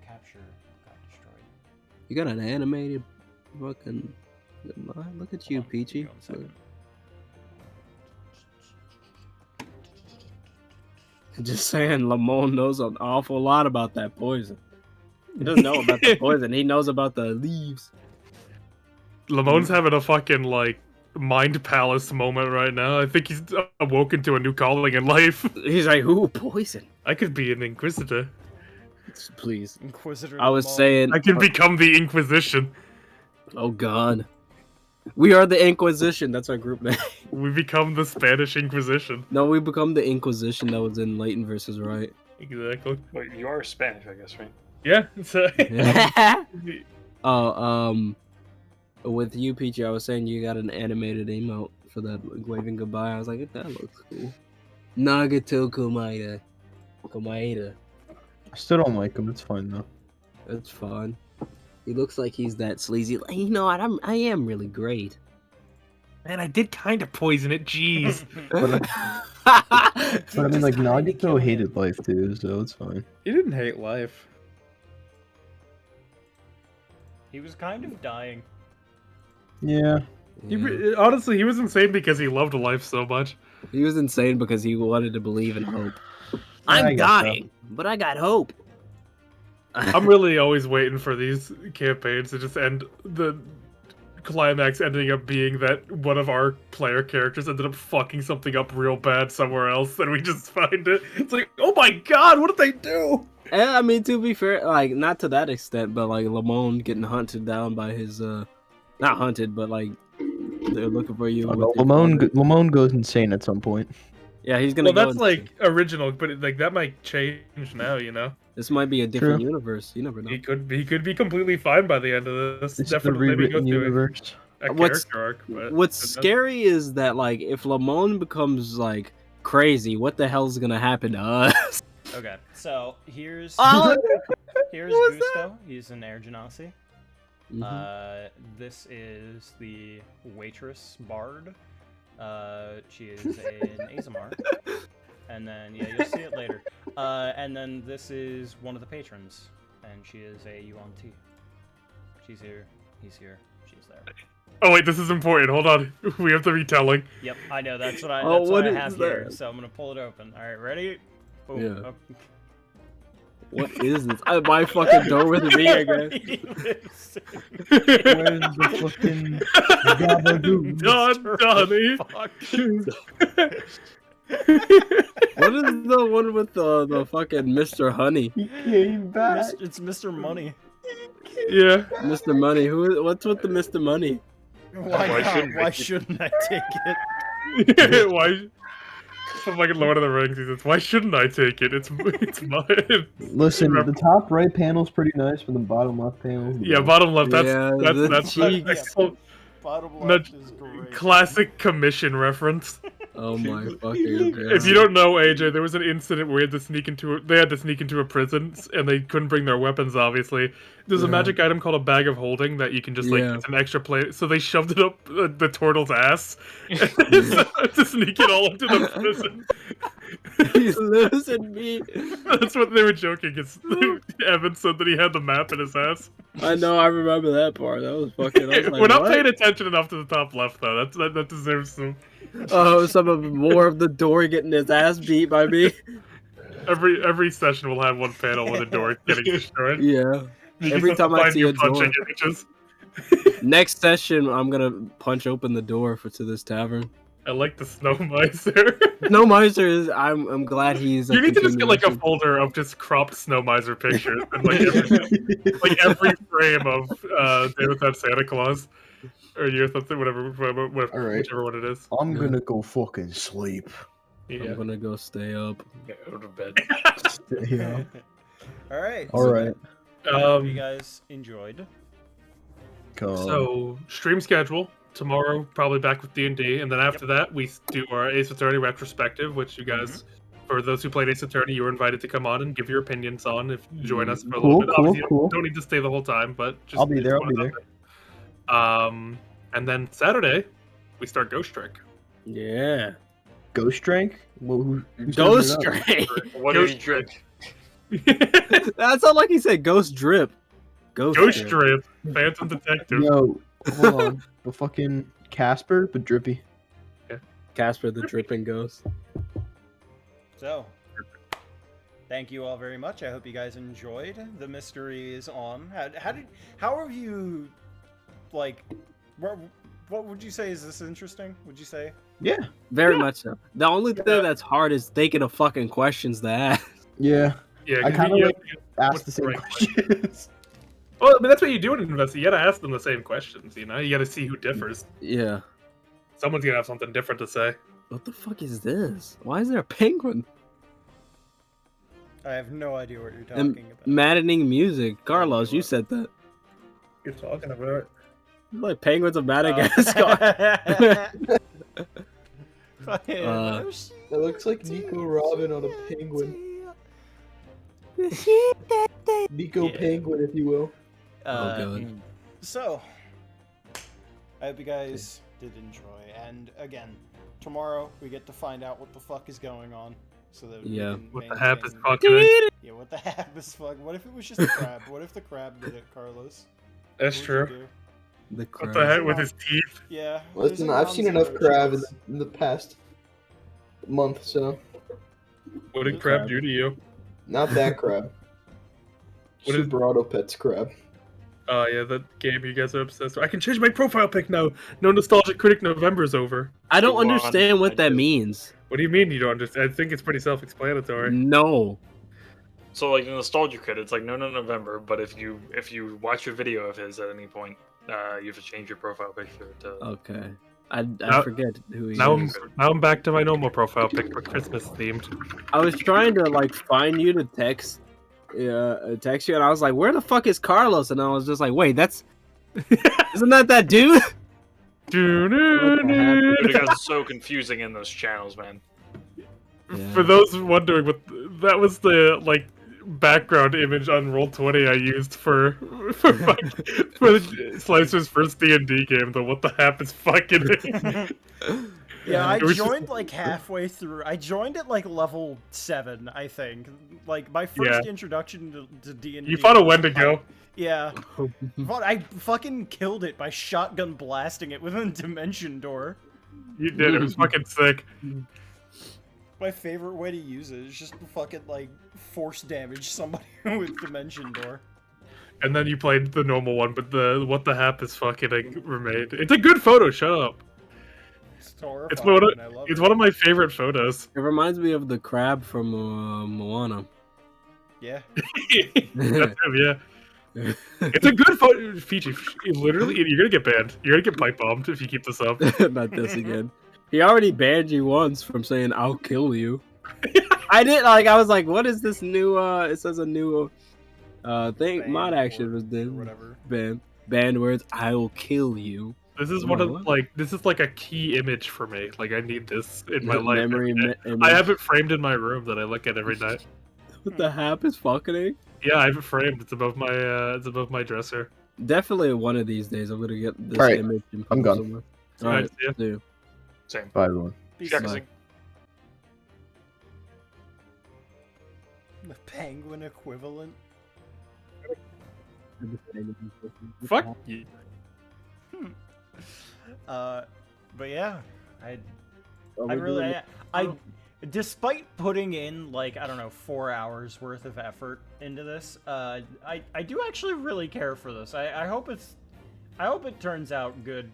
capture got destroyed. You got an animated fucking. Look at you, Hold on, Peachy. give me 1 second. Just saying, Lamone knows an awful lot about that poison. He doesn't know about the poison. He knows about the leaves. Lamone's having a fucking like mind palace moment right now. I think he's awoken to a new calling in life. He's like, "Who poison?" I could be an inquisitor. Please. Inquisitor. I was Lamone. saying. I can become the Inquisition. Oh God. We are the Inquisition. That's our group name. We become the Spanish Inquisition. No, we become the Inquisition that was in Leighton versus Wright. Exactly. Wait, you are Spanish, I guess, right? Yeah. So With you, Peachy, I was saying you got an animated emote for that waving goodbye. I was like, that looks cool. Nagato Komaeda. I still don't like him. It's fine though. That's fine. He looks like he's that sleazy. Like, you know what? I am really great. Man, I did kind of poison it. Jeez. But I mean, like Nagito hated life too, so it's fine. He didn't hate life. He was kind of dying. Yeah. Honestly, he was insane because he loved life so much. He was insane because he wanted to believe in hope. I I'm guess so. dying, but I got hope. I'm really always waiting for these campaigns to just end. The climax ending up being that one of our player characters ended up fucking something up real bad somewhere else, and we just find it. It's like, oh my god, what did they do? And, I mean, to be fair, like, not to that extent, but like Lamone getting hunted down by his, not hunted, but like they're looking for you. with your father. Lamone goes insane at some point. Yeah, he's gonna Well, go. that's like original, but like that might change now. You know, This might be a different True. universe. You never know. he could be completely fine by the end of this. It's the Definitely maybe go rewritten through universe. a What's- character arc. But What's who knows? scary is that like if Lamone becomes like crazy, what the hell's gonna happen to us? Okay, so here's Oh, here's what was Gusto. He's an Air Genasi. Mhm. This is the waitress Bard. She is an Azamar. And then yeah, you'll see it later. And then this is one of the patrons, and she is a Yuan T. She's here. He's here. She's there. Oh wait, this is important. Hold on, we have the retelling. Yep, I know. That's what I. Oh, That's what what I is have here. that? So I'm gonna pull it open. All right, ready? Boom. Yeah. Oh. What is this? My fucking door with me again. Where's the fucking Gabagoon? Done, Donnie. What is the one with the fucking Mr. Honey? He came back. It's Mr. Money. Yeah. Mr. Money. What's with the Mr. Money? Why Why not? shouldn't Why I? shouldn't I take it? Why? From like Lord of the Rings, he says, "Why shouldn't I take it? It's mine." Listen, the top right panel's pretty nice, but the bottom left panel. Yeah, bottom left. That's Yeah, that's the that's, cheeks. that's a Bottom left is great. classic commission reference. Oh my fucking god. If you don't know, AJ, there was an incident where they had to sneak into a prison, and they couldn't bring their weapons. Obviously, there's a Yeah. magic item called a bag of holding that you can just like Yeah. it's an extra plate. So they shoved it up the turtle's ass to sneak it all into the prison. He's losing me. That's what they were joking. It's Evan said that he had the map in his ass. I know, I remember that part. That was fucking. I was like, We're not what? paying attention enough to the top left though. That deserves some. Oh, some of more of the door getting his ass beat by me. Every session will have one panel where the door is getting destroyed. Yeah. You Every just have time to I find see new a door. punching images. Next session, I'm gonna punch open the door to this tavern. I like the snow miser. No Miser is. I'm glad he's. You need to just get like a folder of just cropped snow miser pictures and like every frame of Day Without Santa Claus or Year Something, whatever, Alright. whichever one it is. I'm gonna go fucking sleep. Yeah. I'm gonna go stay up. Get out of bed. Yeah. All right. All right. Hope you guys enjoyed. Come. So stream schedule tomorrow, probably back with D&D, and then after that we do our Ace Attorney retrospective, which you guys, for those who played Ace Attorney, you were invited to come on and give your opinions on. If join us for a little bit. Obviously, you don't need to stay the whole time, but just I'll be there. just wanted to- and then Saturday we start Ghost Trick. Yeah. Ghost Drink? Well, who Ghost started it Drink. What do Ghost you drink? That sounded like he said Ghost Drip. Ghost Drip. Drip, Phantom up? Detective. Yo, hold on. The fucking Casper, but drippy. Casper the Dripping Ghost. So, thank you all very much. I hope you guys enjoyed. The mystery is on. How have you, like, what would you say is this interesting? Would you say? Yeah. Very much so. The only thing that's hard is thinking of fucking questions to ask. Yeah. Yeah, I 'cause kinda you- like what's Ask the the same right questions. Well, I mean, that's what you do in an investigation. You gotta ask them the same questions, you know? You gotta see who differs. Yeah. Someone's gonna have something different to say. What the fuck is this? Why is there a penguin? I have no idea what you're And talking about. maddening music. Carlos, you said that. You're talking about Like penguins of Madagascar. Fucking- That looks like Nico Robin on a penguin. Nico Yeah. Penguin, if you will. God. So, I hope you guys did enjoy. And again, tomorrow we get to find out what the fuck is going on. So that we Yeah. can what the hap is maintain- fucking. Yeah, what the hap is fuck? What if it was just a crab? What if the crab did it, Carlos? That's What would you true. do? The What crab. the heck with his teeth? Yeah. Listen, there's a I've seen enough non-zero crab chance. in the past month, so What did crab do to you? not that crab. What is- Super Auto Pets crab. Oh yeah, that game you guys are obsessed with. I can change my profile pic now. No Nostalgic Critic November's over. I don't Go on, understand what I that do. means. What do you mean you don't understand? I think it's pretty self-explanatory. No. So like the Nostalgia Crit, it's like no November, but if you watch a video of his at any point, you have to change your profile picture to Okay. I Now- forget who he Now is. I'm back to my normal profile picture, Christmas themed. I was trying to like find you to text you, and I was like, "Where the fuck is Carlos?" And I was just like, "Wait, isn't that dude?" Dude, it got so confusing in those channels, man. Yeah. For those wondering, that was the like background image on Roll20 I used for Slicer's first D&D game. The what the hap is fucking. Yeah, I It was just- joined like halfway through. I joined at like level 7, I think. Like my first introduction to D&D. You fought a was Wendigo. Yeah. I fucking killed it by shotgun blasting it with a dimension door. You did. It was fucking sick. My favorite way to use it is just to fucking like force damage somebody with dimension door. And then you played the normal one, but the what the hap is fucking like, remade. It's a good photo. Shut up. It's horrifying. It's one of and I love it's it. one of my favorite photos. It reminds me of the crab from Moana. Yeah. That's him, yeah. It's a good photo. Fiji, literally, you're gonna get banned. You're gonna get pipe bombed if you keep this up. Not this again. He already banned you once from saying "I'll kill you." I did I was like, "What is this new?" It says a new thing. Banned Mod action word was or then whatever. banned words. I will kill you. This is Come one on, of what? like this is like a key image for me. Like I need this in my life. Memory. every day. Image. I have it framed in my room that I look at every night. What the hap is fucking? Yeah, I have it framed. It's above my dresser. Definitely one of these days I'm gonna get this Alright, image. And I'm put it gone. somewhere. All right, Alright, yeah. see you. Same. Bye, everyone. Peace Yeah, out. 'cause Bye. The penguin equivalent. Fuck you. But yeah, I despite putting in like I don't know 4 hours worth of effort into this, I do actually really care for this. I hope it turns out good,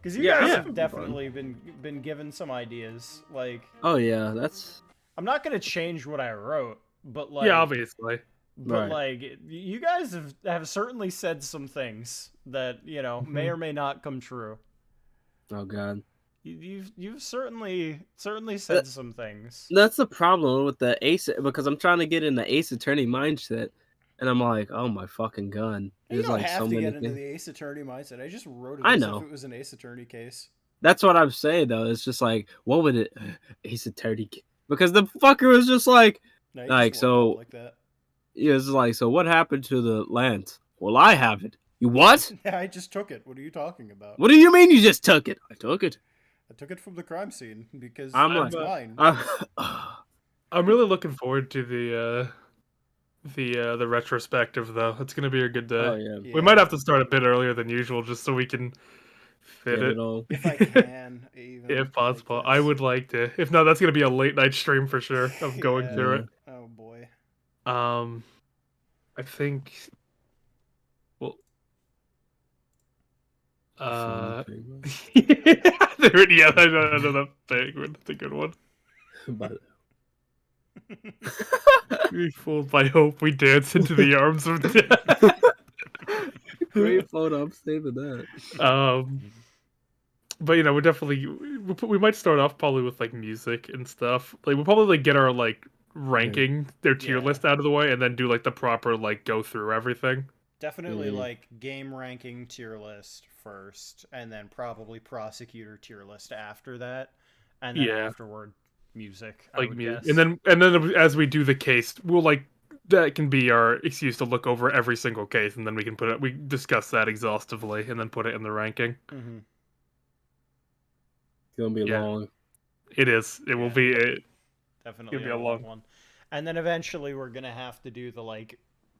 because you guys have definitely been given some ideas. Like, Oh yeah, that's I'm not gonna change what I wrote, but like Yeah, obviously. But Right. like, you guys have certainly said some things that may or may not come true. oh god. You've certainly said some things. That's the problem with the Ace, because I'm trying to get in the Ace Attorney mindset, and I'm like, oh my fucking gun. You There's don't like have so to many get into things. the Ace Attorney mindset. I just wrote it I as know. if it was an Ace Attorney case. That's what I'm saying though. It's just like, what would it Ace Attorney? Because the fucker was just like, No, you Like, just walked out so- like that. he was like, so what happened to the land? Well, I have it. You what? Yeah, I just took it. What are you talking about? What do you mean you just took it? I took it. I took it from the crime scene because I'm it's like- mine. I'm really looking forward to the retrospective though. It's gonna be a good day. Oh yeah. Yeah, We might have to start a bit earlier than usual just so we can fit Get it. it all. if I can, even If possible. like I this. would like to. If not, that's gonna be a late night stream for sure of going Yeah. through Oh boy. it. I think. Well. Yeah, I know that penguin. That's a good one. But We fooled by hope. We dance into the arms of death. great photo. I'm saving that. But we're definitely we might start off probably with like music and stuff. Like we'll probably like get our like ranking, their tier Yeah. list out of the way, and then do like the proper like go through everything. Definitely Mhm. like game ranking tier list first, and then probably prosecutor tier list after that, and then Yeah. afterward music. I Like would music, guess. and then as we do the case, we'll like that can be our excuse to look over every single case, and then we can we discuss that exhaustively, and then put it in the ranking. Mhm. It's gonna be Yeah. long. It is. It will Yeah. be. Definitely be a a long long- one. And then eventually we're gonna have to do the like,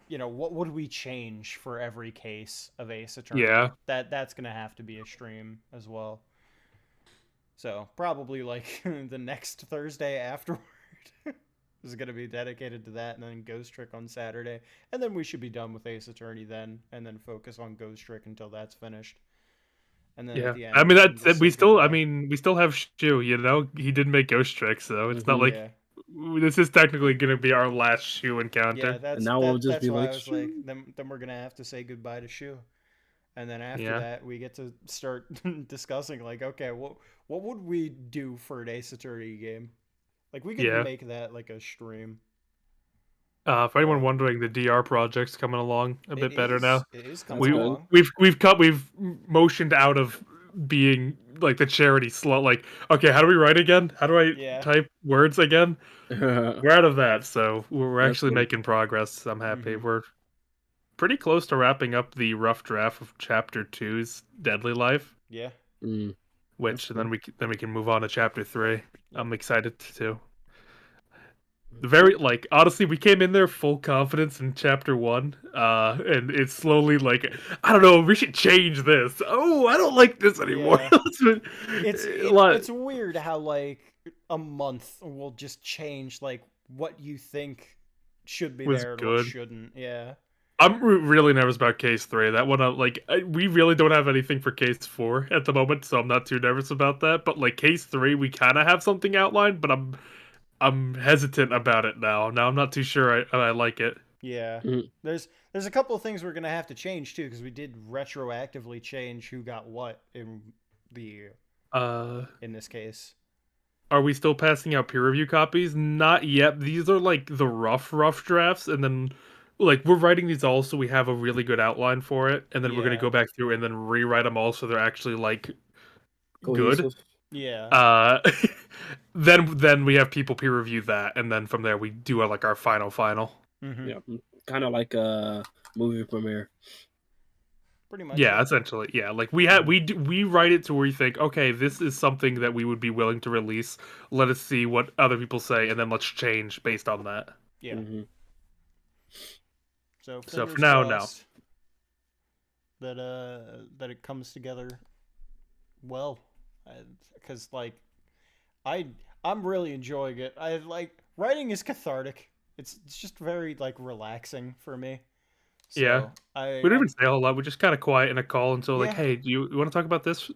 what would we change for every case of Ace Attorney? Yeah. That's gonna have to be a stream as well. So probably like the next Thursday afterward is gonna be dedicated to that, and then Ghost Trick on Saturday, and then we should be done with Ace Attorney then, and then focus on Ghost Trick until that's finished. And then Yeah. at the end, I mean we'll that's we say still. I goodbye. mean we still have Shu. He did make Ghost Trick, so it's not Mhm. like Yeah. this is technically gonna be our last Shu encounter. Yeah, that's now we'll just that's be why like, I was like, then we're gonna have to say goodbye to Shu, And then after Yeah. that, we get to start discussing, like, okay, what would we do for an Ace Attorney game? Like, we could Yeah. make that like a stream. For anyone wondering, the DR project's coming along a bit better now. It is coming good. along. We've motioned out of being like the charity slut. Like, okay, how do we write again? How do I type words again? We're out of that, so we're That's actually good. making progress. I'm happy. Mhm. We're pretty close to wrapping up the rough draft of Chapter 2's Deadly Life, Yeah. Mm. which That's then we can move on to Chapter 3. I'm excited to. Very like honestly, we came in there full confidence in Chapter 1, and it's slowly like I don't know. We should change this. Oh, I don't like this anymore. Yeah. It's It's weird how like a month will just change like what you think should be Was there and good. what shouldn't. Yeah. I'm really nervous about Case 3. That one, we really don't have anything for Case 4 at the moment, so I'm not too nervous about that. But like Case 3, we kind of have something outlined, but I'm hesitant about it now. Now I'm not too sure I like it. Yeah. Mhm. There's a couple of things we're gonna have to change too, because we did retroactively change who got what in this case. Are we still passing out peer review copies? Not yet. These are like the rough drafts, and then like we're writing these all so we have a really good outline for it, and then we're gonna Yeah. go back through and then rewrite them all so they're actually like good. Cohesive. Yeah. Then we have people peer review that, and then from there we do like our final. Mhm. Yeah, kind of like a movie premiere. Pretty much. Yeah, essentially. Yeah, like we write it to where you think, okay, this is something that we would be willing to release. Let us see what other people say, and then let's change based on that. Yeah. Mhm. So So for fingers now, crossed that it comes together well, because like I'm really enjoying it. I like writing is cathartic. It's just very like relaxing for me. So Yeah. We don't even say a whole lot. We just kind of quiet in a call until like, Yeah. hey, do you want to talk about this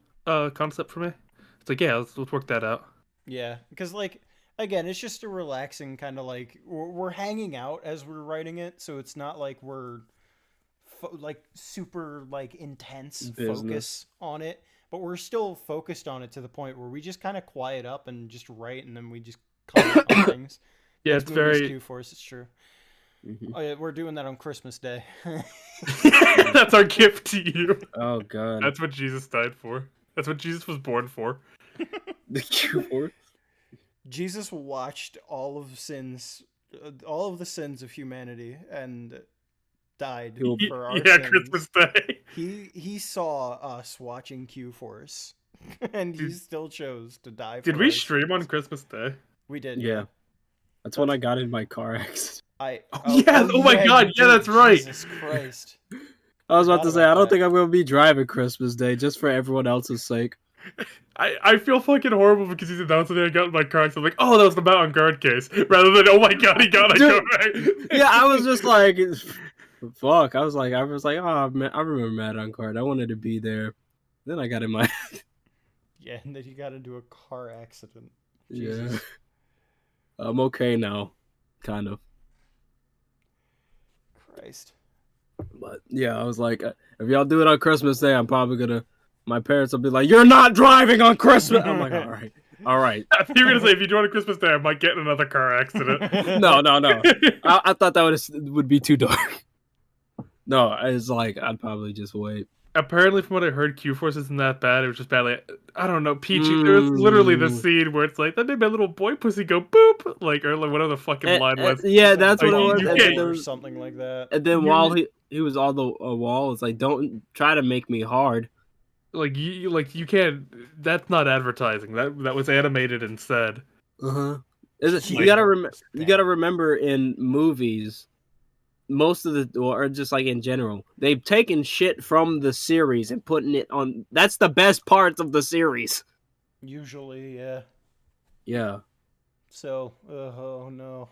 concept for me? It's like, yeah, let's work that out. Yeah, because like again, it's just a relaxing kind of like we're hanging out as we're writing it, so it's not like we're like super like intense Business. focus on it, but we're still focused on it to the point where we just kind of quiet up and just write, and then we just comment on things. Yeah, That's it's movies very. Q Force. It's true. Mhm. Oh yeah, we're doing that on Christmas Day. That's our gift to you. Oh god. That's what Jesus died for. That's what Jesus was born for. The Q4. Jesus watched all of the sins of humanity and died for our Yeah, sins. Christmas Day. He saw us watching Q Force, and he still chose to die. Did for we our stream on sins. Christmas Day? We did. Yeah. That's when I got in my car accident. Oh my God, you yeah, that's right. Jesus Christ. I was about to Forgot say, about I don't that. think I'm gonna be driving Christmas Day just for everyone else's sake. I feel fucking horrible because he's announcing I got in my car, so I'm like, oh, that was the mountain guard case, rather than, oh my God, he got Dude, it. Yeah, I was just like, fuck. I was like, oh man, I remember Mad on Card. I wanted to be there. Then I got in my Yeah, and then you got into a car accident. yeah. Jesus. I'm okay now, kind of. Christ. But yeah, I was like, if y'all do it on Christmas Day, I'm probably gonna. My parents will be like, "You're not driving on Christmas." I'm like, all right. I thought you were gonna say if you join a Christmas Day, I might get in another car accident. No. I thought that would be too dark. No, it's like I'd probably just wait. Apparently, from what I heard, Q-Force isn't that bad. It was just badly. I don't know, Peachy. There's literally the scene where it's like that made my little boy pussy go boop, like or like whatever the fucking line was. Yeah, that's what Like, it was. you And can't- then, or something like that. and then while he was on the wall, it's like, don't try to make me hard. Like you can't. That's not advertising. That was animated and said. You Like- gotta remember in movies, most of the or just like in general, they've taken shit from the series and putting it on. That's the best parts of the series. Usually, yeah. Yeah. So, oh no.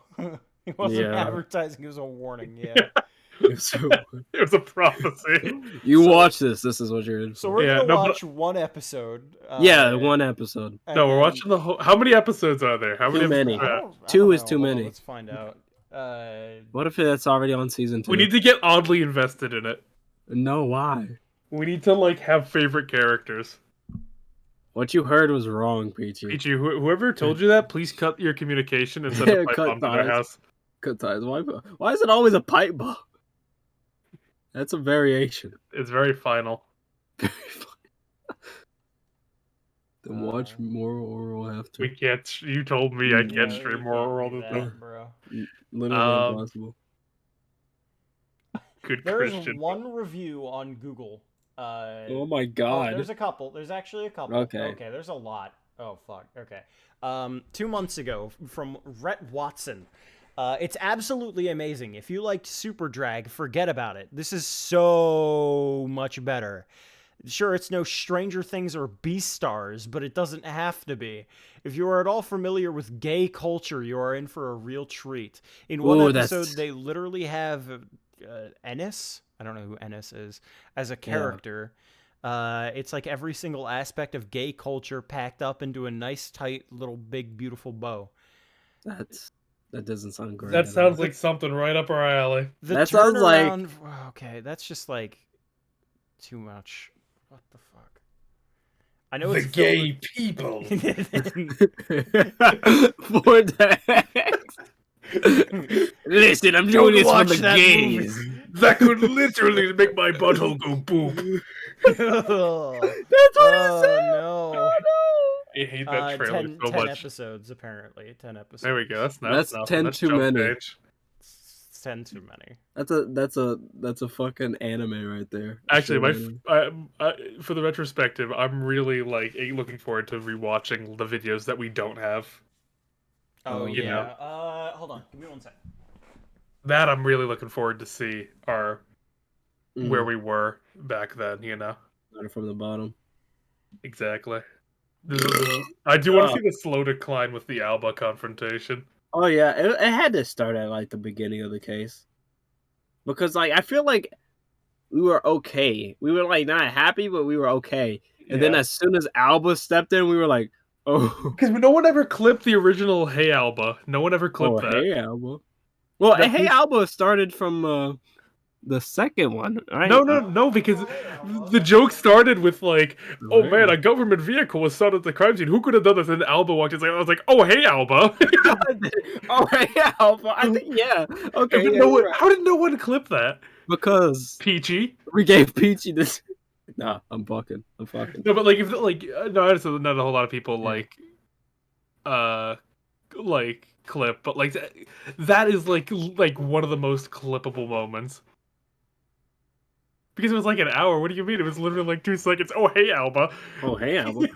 It wasn't Yeah. advertising, it was a warning, yeah. So, It was a prophecy. you watch this. This is what you're in. So For. we're Yeah, gonna no, but- watch one episode. Yeah, one episode. and No, we're then- watching the whole. How many episodes are there? How Too many? many. episodes are- I Two don't is know. too Hold on, many. let's find out. What if that's already on season 2? We need to get oddly invested in it. No, why? We need to like have favorite characters. What you heard was wrong, Peachy. Peachy, whoever told you that, please cut your communication and send a pipe Cut bomb to their ties. house. Good times. Why is it always a pipe bomb? That's a variation. It's very final. Then watch more oral after. We can't. You told me I No, can't stream more oral do than that, that. bro. Literally impossible. Good There's Christian. one review on Google. Oh my Oh, god. there's a couple. There's actually a couple. Okay. Okay, there's a lot. Oh, fuck. Okay. 2 months ago from Rhett Watson. It's absolutely amazing. If you liked Super Drag, forget about it. This is so much better. Sure, it's no Stranger Things or Beastars, but it doesn't have to be. If you are at all familiar with gay culture, you are in for a real treat. In one Ooh, episode, that's- they literally have Ennis, I don't know who Ennis is, as a character. It's like every single aspect of gay culture packed up into a nice, tight, little, big, beautiful bow. That doesn't sound great. That at sounds all. like something right up our alley. The That sounds like- turnaround- Okay, that's just like too much. What the fuck? I know it's filled people. Vortex. Listen, I'm doing this for the gays. That could literally make my butthole go boop. That's what it said. No. I hate that trailer 10, so 10 much. episodes, apparently. 10 episodes. There we go. That's That's nothing. 10 That's too jump many. page. It's 10 too many. That's a fucking anime right there. Actually, Short anime. for the retrospective, I'm really like looking forward to rewatching the videos that we don't have. Oh, you yeah. know. Hold on. Give me 1 second. That I'm really looking forward to see are where Mhm. we were back then. You know, Started from the bottom. exactly. I do want to Oh. see the slow decline with the Alba confrontation. Oh yeah, it had to start at like the beginning of the case, because like I feel like we were okay. We were like not happy, but we were okay. And then Yeah. as soon as Alba stepped in, we were like, oh, Because no one ever clipped the original "Hey Alba." No one ever clipped that. hey Alba. Well, That hey was- Alba started from the second one, right? No, because the joke started with like, "Oh Right. man, a government vehicle was shot at the crime scene. Who could have done this?" And Alba walked in. I was like, "Oh hey Alba." Oh, hey Alba. I think yeah. Okay. But yeah, no you're one, right. how did no one clip that? Because Peachy. we gave Peachy this. Nah, I'm fucking. No, but like if no, honestly, not a whole lot of people like clip, but like that is like one of the most clippable moments. Because it was like an hour. What do you mean? It was literally like 2 seconds. Oh hey Alba. Oh, hey Alba.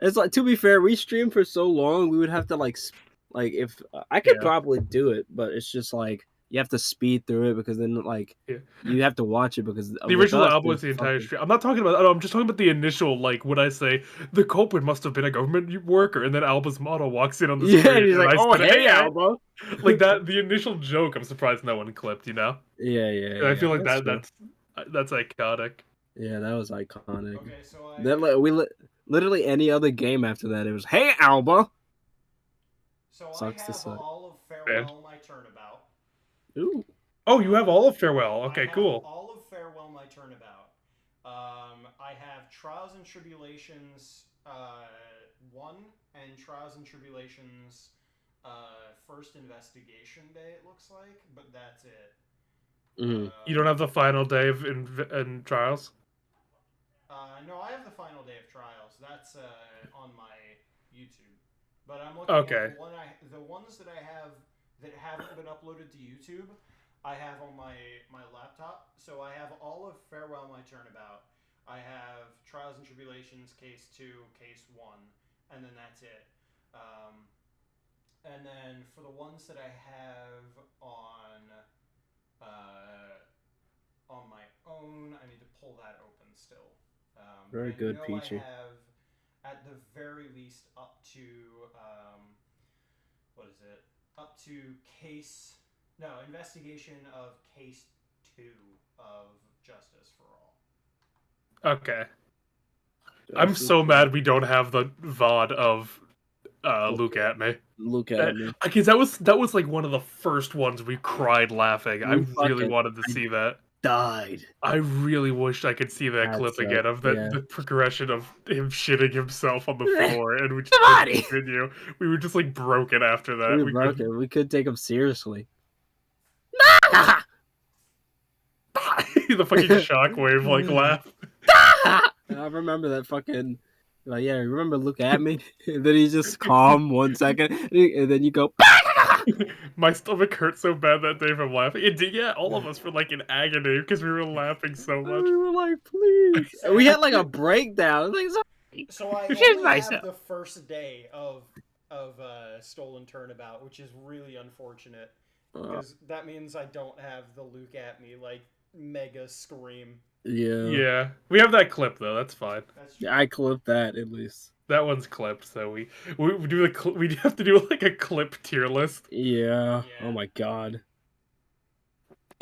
It's like, to be fair, we streamed for so long, we would have to like if I could Yeah. probably do it, but it's just like you have to speed through it because then like Yeah. you have to watch it because The original Alba was the entire stream. I'm not talking about. I'm just talking about the initial. Like when I say the culprit must have been a government worker, and then Alba's model walks in on the Yeah, screen. and he's and like, I "Oh, said, hey Alba." Like that. The initial joke. I'm surprised no one clipped. You know. Yeah. And I feel like true. that's iconic. Yeah, that was iconic. Okay, so I... Then literally any other game after that, it was "Hey Alba." So Sucks I to have say. all of Farewell My Turnabout. Ooh. Oh, you have all of Farewell. Okay, I have cool. all of Farewell My Turnabout. I have Trials and Tribulations 1 and Trials and Tribulations First Investigation Day, it looks like, but that's it. Mhm. You don't have the final day of in Trials. No, I have the final day of Trials. That's on my YouTube. But I'm looking Okay. at the ones that I have that haven't been uploaded to YouTube. I have on my laptop. So I have all of Farewell My Turnabout. I have Trials and Tribulations Case 2, Case 1, and then that's it. And then for the ones that I have on my own, I need to pull that open still. Very I good, know Peachy. I have at the very least up to what is it? Up to investigation of Case 2 of Justice for All. Okay. I'm so mad we don't have the VOD of Luke at me. Look at me. Because that was like one of the first ones we cried laughing. I We really fucking- wanted to see that. died. I really wished I could see that That's clip again of that yeah. the progression of him shitting himself on the floor, and we just The couldn't body! continue. We were just like broken after that. We We broke couldn't- it. We could take him seriously. the fucking shockwave like laugh. I remember that fucking. Like, yeah, remember look at me? And then he's just calm 1 second, and then you go. My stomach hurt so bad that day from laughing. It did, yeah, all of us were like in agony because we were laughing so much. We were like, please. And we had like a breakdown. Like, So I Shit only myself. have the first day of Stolen Turnabout, which is really unfortunate because that means I don't have the Luke at me like mega scream. yeah. Yeah, we have that clip though. That's fine. That's true. I clipped that at least. That one's clipped, so we do we have to do like a clip tier list. Yeah. Yeah. Oh my god.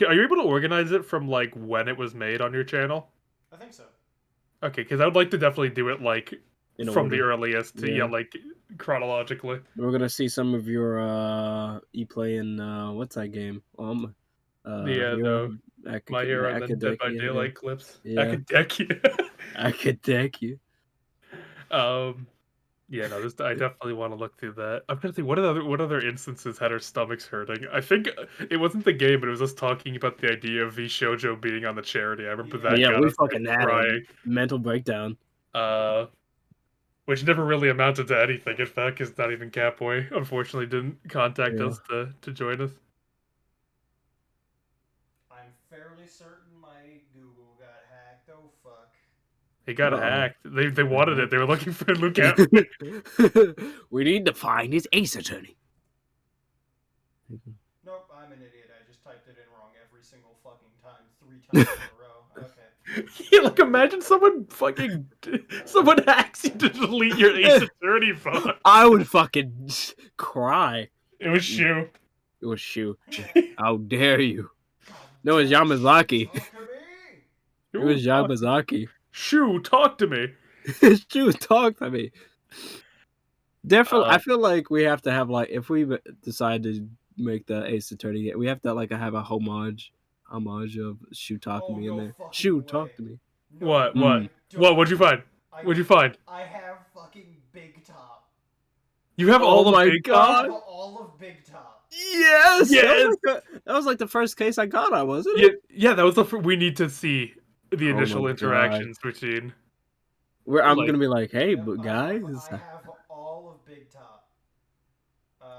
Are you able to organize it from like when it was made on your channel? I think so. Okay, because I would like to definitely do it like In from the order. earliest to Yeah. like chronologically. We're gonna see some of your you playing what's that game? Hero, My Hero and then Dead by Academia, Daylight clips. Yeah. Academia. Academia. Yeah, no, I definitely want to look through that. I'm trying to think what other instances had our stomachs hurting. I think it wasn't the game, but it was us talking about the idea of V Shoujo being on the charity. I remember that. Yeah, got we us, like, fucking had a crying. mental breakdown. Which never really amounted to anything. In fact, because not even Catboy unfortunately didn't contact Yeah. us to join us. I'm fairly certain my Google got hacked. Oh fuck. He got Uh-oh. hacked. They wanted it. They were looking for Luke out. We need to find his ace attorney. Nope, I'm an idiot. I just typed it in wrong every single fucking time, 3 times in a row. Okay. Yeah, like imagine someone hacks you to delete your Ace Attorney phone. I would fucking cry. It was Shu. It was Shu. How dare you? No, it's Yamazaki. Talk to me! It was Yamazaki. Shu, talk to me. Shu, talk to me. Definitely, I feel like we have to have like if we decide to make the Ace Attorney, we have to like have a homage of Shu talk to me in there. Shu, talk to me. What? Mm. What? What? What'd you find? What'd you find? I have fucking Big Top. You have Oh all the my big God. I dogs? have all of Big Top. Yes, Yes! That was like the first case I got on, wasn't it? Yeah, that was we need to see the Oh initial my interactions between. Where I'm Like- gonna be like, hey, Yep, but guys, I have all of Big Top.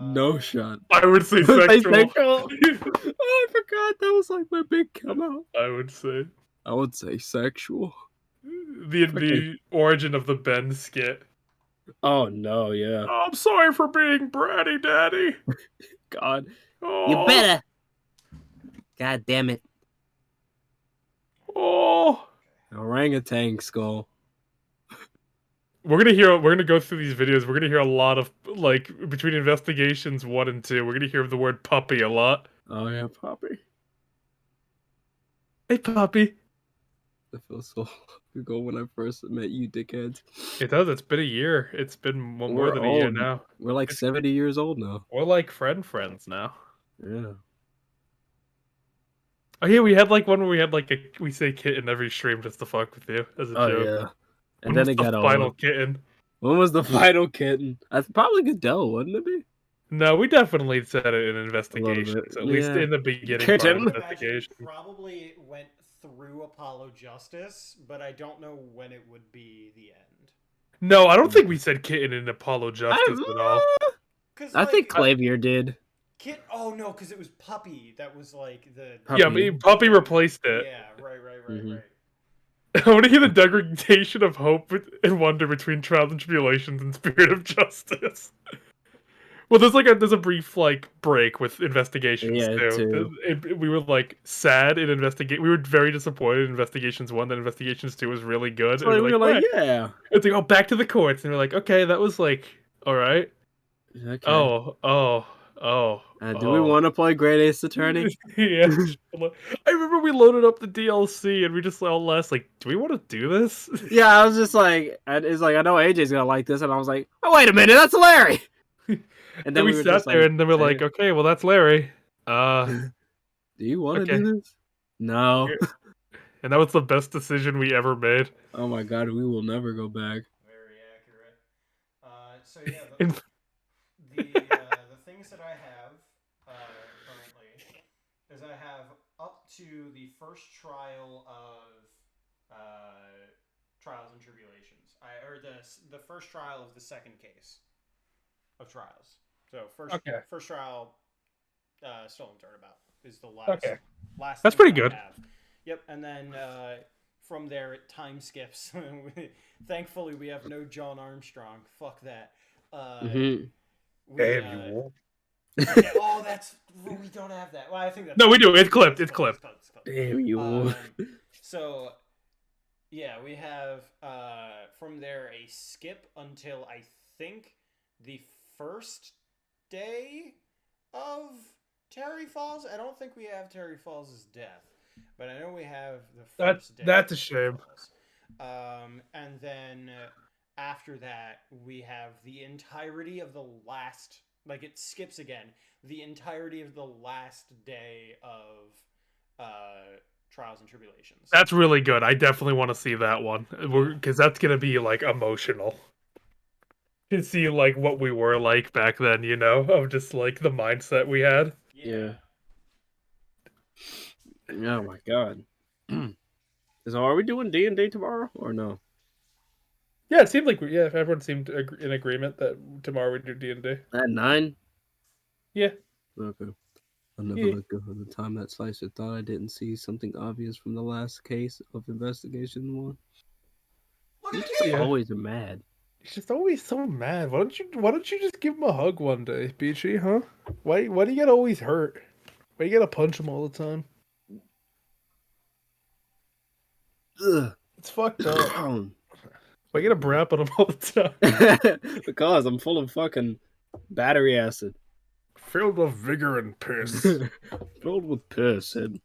no shot. I would say Say sexual. sexual? Oh, I forgot that was like my big come out. I would say I would say sexual. the origin of the Ben skit. Oh no, yeah. Oh, I'm sorry for being bratty, Daddy. God, Oh, you better. God damn it, Oh. orangutan skull. We're gonna go through these videos. We're gonna hear a lot of like between investigations 1 and 2. We're gonna hear the word puppy a lot. Oh yeah, Poppy. Hey, puppy. I feel so long ago when I first met you, dickheads. It does. It's been a year. It's been more We're than a year old. now. We're like 70 years old now. We're like friends now. Yeah. Oh yeah, we had like one where we had like we say kitten every stream just to fuck with you as a Oh joke. yeah. And When then was it the got final old. kitten. When was the final kitten? That's probably Goodell, wouldn't it be? No, we definitely said it in investigations, bit, at least yeah. in the beginning part of Kitten. investigation. Probably went through Apollo Justice, but I don't know when it would be the end. No, I don't think we said kitten in Apollo Justice at all. Cause I think Clavier did. Oh no, because it was Puppy that was like the. Puppy. Yeah, but Puppy replaced it. Yeah, right, Mhm. right. I want to hear the degradation of hope and wonder between trials and tribulations and spirit of justice. Well, there's a brief like break with investigations Yeah, too. We were like sad in investigate. We were very disappointed in investigations 1. Then investigations 2 was really good. So and we were like, "What?" yeah. It's like, oh, back to the courts, and we're like, okay, that was like, all right. Okay. Oh. Do we want to play Great Ace Attorney? Yeah. I remember we loaded up the DLC and we just all last like, do we want to do this? Yeah, I was just like, it's like I know AJ's gonna like this, and I was like, oh wait a minute, that's Larry. And then we were sat just there like, and then we're like, okay, well that's Larry. do you want to okay. do this? No. And that was the best decision we ever made. Oh my god, we will never go back. Very accurate. So yeah, In- the things that I have currently is I have up to the first trial of Trials and Tribulations. Or the first trial of the second case of trials. So first trial, Stolen Turnabout is the last. Okay. Last. That's thing pretty that I good. have. Yep, and then from there it time skips. Thankfully, we have no John Armstrong. Fuck that. We, yeah, oh, we don't have that. Well, I think that's No, we do. It's clipped. It's clipped. Damn you. So, yeah, we have from there a skip until I think the first day of Terry Falls. I don't think we have Terry Falls' death, but I know we have the first day. That's a of shame. Falls. And then after that, we have the entirety of the last. Like it skips again. The entirety of the last day of Trials and Tribulations. That's really good. I definitely want to see that one because that's gonna be like emotional. To see like what we were like back then, you know, of just like the mindset we had. Yeah. Oh my god. So are we doing D&D tomorrow or no? Yeah, it seemed like everyone seemed in agreement that tomorrow we do D&D. At 9? Yeah. Okay. I'll never let go of the time that Slicer thought I didn't see something obvious from the last case of investigation 1. You just always are mad. He's just always so mad. Why don't you just give him a hug one day, Beachy, huh? Why do you gotta always hurt? Why you gotta punch him all the time? Ugh. It's fucked up. Why you gotta brap on him all the time? Because I'm full of fucking battery acid. Filled with vigor and piss. Filled with piss, and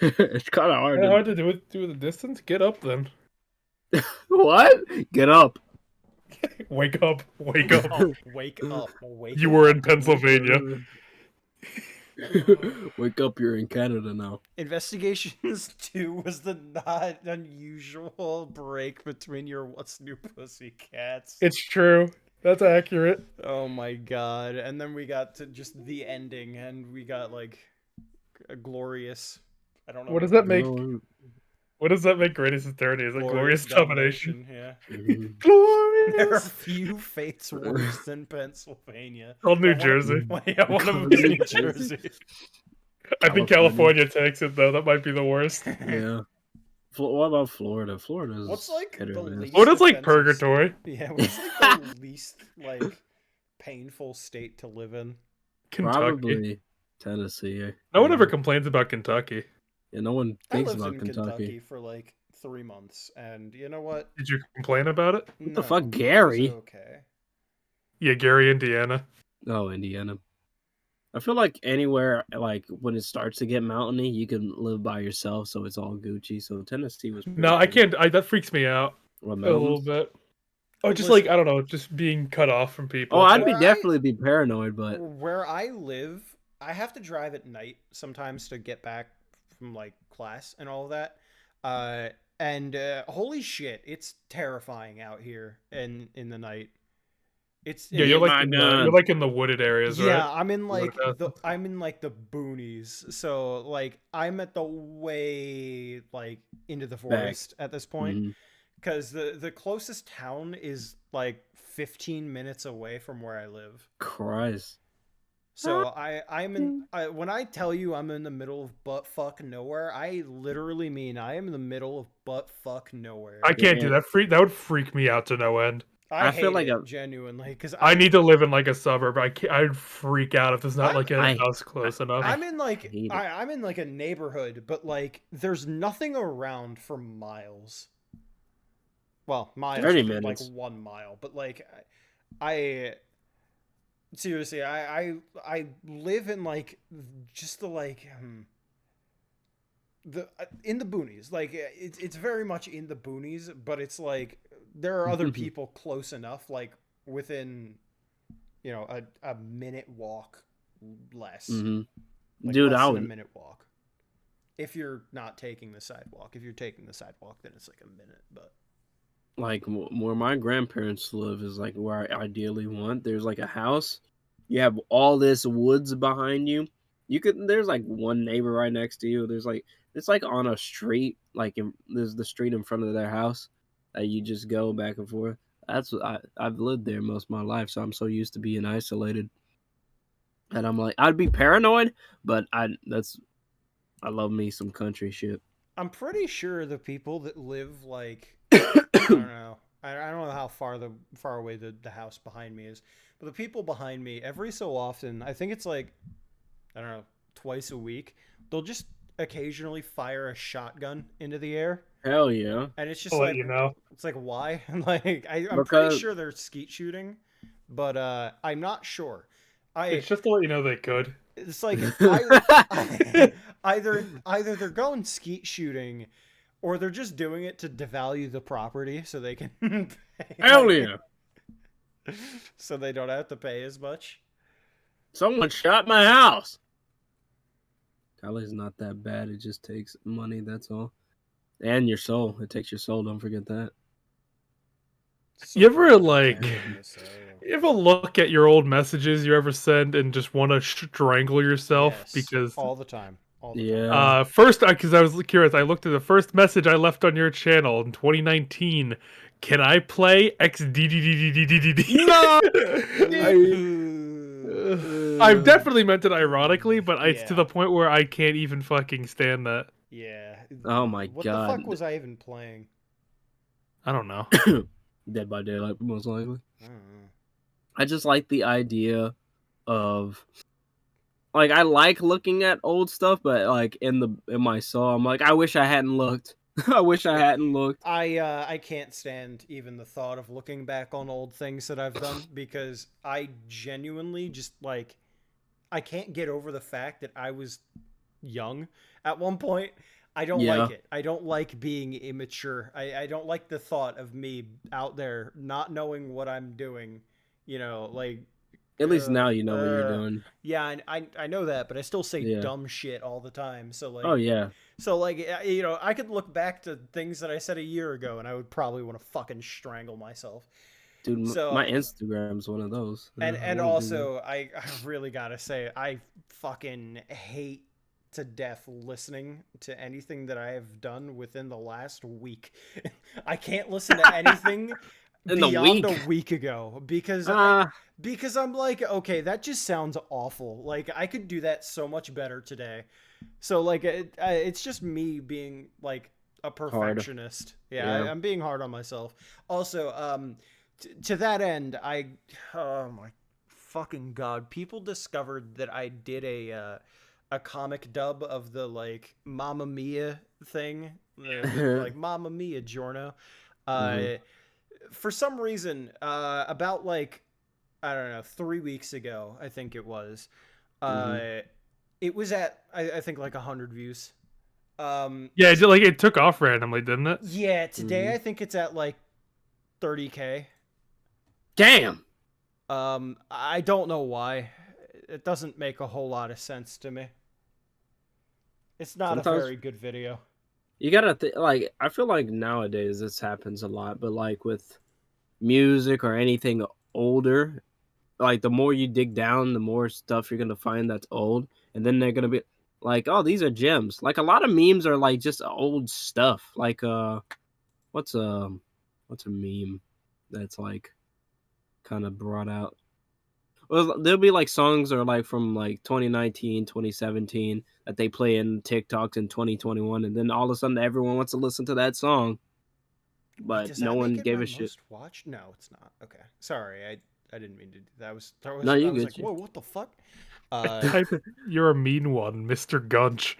it's kind of hard. Hard to do with the distance. Get up then. What? Get up. Wake up. Wake up. Oh, wake up. Wake You up. were in Pennsylvania. Wake up, you're in Canada now. Investigations 2 was the not unusual break between your What's New Pussycats. It's true. That's accurate. Oh my god. And then we got to just the ending, and we got like a glorious. I don't know. What does that make? What does that make Greatest Attorney? Is it glorious domination? Yeah. Glorious. There are few fates worse than Pennsylvania. Called New Jersey. Yeah, one of them is New Jersey. I think California takes it though. That might be the worst. Yeah. What about Florida? Florida's What's like the least Florida's like offensive- purgatory. Yeah, what's like the least like painful state to live in? Kentucky. Probably Tennessee. No one ever complains about Kentucky. Yeah, no one I thinks lived about in Kentucky. for like 3 months, and you know what? Did you complain about it? What the fuck, Gary? Okay. Yeah, Gary, Indiana. Oh, Indiana. I feel like anywhere, like when it starts to get mountainy, you can live by yourself, so it's all Gucci. So Tennessee was. No, I can't. That freaks me out What, a little bit. Oh, just like I don't know, just being cut off from people. Oh, I'd Where definitely be paranoid, but Where I live, I have to drive at night sometimes to get back from like class and all of that. And holy shit, it's terrifying out here in the night. It's Yeah, you're like in the wooded areas, right? Yeah, I'm in like the boonies. So like I'm at the way like into the forest at this point. Because the closest town is like 15 minutes away from where I live. Christ. So I'm in. When I tell you I'm in the middle of butt fuck nowhere, I literally mean I am in the middle of butt fuck nowhere. I can't do that. That would freak me out to no end. I feel hate like it, genuinely because I need to live in like a suburb. I'd freak out if there's not like a house close enough. I'm in like I'm in like a neighborhood, but like there's nothing around for miles. Well, miles, 30 like minutes. 1 mile, but like I seriously, I live in like just the like the in the boonies. Like it's very much in the boonies, but it's like there are other people close enough, like within a minute walk less. Mm-hmm. Like Dude, less I than would. a minute walk. if you're not taking the sidewalk. If you're taking the sidewalk, then it's like a minute. But Like where my grandparents live is like where I ideally want. There's like a house. You have all this woods behind you. There's like one neighbor right next to you. It's like on a street, there's the street in front of their house that you just go back and forth. That's what I've lived there most of my life, so I'm so used to being isolated. And I'm like, I'd be paranoid, but I love me some country shit. I'm pretty sure the people that live like I don't know. I don't know how far away the house behind me is, but the people behind me, every so often, I think it's like, I don't know, twice a week, they'll just occasionally fire a shotgun into the air. Hell yeah. And it's just I'll like, let you know. it's like, why? Like, I'm pretty Because- sure they're skeet shooting, but I'm not sure. It's just to let you know they could. It's like either they're going skeet shooting, or they're just doing it to devalue the property so they can pay. Hell yeah. So they don't have to pay as much. Someone shot my house. College not that bad. It just takes money, that's all. And your soul. It takes your soul, don't forget that. You ever, like- So- You ever look at your old messages you ever send and just want to strangle yourself Yes, because all the time. All the time. Yeah. first, because I was curious, I looked at the first message I left on your channel in 2019. Can I play XDDDDDDD? No! I've definitely meant it ironically, but it's to Yeah. the point where I can't even fucking stand that. Yeah. Oh my What god. the fuck was I even playing? I don't know. Dead by Daylight, most likely. I don't know. I just like the idea of, like, I like looking at old stuff, but like in my soul, I'm like, I wish I hadn't looked. I wish I hadn't looked. I can't stand even the thought of looking back on old things that I've done because I genuinely just like I can't get over the fact that I was young at one point. I don't Yeah. like it. I don't like being immature. I don't like the thought of me out there not knowing what I'm doing. You know, like At least now you know what you're doing. yeah, and I know that, but I still say Yeah. dumb shit all the time. So like Oh yeah. So, like, you know, I could look back to things that I said a year ago, and I would probably want to fucking strangle myself. Dude, So- my Instagram's one of those. And I and wanna do also, I really gotta say, I fucking hate to death listening to anything that I have done within the last week. I can't listen to anything In the beyond week? a week ago because that. because I'm like, okay, that just sounds awful. Like, I could do that so much better today. So, like, it's just me being, like, a perfectionist. Yeah. Yeah. I'm being hard on myself. Also, to that end, oh my fucking god, people discovered that I did a comic dub of the, like, Mamma Mia thing. Like, Mamma Mia, Giorno. For some reason, about, like, I don't know, 3 weeks ago, I think it was, it was at, I think, like 100 views. Yeah, it took off randomly, didn't it? Yeah, today I think it's at like 30K. Damn. I don't know why. It doesn't make a whole lot of sense to me. It's not a Sometimes- very good video. You gotta like. I feel like nowadays this happens a lot, but like with music or anything older, like the more you dig down, the more stuff you're gonna find that's old, and then they're gonna be like, "Oh, these are gems." Like a lot of memes are like just old stuff. Like what's a meme that's like kind of brought out? Well, there'll be like songs or like from like 2019, 2017 that they play in TikToks in 2021, and then all of a sudden everyone wants to listen to that song, but Does no that one make it gave my a shit. most watched? No, it's not. Okay, sorry, I didn't mean to do that. No, you I was good, like, you- whoa, what the fuck? You're a mean one, Mr. Gunch.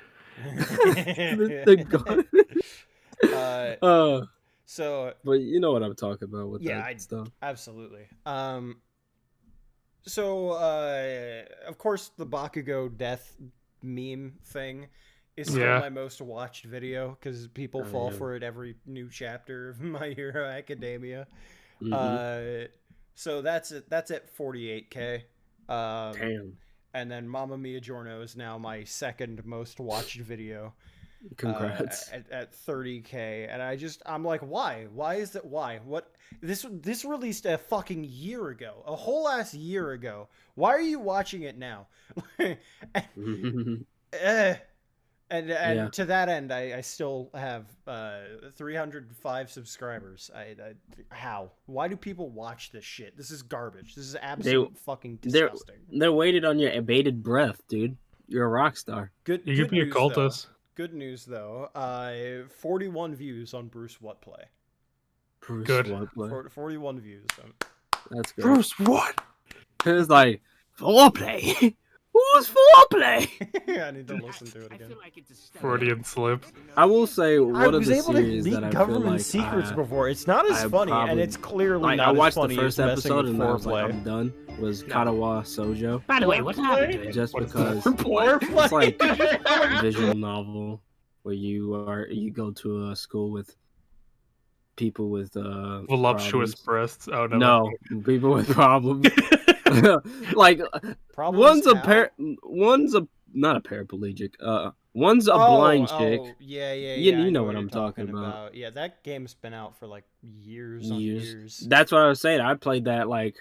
The God. So But you know what I'm talking about with Yeah, that stuff. absolutely. So of course the Bakugo death meme thing is still Yeah. my most watched video because people fall yeah. for it every new chapter of My Hero Academia. Mhm. So that's at 48K. Damn. And then Mamma Mia Giorno is now my second most watched video. Congrats. At 30K, and I'm like, why? Why is that? Why? What? This released a fucking year ago, a whole ass year ago. Why are you watching it now? And Yeah. to that end, I still have 305 subscribers. How? Why do people watch this shit? This is garbage. This is absolute fucking disgusting. They're waited on your bated breath, dude. You're a rock star. Good. You Good could be a news, cultist. though. Good news though. 41 views on Bruce Whatplay. Bruce Good. Whatplay. 41 views. That's good. Bruce, what? It's like foreplay. Who's foreplay? I need to listen to it again. Freudian slip. I will say one I of was the able to series leak that I feel government like secrets before. It's not as I funny, and probably- it's clearly like not I watched as funny the first as messing episode with and I was like, foreplay. I'm done. Was Katawa Sojo. By the way, what happened to it? Just What's because that? it's like a visual novel where you go to a school with people with Voluptuous breasts. Oh no. no people with problems. Like Problems one's how? one's a not a paraplegic. One's a blind chick. Yeah, You I know what what you're I'm talking about. Yeah, that game's been out for like years on years. That's what I was saying. I played that like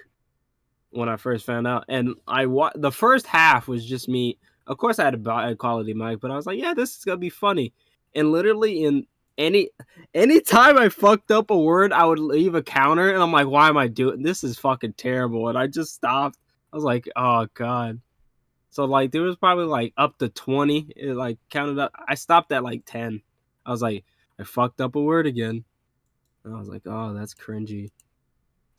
when I first found out, and the first half was just me. Of course, I had a bad quality mic, but I was like, yeah, this is gonna be funny. And literally, in any time I fucked up a word, I would leave a counter, and I'm like, why am I doing this? Is fucking terrible. And I just stopped. I was like, oh god. So like there was probably like up to 20. It like counted up. I stopped at like 10. I was like, I fucked up a word again. And I was like, oh, that's cringy.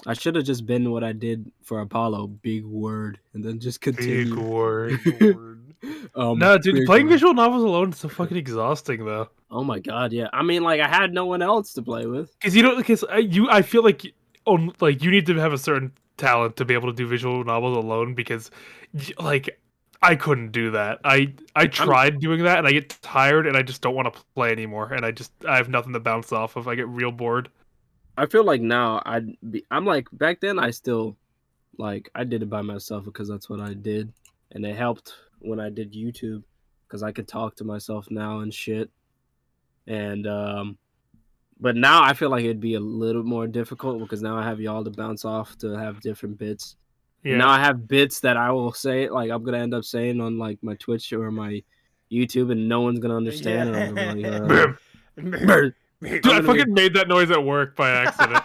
I should have just been what I did for Apollo, big word, and then just continue. Big word. No, dude, playing visual novels alone is so fucking exhausting though. Oh my god, yeah. I mean, like I had no one else to play with. Because I feel like you need to have a certain talent to be able to do visual novels alone. Because like I couldn't do that. I tried doing that and I get tired and I just don't want to play anymore. And I have nothing to bounce off of. I get real bored. I feel like now I'm like back then I still like I did it by myself because that's what I did, and it helped when I did YouTube because I could talk to myself now and shit. And but now I feel like it'd be a little more difficult because now I have y'all to bounce off to have different bits. Yeah. Now I have bits that I will say like I'm gonna end up saying on like my Twitch or my YouTube, and no one's gonna understand. Yeah. And I'm gonna be like, Dude, I fucking made that noise at work by accident.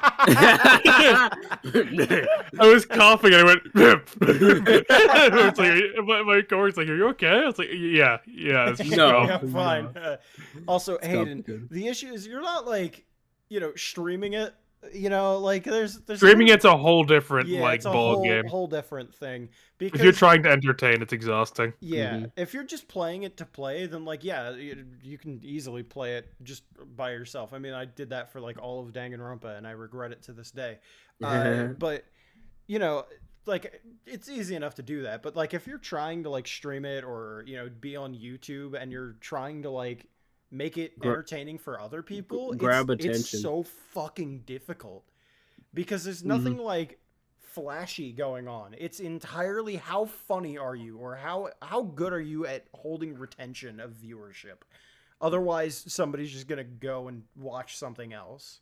I was coughing and I went. It's like, my coworker's like, "Are you okay?" I was like, "Yeah, it's just No. cough." Yeah, fine. Also, It's Hayden, good. the issue is you're not like, streaming it. Like there's Streaming it's a whole different yeah, like it's a ball game. whole different thing. Because If you're trying to entertain, it's exhausting. yeah, Mhm. if you're just playing it to play, then like you can easily play it just by yourself. I mean, I did that for like all of Danganronpa, and I regret it to this day. But like it's easy enough to do that. But like if you're trying to like stream it or be on YouTube and you're trying to like make it entertaining for other people, grab it's attention. so fucking difficult because there's nothing like flashy going on. It's entirely how funny are you or how good are you at holding retention of viewership. Otherwise, somebody's just gonna go and watch something else.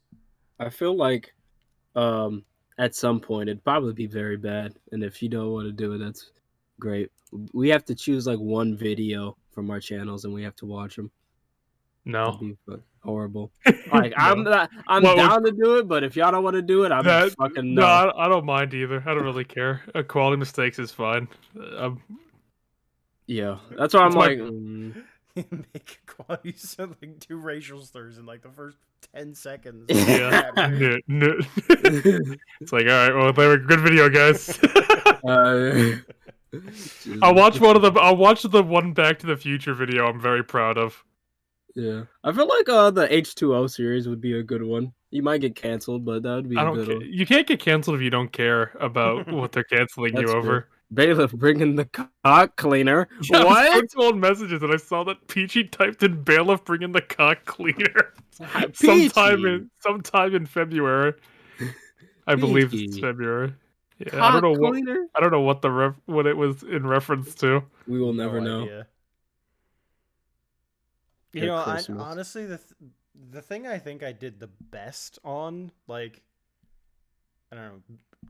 I feel like at some point it'd probably be very bad, and if you don't want to do it, that's great. We have to choose like one video from our channels and we have to watch them. No, That'd be horrible. Like I'm No. down to do it, but if y'all don't want to do it, I'm fucking no, no. I don't mind either. I don't really care. Quality mistakes is fine. Yeah, that's why I'm It's my- like. Make quality so like do racial slurs in like the first 10 seconds. Yeah. No. It's like, all right, well, they were good video, guys. I'll watch the one Back to the Future video. I'm very proud of. Yeah, I feel like the H2O series would be a good one. You might get canceled, but that would be I a don't. good one. You can't get canceled if you don't care about what they're canceling you That's over. true. Bailiff bringing the cock cleaner. Yeah, I was What? going through old messages and I saw that Peachy typed in bailiff bringing the cock cleaner Peachy. sometime in February. I believe it's Peachy. February. Yeah, Cock I don't know cleaner? I don't know what it was in reference to. We will never know. idea. You know, Christmas. honestly, the thing I think I did the best on, like, I don't know,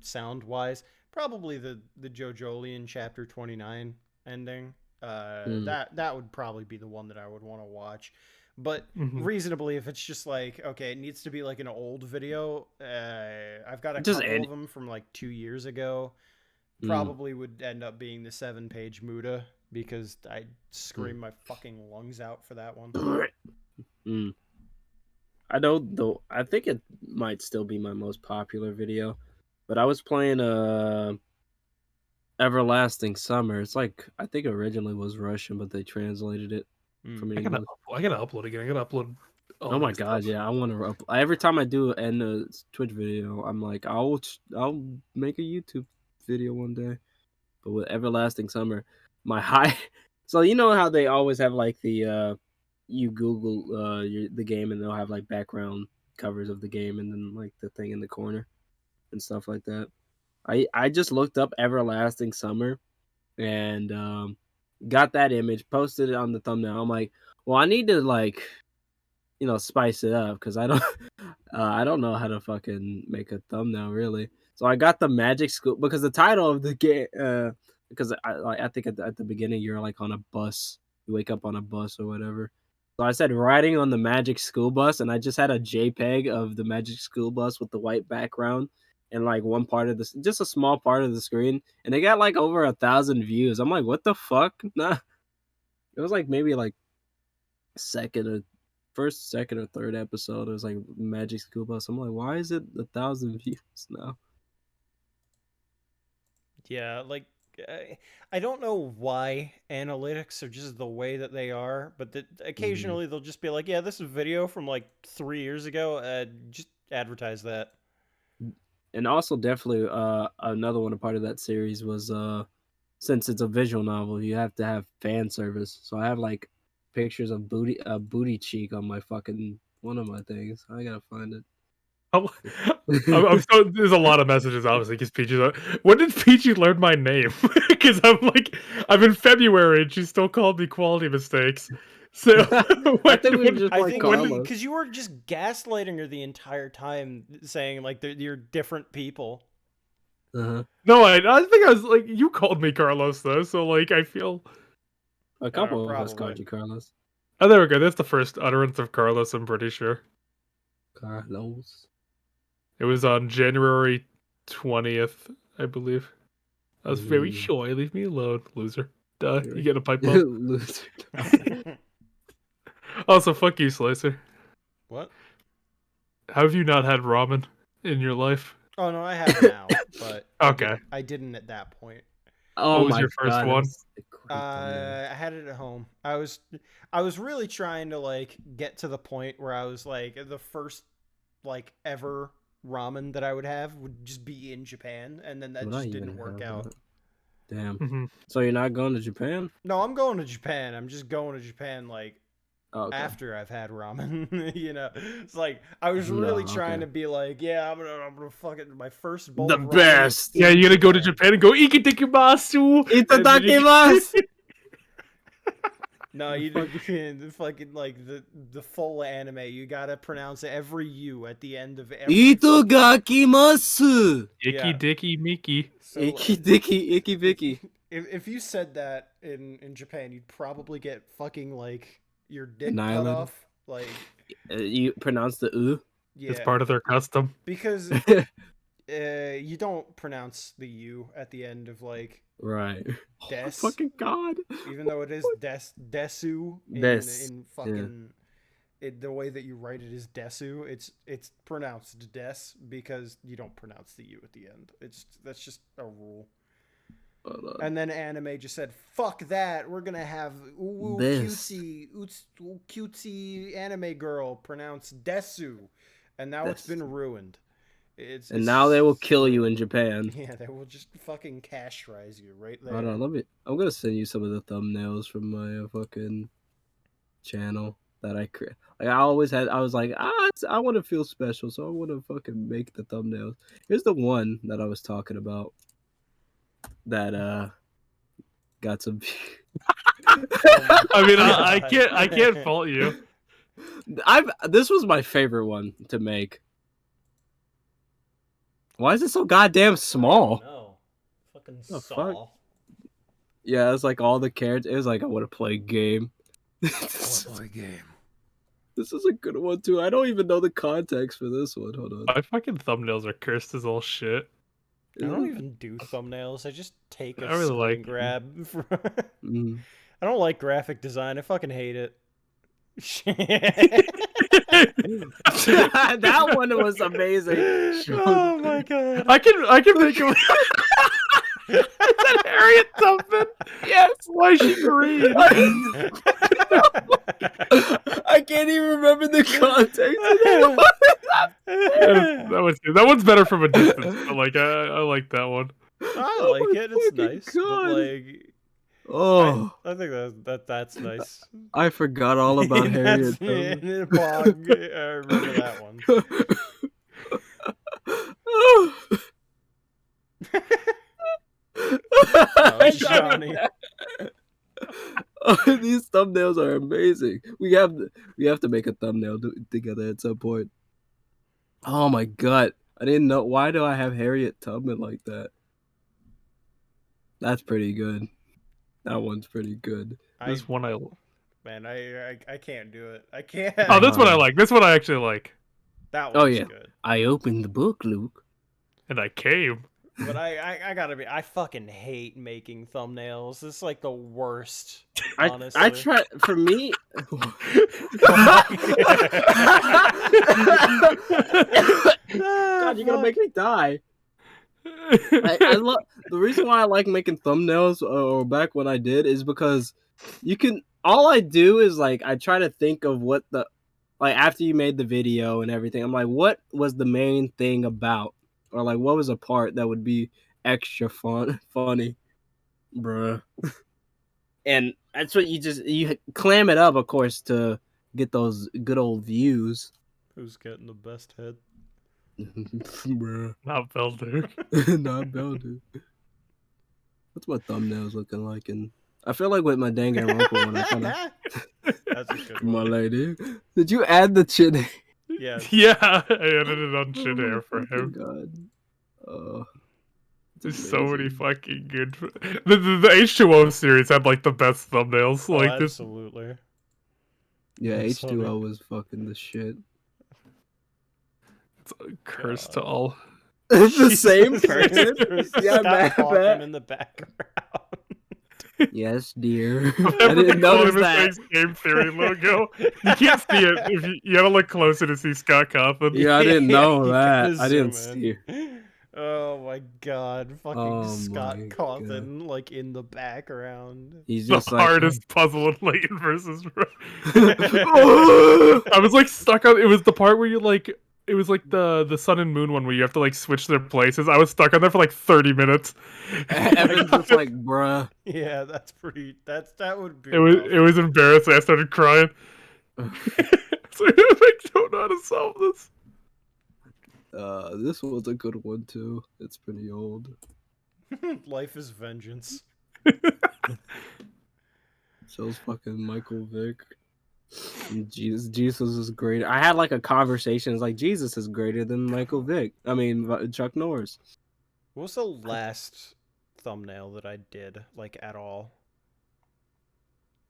sound wise, probably the JoJolian chapter 29 ending. That would probably be the one that I would want to watch. But reasonably, if it's just like, okay, it needs to be like an old video. I've got a couple of them from like 2 years ago. Probably would end up being the 7-page Muda because I screamed my fucking lungs out for that one. I don't though. I think it might still be my most popular video, but I was playing Everlasting Summer. It's like I think originally was Russian, but they translated it from I English. gotta upload again. I gotta upload. Oh my god, yeah! I want to. Every time I do end a Twitch video, I'm like, I'll make a YouTube video one day. But with Everlasting Summer, my high. So you know how they always have like the you Google the game and they'll have like background covers of the game and then like the thing in the corner and stuff like that. I just looked up Everlasting Summer and got that image, posted it on the thumbnail. I'm like, well, I need to like, spice it up because I don't know how to fucking make a thumbnail really. So I got the Magic School because the title of the game because I think at the beginning you're like on a bus, you wake up on a bus or whatever. So I said riding on the Magic School Bus, and I just had a JPEG of the Magic School Bus with the white background and like one part of this, just a small part of the screen, and it got like over 1,000 views. I'm like, what the fuck? Nah, it was like maybe like first, second, or third episode. It was like Magic School Bus. I'm like, why is it 1,000 views now? Yeah, like I don't know why analytics are just the way that they are, but occasionally they'll just be like, yeah, this is a video from like 3 years ago. Just advertise that. And also definitely another one, a part of that series was since it's a visual novel, you have to have fan service. So I have like pictures of booty cheek on my fucking one of my things. I gotta find it. I'm so there's a lot of messages obviously because Peachy. When did Peachy learn my name? Because I'm in February and she still called me quality mistakes. So I think we just like Carlos. Because you were just gaslighting her the entire time, saying like you're different people. Uh-huh. No, I think I was like you called me Carlos though, so like I feel a couple of us called you Carlos. Oh, there we go. That's the first utterance of Carlos. I'm pretty sure. Carlos. It was on January 20th, I believe. I was very shy. Leave me alone, loser. Duh, you get a pipe up. Loser. Also, fuck you, Slicer. What? Have you not had ramen in your life? Oh no, I have now, but okay, I didn't at that point. Oh, what was your first one? I had it at home. I was really trying to like get to the point where I was like the first like ever ramen that I would have would just be in Japan, and then that just didn't work out. Damn. So you're not going to Japan? No, I'm going to Japan. I'm just going to Japan like after I've had ramen. It's like I was really trying to be like, yeah, I'm gonna fucking my first bowl. The of best. Yeah, you're gonna go to Japan and go ikitakimasu. Itadakimasu. No, you fucking like the full anime. You gotta pronounce every U at the end of every. Itadakimasu. Icky Dicky Miki. So, Icky Dicky Icky Vicky. If you said that in Japan, you'd probably get fucking like your dick Annihilated. cut off. Like you pronounce the U. Yeah, it's part of their custom. Because you don't pronounce the U at the end of like. Right. Des. Oh, fucking god. Even though it is desu in fucking the way that you write it is desu, it's pronounced des because you don't pronounce the U at the end. That's just a rule. And then anime just said, "Fuck that! We're gonna have cutesy anime girl pronounced desu," and now it's been ruined. Now they will kill you in Japan. Yeah, they will just fucking castrize you right there. Hold on, I'm gonna send you some of the thumbnails from my fucking channel that I create. Like I was like, I want to feel special, so I want to fucking make the thumbnails. Here's the one that I was talking about that got some. I mean, I God. can't fault you. This was my favorite one to make. Why is it so goddamn small? No. Fucking The saw. fuck? Yeah, it's like all the characters. It was like I want to play a game. What's my game? This is a good one too. I don't even know the context for this one. Hold on. My fucking thumbnails are cursed as all shit. I don't even do thumbnails. I just take a I really screen like- grab. Mm. I don't like graphic design. I fucking hate it. That one was amazing. Oh my god. I can make it. Is that Harriet something? Yes. Why is she green? I can't even remember the context. That was good. That one's better from a distance. But like I like that one. I Oh like my it. It's fucking nice. God. But like, Oh, I think that's nice. I forgot all about Harriet. That's- yeah, Bog, I remember that one. Oh, Johnny. These thumbnails are amazing. We have to make a thumbnail together at some point. Oh my god. I didn't know. Why do I have Harriet Tubman like that? That's pretty good. That one's pretty good. This one I. Man, I can't do it. I can't. Oh, this one I like. This one I actually like. That one's Oh, yeah. good. I opened the book, Luke. And I came. But I gotta be. I fucking hate making thumbnails. It's like the worst. I Honestly. try for me. God, you're gonna make me die. I love the reason why I like making thumbnails, or back when I did, is because you can. All I do is like I try to think of what the like after you made the video and everything. I'm like, what was the main thing about, or like what was a part that would be extra funny, bruh. And that's what you clam it up, of course, to get those good old views. Who's getting the best head? Bruh. Not Belduke. Not Belduke. What's my thumbnails looking like? And I feel like with my dang uncle when I kind of That's a good my one. lady. Did you add the chin? Yeah. Yeah, I edited it on chin hair for Oh him. God. There's so many fucking good. The H2O series had like the best thumbnails. Oh, Like this. absolutely. Yeah, That's H2O funny. was fucking the shit. It's a curse to all. It's the same Jesus. person. There's Yeah, Scott Cawthon Matt. in the background. Yes, dear. Remember I didn't the notice Columbus that. Days Game Theory logo? You can't see it. If you gotta look closer to see Scott Cawthon. Yeah, I didn't know You that. gotta I didn't zoom see. in. Oh my god, fucking Oh Scott my Cawthon, like in the background. He's The just like hardest puzzle in Leighton versus. I was like stuck on. It was the part where you like. It was like the sun and moon one where you have to like switch their places. I was stuck on there for like 30 minutes. Evan's just like, bruh. Yeah, that's pretty. That would be. It was rough. it was embarrassing. I started crying. So I don't know how to solve this. This was a good one too. It's pretty old. Life is vengeance. So's fucking Michael Vick. And Jesus is great. I had like a conversation. It's like Jesus is greater than Michael Vick. I mean Chuck Norris. What was the last thumbnail that I did, like at all?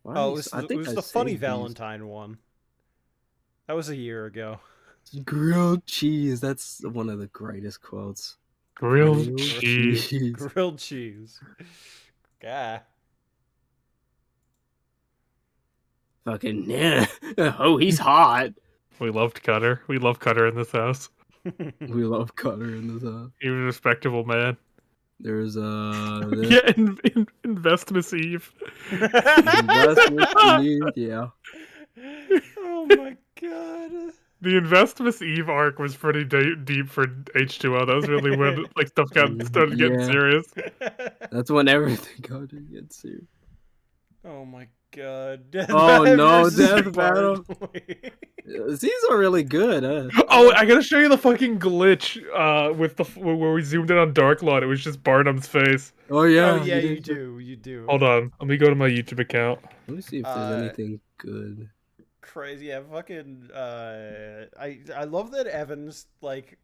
Why Oh, do it you- was, think it was I the funny saved these. Valentine one. That was a year ago. Grilled cheese. That's one of the greatest quotes. Grilled cheese. Grilled cheese. Yeah. Fucking yeah. Oh, he's hot. We loved Cutter. We love Cutter in this house. We love Cutter in this house. He was a respectable man. There's Yeah, Investmus Eve. yeah. Oh my god. The Investmus Eve arc was pretty deep for H2O. That was really when like stuff started getting Yeah. serious. That's when everything got to get serious. Oh my god. Death Oh, Battle no, versus Death Battle. Bartley. These are really good. Oh, I gotta show you the fucking glitch with the where we zoomed in on Darklord. It was just Barnum's face. Oh yeah. Oh yeah, you do. You do. Hold on, let me go to my YouTube account. Let me see if there's anything good. Crazy, yeah, fucking. I love that Evan's like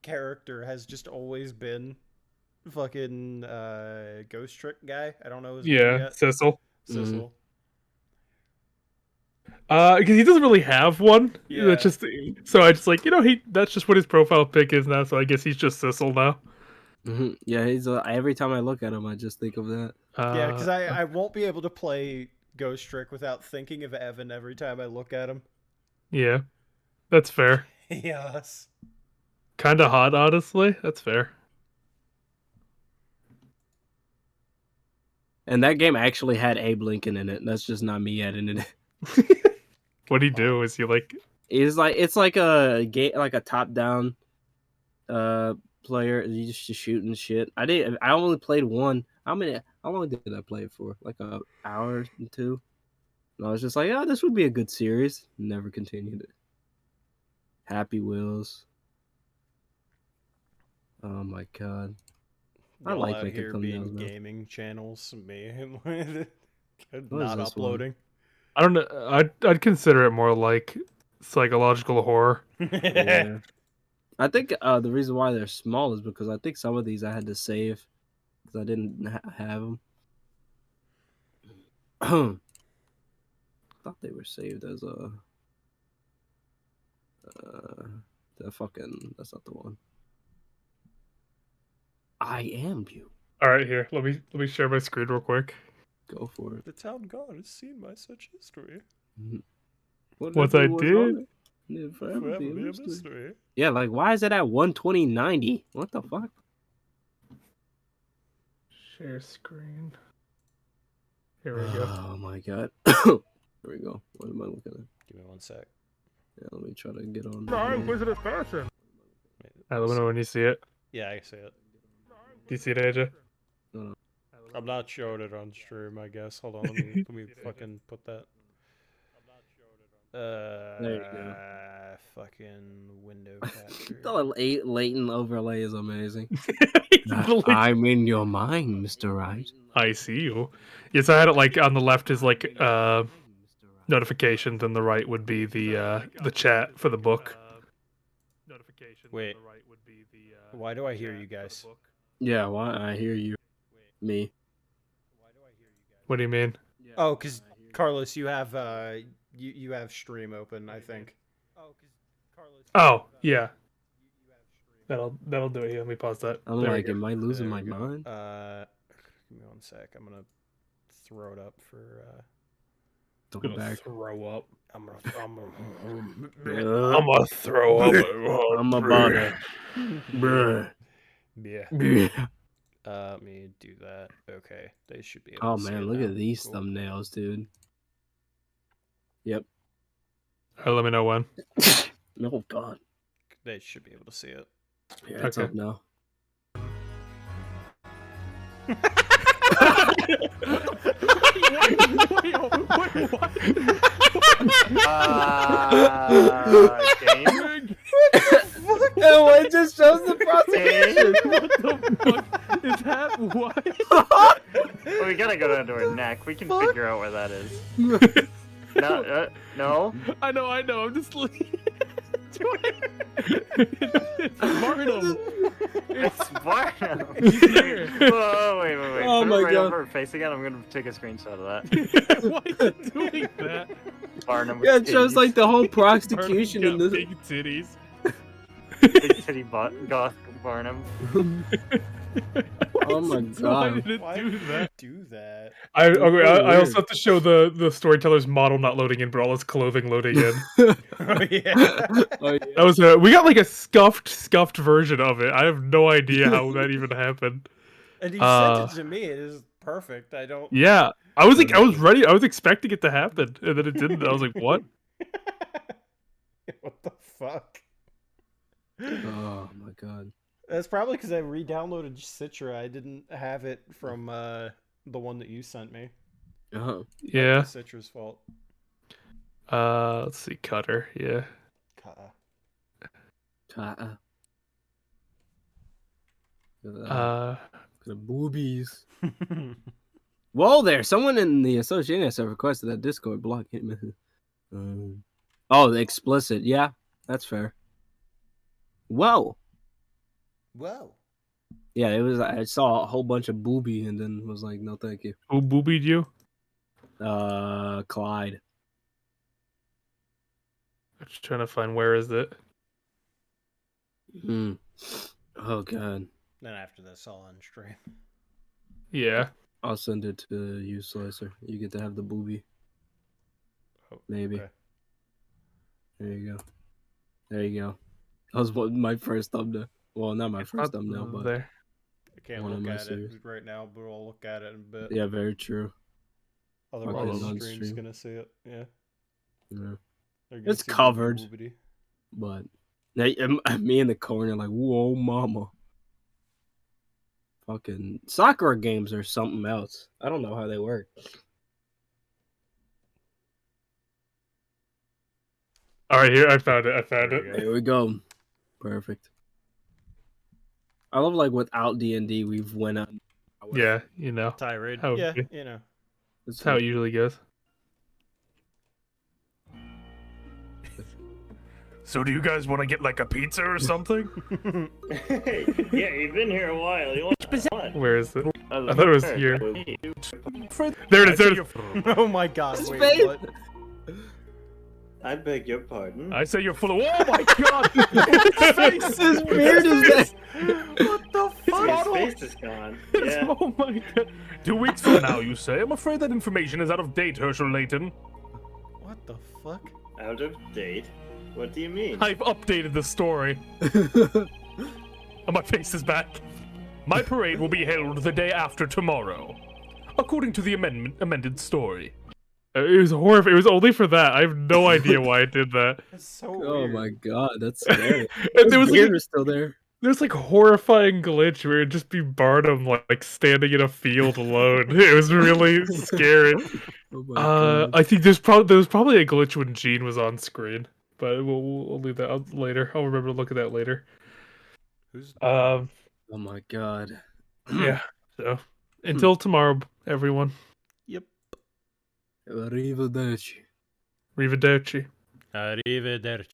character has just always been fucking Ghost Trick guy. I don't know his name Yeah, yet. Cecil. Sissel. Because he doesn't really have one. Yeah. That's just so I just like that's just what his profile pic is now. So I guess he's just Cecil now. Yeah, he's every time I look at him, I just think of that. Yeah, because I won't be able to play Ghost Trick without thinking of Evan every time I look at him. Yeah, that's fair. Yes. Kind of hot, honestly. That's fair. And that game actually had Abe Lincoln in it. That's just not me editing it. What'd he do? Is he like? It's like a game, like a top-down player. You just shooting shit. I only played one. How long did I play it for? Like an hour and two. And I was just like, oh, this would be a good series. Never continued it. Happy Wheels. Oh my god. I Y'all like out making here thumbnails being now. gaming channels, me What not is this uploading. I don't know. I'd consider it more like psychological horror. Yeah. I think the reason why they're small is because I think some of these I had to save because I didn't have them. I thought they were saved as a. That's not the one. I am you. All right, here. Let me share my screen real quick. Go for it. The town god is seen by such history. What I did? Forever be a mystery. Yeah, like why is it at 120.90? What the fuck? Share screen. Here we go. Oh my god. Here we go. What am I looking at? Give me 1 sec. Yeah, let me try to get on. Inquisitive person. Let me know when you see it. Yeah, I see it. Do you see it, AJ? No. I'm not showing it on stream, I guess. Hold on, let me fucking put that. There you go. Fucking window capture. The latent overlay is amazing. I'm in your mind, Mr. Right. I see you. Yes, I had it like on the left is like notifications, and the right would be the chat for the book. Wait. Why do I hear you guys? Yeah, why I hear you. Me. What do you mean? Oh, because Carlos, you have you have stream open, I think. Oh, yeah. That'll do it. Here, let me pause that. I'm There we like, go. am I losing my mind? Give me 1 sec. I'm gonna throw it up for. Don't I'm go gonna back. throw up. I'm gonna I'm gonna throw up. I'm about to. Bruh. yeah. Bruh. Let me do that. Okay, they should be able Oh to see man, it look now. at these Cool. thumbnails, dude. Yep. All right, let me know when. Oh god. They should be able to see it. Yeah, it's Okay. up now. Game? Oh, it just shows the prosecution. What the fuck is that? What? Well, we gotta go down to her neck. We can figure out where that is. No, no. I know. I'm just looking. It's Barnum. It's Barnum. He's here. Whoa, wait. Oh Put my it right God. over her face again. I'm gonna take a screenshot of that. Why is it doing that? Barnum with Yeah, it shows titties. like the whole Barnum prosecution got in this. big titties. Big titty goth Barnum. Oh my Why god. did it Why do would that? you do that? I That's okay, so I also weird. have to show the storyteller's model not loading in, but all his clothing loading in. Oh yeah. Oh, yeah. That was we got like a scuffed version of it. I have no idea how that even happened. And you sent it to me. It is perfect. I don't. Yeah, I was like, I was ready. I was expecting it to happen, and then it didn't. I was like, what? What the fuck? Oh my god. That's probably because I re-downloaded Citra. I didn't have it from the one that you sent me. Oh. Yeah. It's Citra's fault. Let's see, Cutter. Yeah. The boobies. Whoa there! Someone in the association has requested that Discord block him. Oh, the explicit. Yeah, that's fair. Whoa. Whoa. Yeah, it was. I saw a whole bunch of booby and then was like, no, thank you. Who boobied you? Clyde. I'm just trying to find where is it. Oh god. Then after this, I'll on stream. Yeah. I'll send it to you, Slicer. You get to have the booby. Oh, Maybe. okay. There you go. There you go. That was my first thumbnail. Well, not my first thumbnail, but there. I can't one of look my at series. it right now, but I'll look at it in a bit. yeah, very true. Otherwise, Fucking on the stream's stream. gonna see it. Yeah. Yeah. They're gonna It's see the covered. boobity. But me in the corner, like, whoa, mama. Fucking soccer games are something else. I don't know how they work. All right, here I found it. There you go. Here we go. Perfect. I love like without D&D, we've went on. Yeah, you know. Tirade. How- Yeah, you know. That's That's how it usually goes. So do you guys want to get like a pizza or something? Hey, yeah, you've been here a while. You want what? Where is it? I thought it was here. There it is. There it is. Oh my god, His wait, face- what? I beg your pardon. I say you're full of. Oh my god! His beard is What the fuck? His face is gone. It's- Yeah. Oh my god. 2 weeks from now, you say? I'm afraid that information is out of date, Herschel Layton. What the fuck? Out of date? What do you mean? I've updated the story. And my face is back. My parade will be held the day after tomorrow, according to the amended story. It was horrible. It was only for that. I have no idea why I did that. That's so Oh weird. my god, that's scary. And there was His beard like is still there. there's like horrifying glitch where it'd just be Barnum like standing in a field alone. It was really scary. Oh my god. I think there was probably a glitch when Gene was on screen, but we'll leave that out later. I'll remember to look at that later. Who's Oh my god. Yeah. So until tomorrow, everyone. Yep. Arrivederci. Arrivederci. Arrivederci.